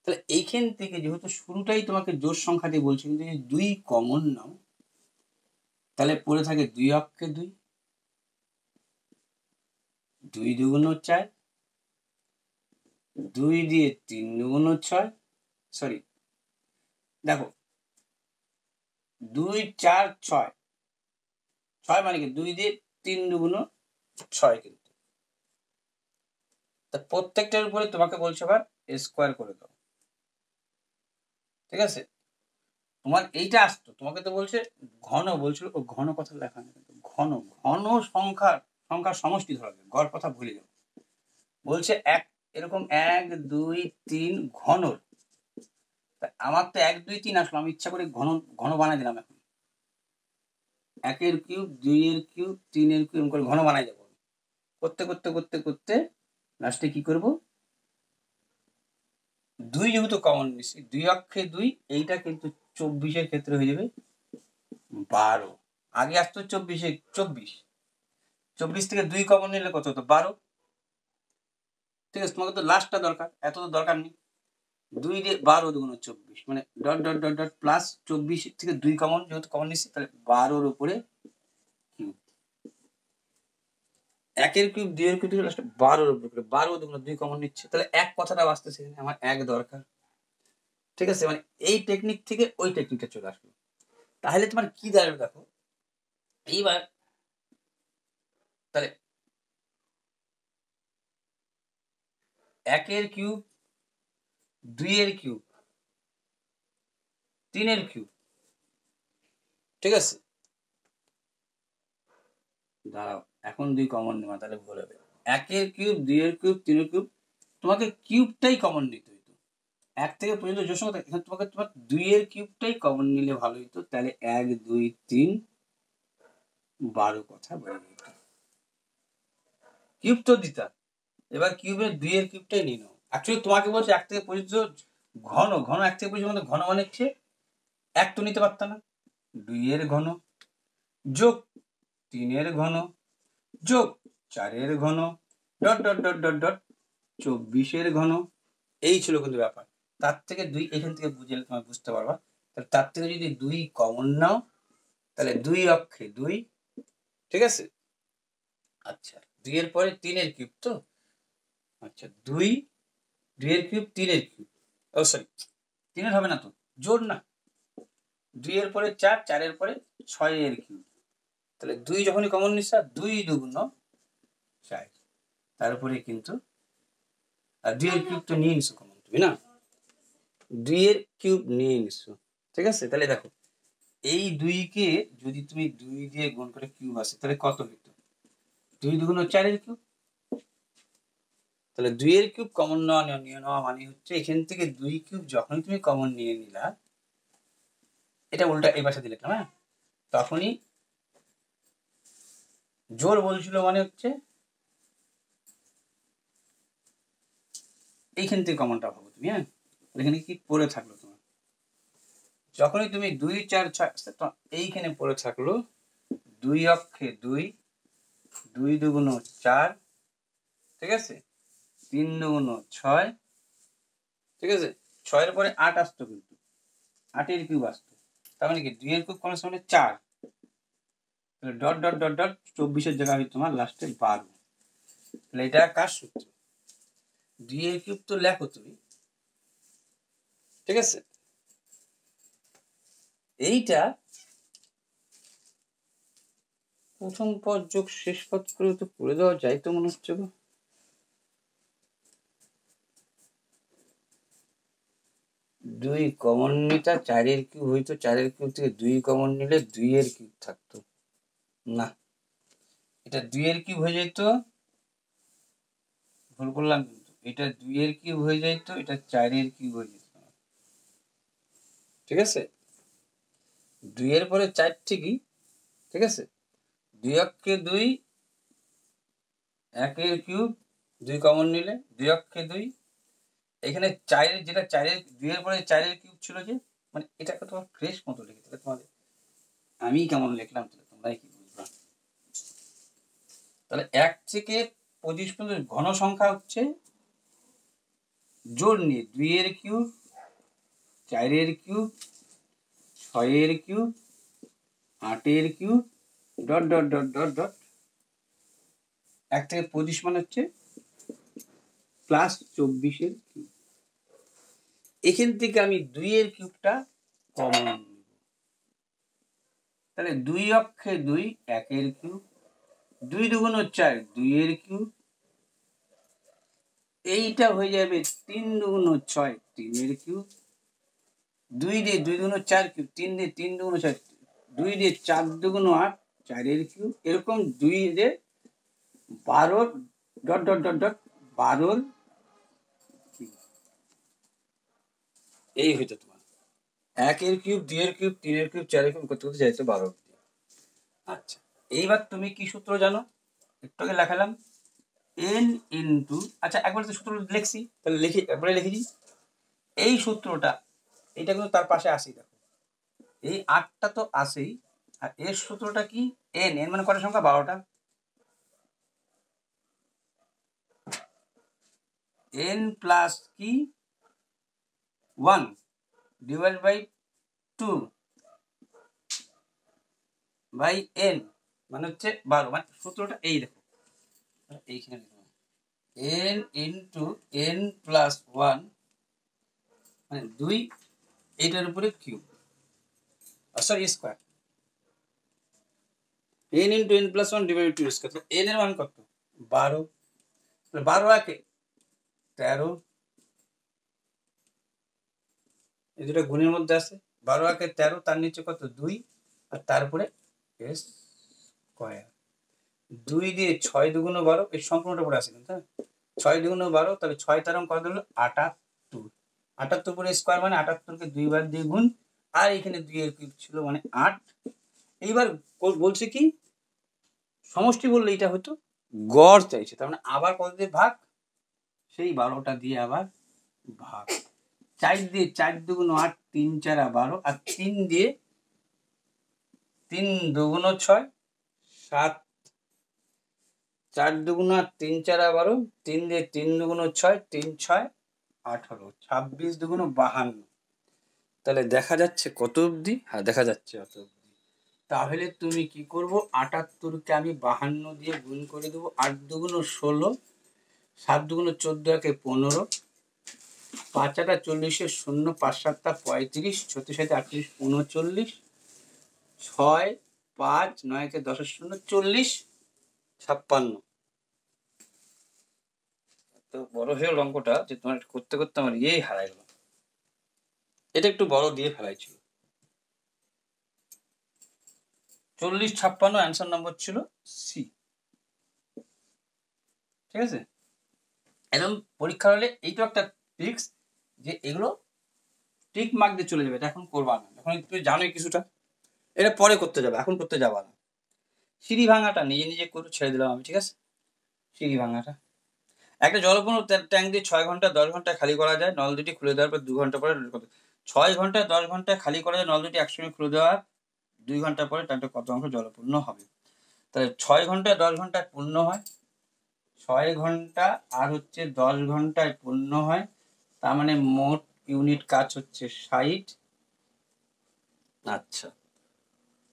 তাহলে এইখান থেকে যেহেতু শুরুটাই তোমাকে জোড় সংখ্যা দিয়ে বলছে, কিন্তু যদি 2 কমন নাও, তাহলে পড়ে থাকে 2 অক্ষে 2, 2 2 4, 2 দিয়ে 3 2 6, সরি দেখো 2 4 6, 6 মানে কি 2 দিয়ে 3 2 6, কিন্তু তা প্রত্যেকটার উপরে তোমাকে বলছে আবার স্কয়ার করে দাও। ঠিক আছে? তোমার এইটা আসতো, তোমাকে তো বলছে ঘন, বলছিল ও ঘন কথা লেখা না, ঘন ঘন সংখ্যার সমষ্টি ধরা যায়, গড় কথা ভুলে যাও। বলছে এক, এরকম 1 2 3 ঘনর। আমার তো 1 2 3 আসলো, আমি ইচ্ছা করে ঘন ঘন বানাই দিলাম। এখন 1 এর কিউব, 2 এর কিউব, 3 এর কিউব করে ঘন বানাই যাবো। করতে করতে করতে করতে লাস্টে কি করব, 2 যেহেতু কমন নিচ্ছি, 2 অক্ষে 2, এইটা কিন্তু 24 এর ক্ষেত্রে হয়ে যাবে 12। আগে আসতো 24 24, 24 থেকে 2 কমন নিলে কত হতো? 12। ঠিক আছে? তোমাকে তো লাস্টটা দরকার, এত তো দরকার নেই। 2 দিয়ে 12 2 24, মানে dot dot dot dot plus 24 থেকে 2 কমন, যেহেতু কমন নিচ্ছি, তাহলে 12 উপরে কিউব। 1 এর কিউব, 2 এর কিউব থেকে লাস্টে 12 উপরে 12 2 কমন নিচ্ছে, তাহলে এক কথাটা বাঁচতেছে, আমার 1 দরকার। ঠিক আছে? মানে এই টেকনিক থেকে ওই টেকনিকটা চলে আসলো। তাহলে তোমার কি দাঁড়াবে দেখো এইবার। তাহলে 1 এর কিউব, 2 এর কিউব, 3 এর কিউব। ঠিক আছে? দাঁড়াও, এখন 2 কমন নেওয়া, তাহলে ভুল হবে। 1 এর কিউব, 2 এর কিউব, 3 এর কিউব, তোমাকে কিউবটাই কমন নিতে হইতো। 1 থেকে পর্যন্ত যে সংখ্যা, এখানে তোমার 2 এর কিউবটাই কমন নিলে ভালো হইতো। তাহলে 1 2 3 12 কথা বলে দিত, কিউব তো দিতা। এবার কিউবের 2 এর কিউবটাই নিয়ে নাও। অ্যাকচুয়ালি তোমাকে বলছে 1 থেকে পর্যন্ত ঘন, ঘন 1 থেকে পর্যন্ত ঘন মানে হচ্ছে 1 তো নিতে পারত না, 2 এর ঘন যোগ 3 এর ঘন যোগ 4 ঘন dot dot dot dot dot 24 ঘন। এই ছিল কিন্তু ব্যাপার। তার থেকে 2 এখান থেকে বুঝলে তোমার বুঝতে পারবা। তাহলে তার থেকে যদি 2 কমন নাও তাহলে 2 অক্ষে 2, ঠিক আছে। আচ্ছা 2 এর পরে 3 এর কিউব তো, আচ্ছা 2 এর কিউব 3 এর কিউব, ও সরি 3 এর হবে না তো, জোর না, 2 এর পরে 4, 4 এর পরে 6 এর কিউব। তাহলে 2 যখনই কমন নিচ্ছ 2 দুগুণ 4, তারপরে কিন্তু আর 2 এর কিউব তো নিয়ে নিছো কমন তুমি না, 2 এর কিউব নিয়ে নিছো, ঠিক আছে। তাহলে দেখো এই 2 কে যদি তুমি 2 দিয়ে গুণ করে কিউব আসে তাহলে কত হইতো, 2 দুগুণ 4 এর কিউব। তাহলে 2 এর কিউব কমন নিয়ে নেওয়া মানে হচ্ছে এখান থেকে 2 কিউব যখনই তুমি কমন নিয়ে নিলা, এটা উল্টা এই পাশে দিলে হ্যাঁ, তখনই জোর বলছিল মানে হচ্ছে এইখান থেকে কমনটা পাবো তুমি, হ্যাঁ এখানে কি পড়ে থাকলো তোমার, যখনই তুমি 2, 4, 6 এইখানে পড়ে থাকলো 2 অক্ষে 2, 2 দুগুণ 4, ঠিক আছে, 3 দুগুণ 6, ঠিক আছে, 6 এর পরে 8 আসতো কিন্তু 8 এর কিউব আসতো, তার মানে কি 2 এর কিউব কোন সময় 4, তাহলে ডট ডট ডট ডট 24 এর জায়গায় তোমার লাস্টে 12। তাহলে এটা কার সূত্র, 2 এর কিউব তো লেখো তুমি, ঠিক আছে। এইটা প্রথম পদ যোগ শেষ পদ করে তো করে দেওয়া যায় তো মনে হচ্ছে গো। 2 কমন নিটা 4 এর কিউব হইতো, 4 এর কিউব থেকে 2 কমন নিলে 2 এর কিউব থাকতো না, এটা 2 এর কিউব হয়ে যেত, ভুল করলাম কিন্তু, এটা 2 এর কিউব হয়ে যেত, এটা 4 এর কিউব হয়ে যেত, ঠিক আছে। 2 এর পরে 4 ঠিকই, ঠিক আছে, 2 অক্ষে 2, 1 এর কিউব 2 কমন নিলে 2 অক্ষে 2, এখানে 4 এর যেটা 4 এর 2 এর পরে 4 এর কিউব ছিল যে, মানে এটাকে তোমার ফ্রেশ মতো লিখে দিলে তোমাদের, আমি কেমন লিখলাম তাহলে তোমরাই কি বুঝবা। তাহলে 1 থেকে 25 পর্যন্ত ঘন সংখ্যা হচ্ছে জোর নিয়ে 2 এর কিউব, 4 এর কিউব, 6 এর কিউব, 8 এর cube dot dot dot dot dot 1 থেকে 25 মানে হচ্ছে প্লাস 24 এর কিউব। এখান থেকে আমি 2 এর কিউবটা কমন নিব, তাহলে 2 অক্ষে 2, 1 এর কিউব, 2 দুগুণ 4, 2 এর কিউব, এইটা হয়ে যাবে 3 দুগুণ 6, 3 এর কিউব, 2 দিয়ে 2 দুগুণ 4 কিউব, 3 দিয়ে 3 দুগুণ 6, 2 দিয়ে 4 দুগুণ 8, 4 এর কিউব, এরকম 2 দিয়ে 12 dot dot dot dot 12 cube. এই হইতো তোমার 1 এর কিউব, 2 এর কিউব, 3 এর কিউব, 4 এর কিউব করতে করতে যাইতো 12। আচ্ছা এইবার তুমি কি সূত্র জানো, একটু আগে লেখালাম n ইন্টু, আচ্ছা একবার তো সূত্র লিখছি তাহলে লিখি একবারে লিখেছি এই সূত্রটা, এটা কিন্তু তার পাশে আসি, দেখো এই 8টা তো আসেই, আর এর সূত্রটা কি n, n মানে কটা সংখ্যা 12টা, n প্লাস কি 1 ডিভাইড বাই 2 বাই n মানে হচ্ছে 12, মানে সূত্রটা এই দেখো এইখানে n ইন্টু n প্লাস 1 মানে 2 এইটার উপরে cube, sorry square, n into n plus 1 divide 2 square, n এর মান কত 12, 12 একে 13, এই দুটো গুণের মধ্যে আছে, 12 একে 13, তার নিচে কত 2, আর তারপরে স্কোয়ার, 2 দিয়ে 6 দুগুণ 12, এই সম্পূর্ণটা পরে আসে কিন্তু 6 দুগুণ 12, তাহলে 6 তারং কত হলো 78, 78 পরে স্কোয়ার মানে 78 কে 2 বার দিয়ে গুণ, আর এখানে 2 এর কিউব ছিল মানে 8। এইবার বলছে কি সমষ্টি বললে এটা হতো গড় চাইছে, তার মানে আবার কত দিয়ে ভাগ, সেই 12টা দিয়ে আবার ভাগ, 4 দিয়ে 4 দুগুণ 8, 3 4 12, আর 3 দিয়ে 3 দুগুণ 6, 7 4 দুগুণ 8, 3 4 12, 3 দিয়ে 3 দুগুণ 6, 3 6 18, 26 দুগুণ 52। তাহলে দেখা যাচ্ছে কত অবধি? হ্যাঁ দেখা যাচ্ছে অত অবধি। তাহলে তুমি কি করবো, 78কে আমি 52 দিয়ে গুণ করে দেবো। 8 দুগুণ 16, 7 দুগুণ 14, একে 15, 5 8 40, 0 5 7 35, 36 7 38 39, 6 5 9 কে 10 0 40 56। তো বড় হয়ে গেল অঙ্কটা যে তোমার করতে করতে আমার ইয়েই হারাই গেল। এটা একটু বড় দিয়ে ফেলাইছিল। 40 56 অ্যান্সার নম্বর ছিল সি। ঠিক আছে, এরকম পরীক্ষা হলে এইটা একটা ট্রিক্স যে এগুলো টিক মার্ক দিয়ে চলে যাবে, এটা এখন করবা না, এখন তুমি জানোই কিছুটা, এটা পরে করতে যাবে, এখন করতে যাবা না। সিঁড়ি ভাঙাটা নিজে নিজে করে ছেড়ে দিলাম আমি, ঠিক আছে। সিঁড়ি ভাঙাটা, একটা জলপূর্ণ ট্যাঙ্ক দিয়ে 6 ঘন্টা 10 ঘন্টা খালি করা যায়, নল দুটি খুলে দেওয়ার পর 2 ঘন্টা পরে 6 ঘন্টা 10 ঘন্টা খালি করা যায়, নল দুটি একসঙ্গে খুলে দেওয়ার 2 ঘন্টা পরে ট্যাঙ্কটা কত অংশ জলপূর্ণ হবে? তাহলে 6 ঘন্টা 10 ঘন্টায় পূর্ণ হয়, 6 ঘন্টা আর হচ্ছে 10 ঘন্টায় পূর্ণ হয়, তার মানে মোট ইউনিট কাজ হচ্ছে 60। আচ্ছা,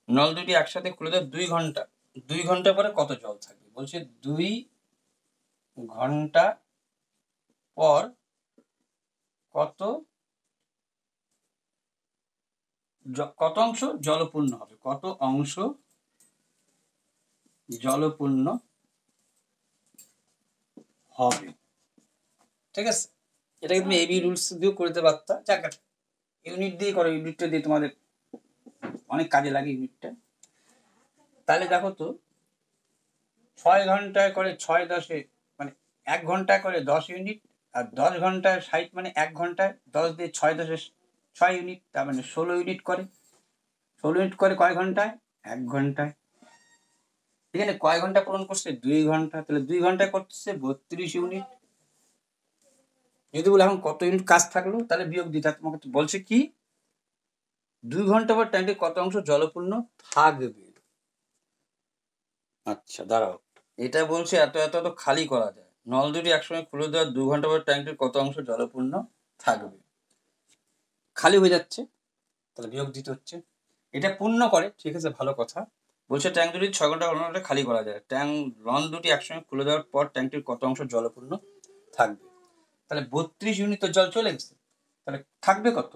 নল দুটি একসাথে খুলে দেওয়ার 2 ঘন্টা, 2 ঘন্টা পরে কত জল থাকবে? বলছে 2 ঘন্টা পর কত কত অংশ জলপূর্ণ হবে, কত অংশ জলপূর্ণ হবে। ঠিক আছে, এটাকে তুমি এবি রুলস দিয়েও করতে পারতা, যাক ইউনিট দিয়ে করো, ইউনিটটা দিয়ে তোমাদের অনেক কাজে লাগে ইউনিটটা। তাহলে দেখো তো 6 ঘন্টায় করে 6 10 মানে 1 ঘন্টায় করে 10 ইউনিট, আর 10 ঘন্টায় 60 মানে 1 ঘন্টায় 10 দিয়ে 6 10 6 ইউনিট, তার মানে 16 ইউনিট করে। 16 ইউনিট করে কয় ঘন্টায়? 1 ঘন্টায়। এখানে কয় ঘন্টা পূরণ করছে? 2 ঘন্টা, তাহলে 2 ঘন্টায় করছে 32 ইউনিট। যদি বলে এখন কত ইউনিট কাজ থাকলো, তাহলে বিয়োগ দিতে তোমাকে বলছে কি 2 ঘন্টা পর ট্যাঙ্কে কত অংশ জলপূর্ণ থাকবে। আচ্ছা দাঁড়াও, এটা বলছে এত এত এত খালি করা যায়, নল দুটি একসঙ্গে খুলে দেওয়ার 2 ঘন্টা পর ট্যাঙ্কের কত অংশ জলপূর্ণ থাকবে, খালি হয়ে যাচ্ছে, তাহলে বিয়োগ দিতে হচ্ছে। এটা পূর্ণ করে, ঠিক আছে ভালো কথা। বলছে ট্যাঙ্ক দুটি 6 ঘন্টা খালি করা যায়, ট্যাঙ্ক নল দুটি একসঙ্গে খুলে দেওয়ার পর ট্যাঙ্কটির কত অংশ জলপূর্ণ থাকবে। তাহলে 32 ইউনিট তো জল চলে গেছে, তাহলে থাকবে কত?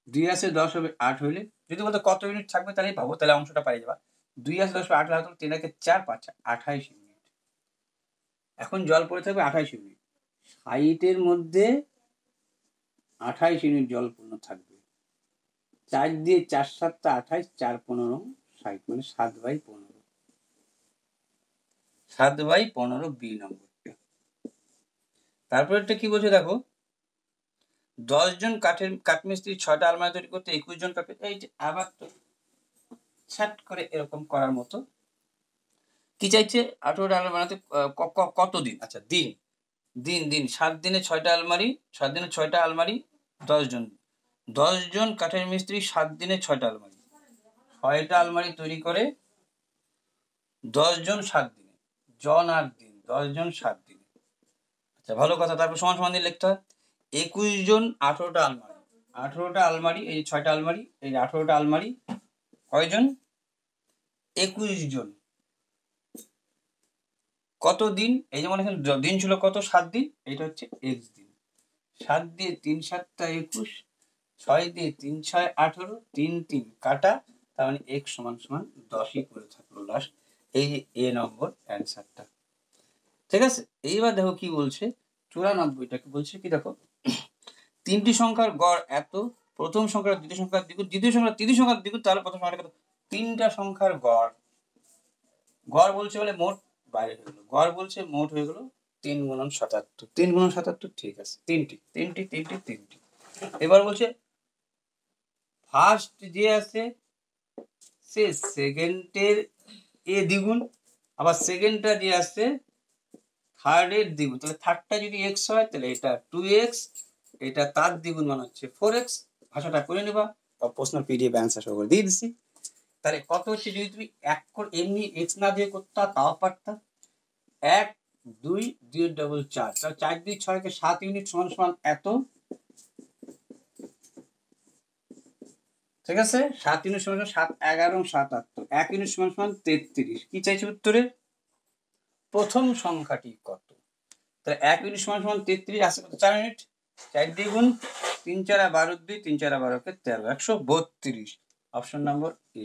2 আছে 10 হবে 8 হইলে, যদি বলতো কত ইউনিট থাকবে তাহলেই পাবো, তাহলে অংশটা পাই যাবা। 2 আছে 10 8 লাগতো, 3 একে 4 5 28 ইউনিট। এখন জল পড়ে থাকবে 28 ইউনিট, 60 মধ্যে 28 ইউনিট জল পূর্ণ থাকবে। 4 দিয়ে 4 7 28, 4 15 60, মানে 7/15, 7/15 বি নম্বরটা। তারপরেরটা কি বলছে দেখো, 10 জন কাঠমিস্ত্রি 6টা আলমারি তৈরি করতে 21 জন কাঠমিস্ত্রি, এই যে আবার তো ছাট করে এরকম করার মতো কি চাইছে, 18টা আলমারি বানাতে কত দিন? আচ্ছা দিন, দিন দিন 7 দিনে 6টা আলমারি, 7 দিনে 6টা আলমারি, 10 জন, 10 জন কাঠের মিস্ত্রি 7 দিনে 6টা আলমারি, 6টা আলমারি তৈরি করে 10 জন 7 দিনে, জন আর দিন, 10 জন 7 দিনে। আচ্ছা ভালো কথা, তারপর সমান সমান দিয়ে লিখতে হয় 21 জন 18টা আলমারি, 18টা আলমারি, এই 6টা আলমারি, এই 18টা আলমারি, কয়জন? 21 জন। কত দিন? এই যেমন এখানে দিন ছিল কত? 7 দিন, এটা হচ্ছে x দিন। 7 দিয়ে 3 7 21, 6 দিয়ে 3 6 18, 3 3 কাটা, তার মানে x সমান সমান 10ই করে থাকলো লাস্ট। এই এ নম্বর অ্যান্সারটা। ঠিক আছে, এইবার দেখো কি বলছে 94টাকে বলছে কি দেখো, 3টি সংখ্যার গড় এত, প্রথম সংখ্যার দ্বিতীয় সংখ্যার দ্বিগুণ, দ্বিতীয় সংখ্যার তৃতীয় সংখ্যার দ্বিগুণ, তাহলে প্রথম সংখ্যাটা কত? 3টা সংখ্যার গড়, গড় বলছে বলে মোট বাইরে হয়ে গেল, গড় বলছে মোট হয়ে গেল 3 গুণন 77, 3 গুণন 77, ঠিক আছে, তিনটি। এবার বলছে ফার্স্ট যে আছে সে সেকেন্ডের এ দ্বিগুণ, আবার সেকেন্ডটা যে আছে থার্ডের দ্বিগুণ, তাহলে থার্ডটা যদি এক্স হয় তাহলে এটা 2x, এটা তার দ্বিগুণ মানে হচ্ছে 4x। ভাষাটা করে নেবা, প্রশ্ন পিডিএফ অ্যান্সার সহ করে দিয়ে দিচ্ছি। তাহলে কত হচ্ছে, যদি তুমি এমনি এক্স না দিয়ে করতে তাও পারতাম। 1 2 2 ডবল 4, তাহলে 4 2 6 কে 7 ইউনিট সমান সমান এত, ঠিক আছে। 7 ইউনিট সমান 7 11 এবং 7 8, 1 ইউনিট সমান সমান 33। কি চাইছে উত্তরে? প্রথম সংখ্যাটি কত? তাহলে 1 ইউনিট সমান সমান 33 আসে কত, 4 ইউনিট। 4 দিয়ে গুণ, 3 4 12 2, 3 4 12 কে 13, 132। অপশন নম্বর এ।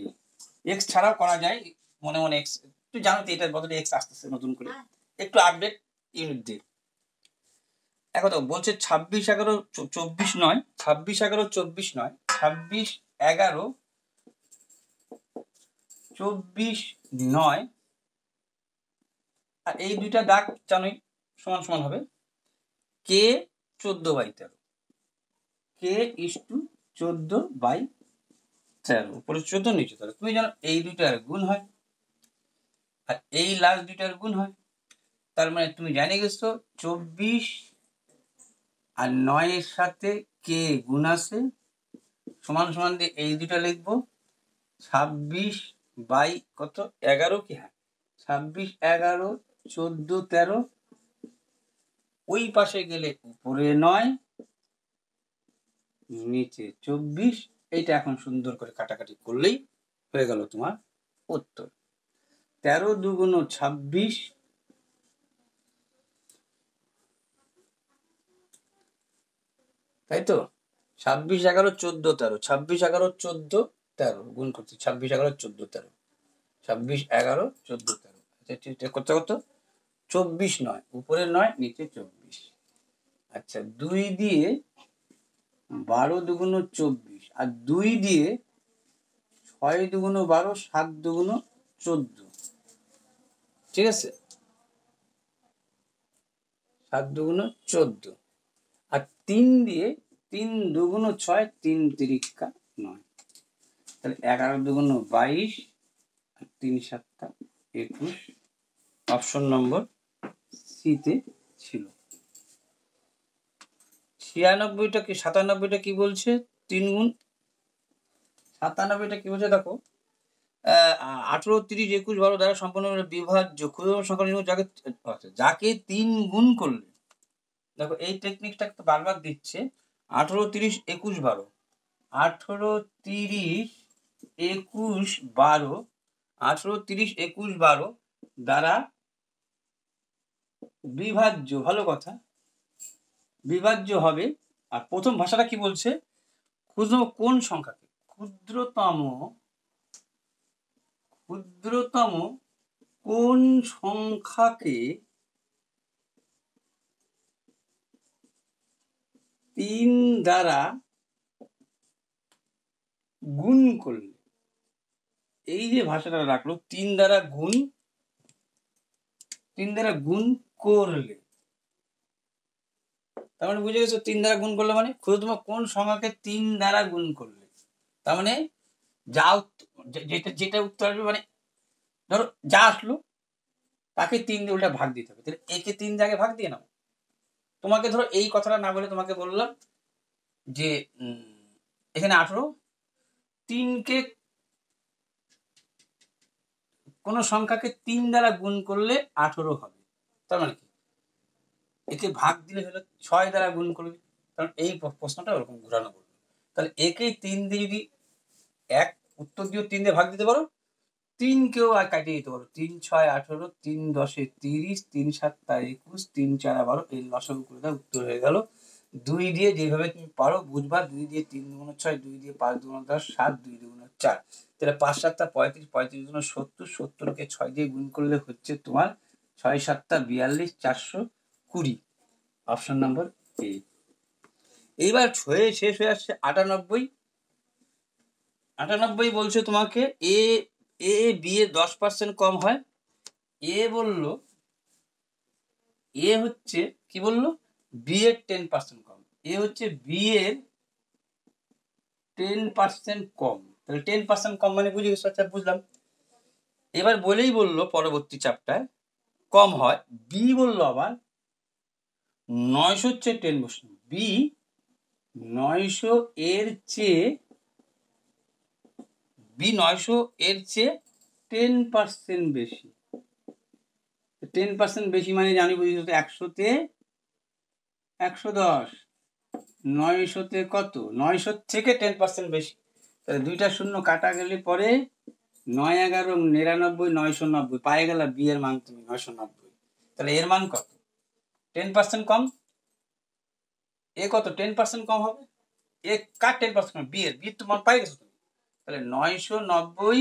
এক্স ছাড়াও করা যায়, মনে মনে এক্স, তুই জানো তো এটার বদলে এক্স আসতেছে নতুন করে, একটু আপডেট ইউনিট দিয়ে। এখন তো বলছে 26 11 24 নয়, 26 11 24 নয়, 26 11 24 নয়, আর এই দুইটা দাগ জানোই সমান সমান হবে কে 14/13, কে ইস টু 14/13, উপরে 14 নিচে 13। তুমি জানো এই দুইটার গুণ হয় আর এই লাস্ট দুইটার গুণ হয়, তার মানে তুমি জানে গেছো 24 আর 9 এর সাথে কে গুণ আছে, সমান সমান দিয়ে এই দুইটা লিখবো 26 বাই কত 11 কি, হ্যাঁ 26 11 14 13, ওই পাশে গেলে উপরে 9 নিচে 24। এইটা এখন সুন্দর করে কাটাকাটি করলেই হয়ে গেল তোমার উত্তর। 13 2 26, তাই তো। 26 11 14 13, 26 11 14 13 গুণ করছি, 26 11 14 13, 26 11 14 13, আচ্ছা কত কত 24 9, উপরে 9 নিচে 24। আচ্ছা 2 দিয়ে 12 2 24, আর 2 দিয়ে 6 2 12, 7 2 14, ঠিক আছে, 7 2 14, আর 3 দিয়ে 3 2 6, 3 3 9, তাহলে 11 2 22 আর 3 7 21। অপশন নম্বর সিতে ছিল। 96টা কি 97টা কি বলছে, 3 গুণ 97টা কি বলছে দেখো, 18 30 21 12 দ্বারা সম্পূর্ণ বিভাজ্য ক্ষুদ্রতম সংখ্যা নির্ণয়, যাকে 3 গুণ করলে, দেখো এই টেকনিকটা তো বারবার দিচ্ছে, 18 30 21 12, 18 30 21 12, 18 30 21 12 দ্বারা বিভাজ্য, ভালো কথা, বিভাজ্য হবে। আর প্রথম ভাষাটা কি বলছে, ক্ষুদ্রতম কোন সংখ্যাকে, ক্ষুদ্রতম কোন সংখ্যাকে 3 দ্বারা গুণ করলে, এই যে ভাষাটা রাখলো 3 দ্বারা গুণ করলে, তার মানে বুঝে গেছো 3 দ্বারা গুণ করলে মানে ক্ষুদ্রতম কোন সংখ্যাকে 3 দ্বারা গুণ করলে, তার মানে যা যেটা উত্তর আসবে, মানে ধরো যা আসলো তাকে 3 দিয়ে উল্টা ভাগ দিতে হবে, তাহলে একে 3 জায়গায় ভাগ দিয়ে নাও। তোমাকে ধরো এই কথাটা না বলে তোমাকে বললাম যে এখানে 18, 3কে কোন সংখ্যাকে 3 দ্বারা গুণ করলে 18 হবে, তার মানে কি একে ভাগ দিলে হলো 6 দ্বারা গুণ করবে, কারণ এই প্রশ্নটা ওরকম ঘোরানো বলবে। তাহলে একে 3 দিয়ে যদি এক উত্তর দিয়ে 3 দিয়ে ভাগ দিতে পারো, 3 কেও আর কাটিয়ে দিতে পারো, 3 6 18, 3 10 30, 3 7 21, 3 4 12, এই লসাগু করে দাও, উত্তর হয়ে গেল। 2 দিয়ে যেভাবে তুমি পারো বুঝবা, 2 দিয়ে 3 গুণ 6, 2 দিয়ে 5 গুণ 10, 7, 2 গুণ 4, তাহলে 5 7 35, 35 গুণ 70, 70কে 6 দিয়ে গুণ করলে হচ্ছে তোমার 6 7 42, 420। Option number A. এইবার শেষ হয়ে আসছে 98। 98 বলছে তোমাকে এ বি এর 10% কম হয়। এ বলল, এ হচ্ছে কি বললো, বি এর 10% কম, এ হচ্ছে বি এর 10% কম, তাহলে 10% কম মানে বুঝে গেছো, আচ্ছা বুঝলাম। এবার বলেই বললো পরবর্তী চাপটায় কম হয়, বি বললো আবার 900 হচ্ছে 10%, বি 900 এর চেয়ে বি 900 এর চেয়ে 10% বেশি। 10% বেশি মানে জানি বুঝি 100-তে 110, 900-তে কত, 900 থেকে 10% বেশি। তাহলে দুইটা শূন্য কাটা গেলে পরে 9 11 99 990 পায়ে গেল বি এর মান তুমি 990। তাহলে এর মান কত? 10% কম। এ কত 10% কম হবে? এ কার 10% বি এর? বি তো মান পাই গেছো তুমি। তাহলে 990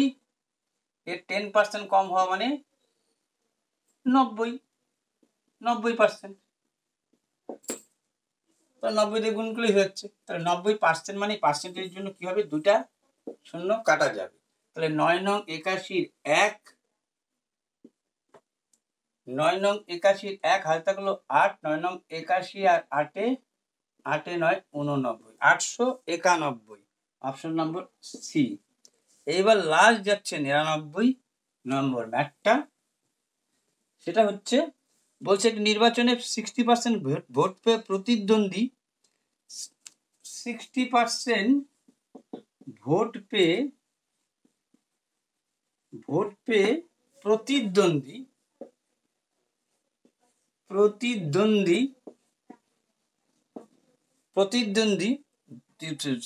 এর 10% কম হওয়া মানে 90%। তো 90 দিয়ে গুণ করলেই হচ্ছে। তাহলে 90% মানে পার্সেন্টেজের জন্য কি হবে? দুটা শূন্য কাটা যাবে। তাহলে 9 নং 81 1, 9 নং 81 1 হাতে থাকলো 8, 9 নং 81 আর 8 এ 8 এ 9 89, 891। Option number C. এইবার লাস্ট যাচ্ছে 99 নম্বর ম্যাথটা। সেটা হচ্ছে বলছে নির্বাচনে 60% ভোট পেয়ে প্রতিদ্বন্দ্বী 60% ভোট পেয়ে প্রতিদ্বন্দ্বী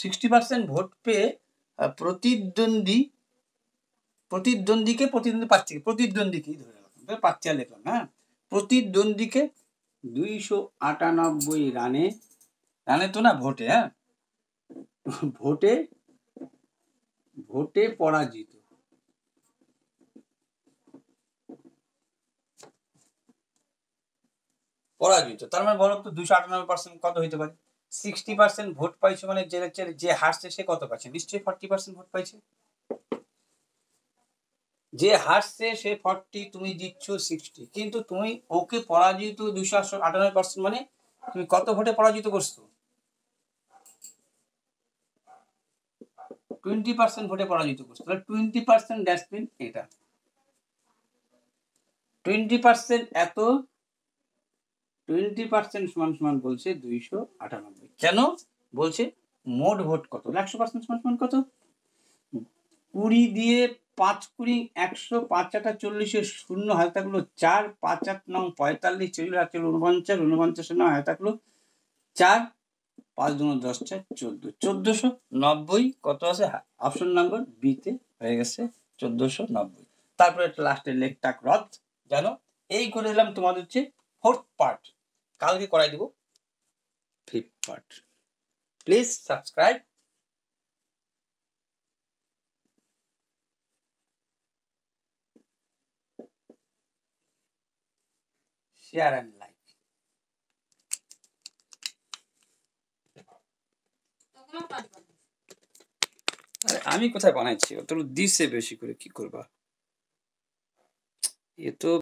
60% ভোট পেয়ে প্রতিদ্বন্দ্বীকে প্রতিদ্বন্দ্বীকেই ধরে রাখলাম, পাচ্ছি লিখলাম। হ্যাঁ, প্রতিদ্বন্দ্বীকে 298 রানে তো না, ভোটে, হ্যাঁ ভোটে পরাজিত। তার মানে বলো তো 298% কত হইতে পারে? 60% ভোট পাইছে মানে যে হারছে সে কত পাচ্ছে? নিশ্চয়ই 40% ভোট পাইছে। যে হারছে সে 40, তুমি দিচ্ছ 60, কিন্তু তুমি ওকে পরাজিত 298% মানে তুমি কত ভোটে পরাজিত করছো? 20% ভোটে পরাজিত করছো। তাহলে 20% ডাস্টবিন এটা 20% এত 20% সমান সমান বলছে 298। কেন বলছে? মোট ভোট কত? 100% সমান সমান কত? 20 দিয়ে 5 20 100, 5 8 40 শূন্য হাতে থাকলো 4, 5 8 9 45, 4 8 49, 49 9 হাতে থাকলো 4, 5 2 10 14, 1490 কত আছে? অপশন নাম্বার বি তে হয়ে গেছে 1490। তারপরে লাস্টে লেগ টাক রথ। জানো, এই করে দিলাম তোমাদের হচ্ছে 4th পার্ট। কালকে করাই দেব 5th part. Please subscribe, share and like. আমি কোথায় বানাইছি? ও তো দিছে বেশি করে, কি করবা? এ তো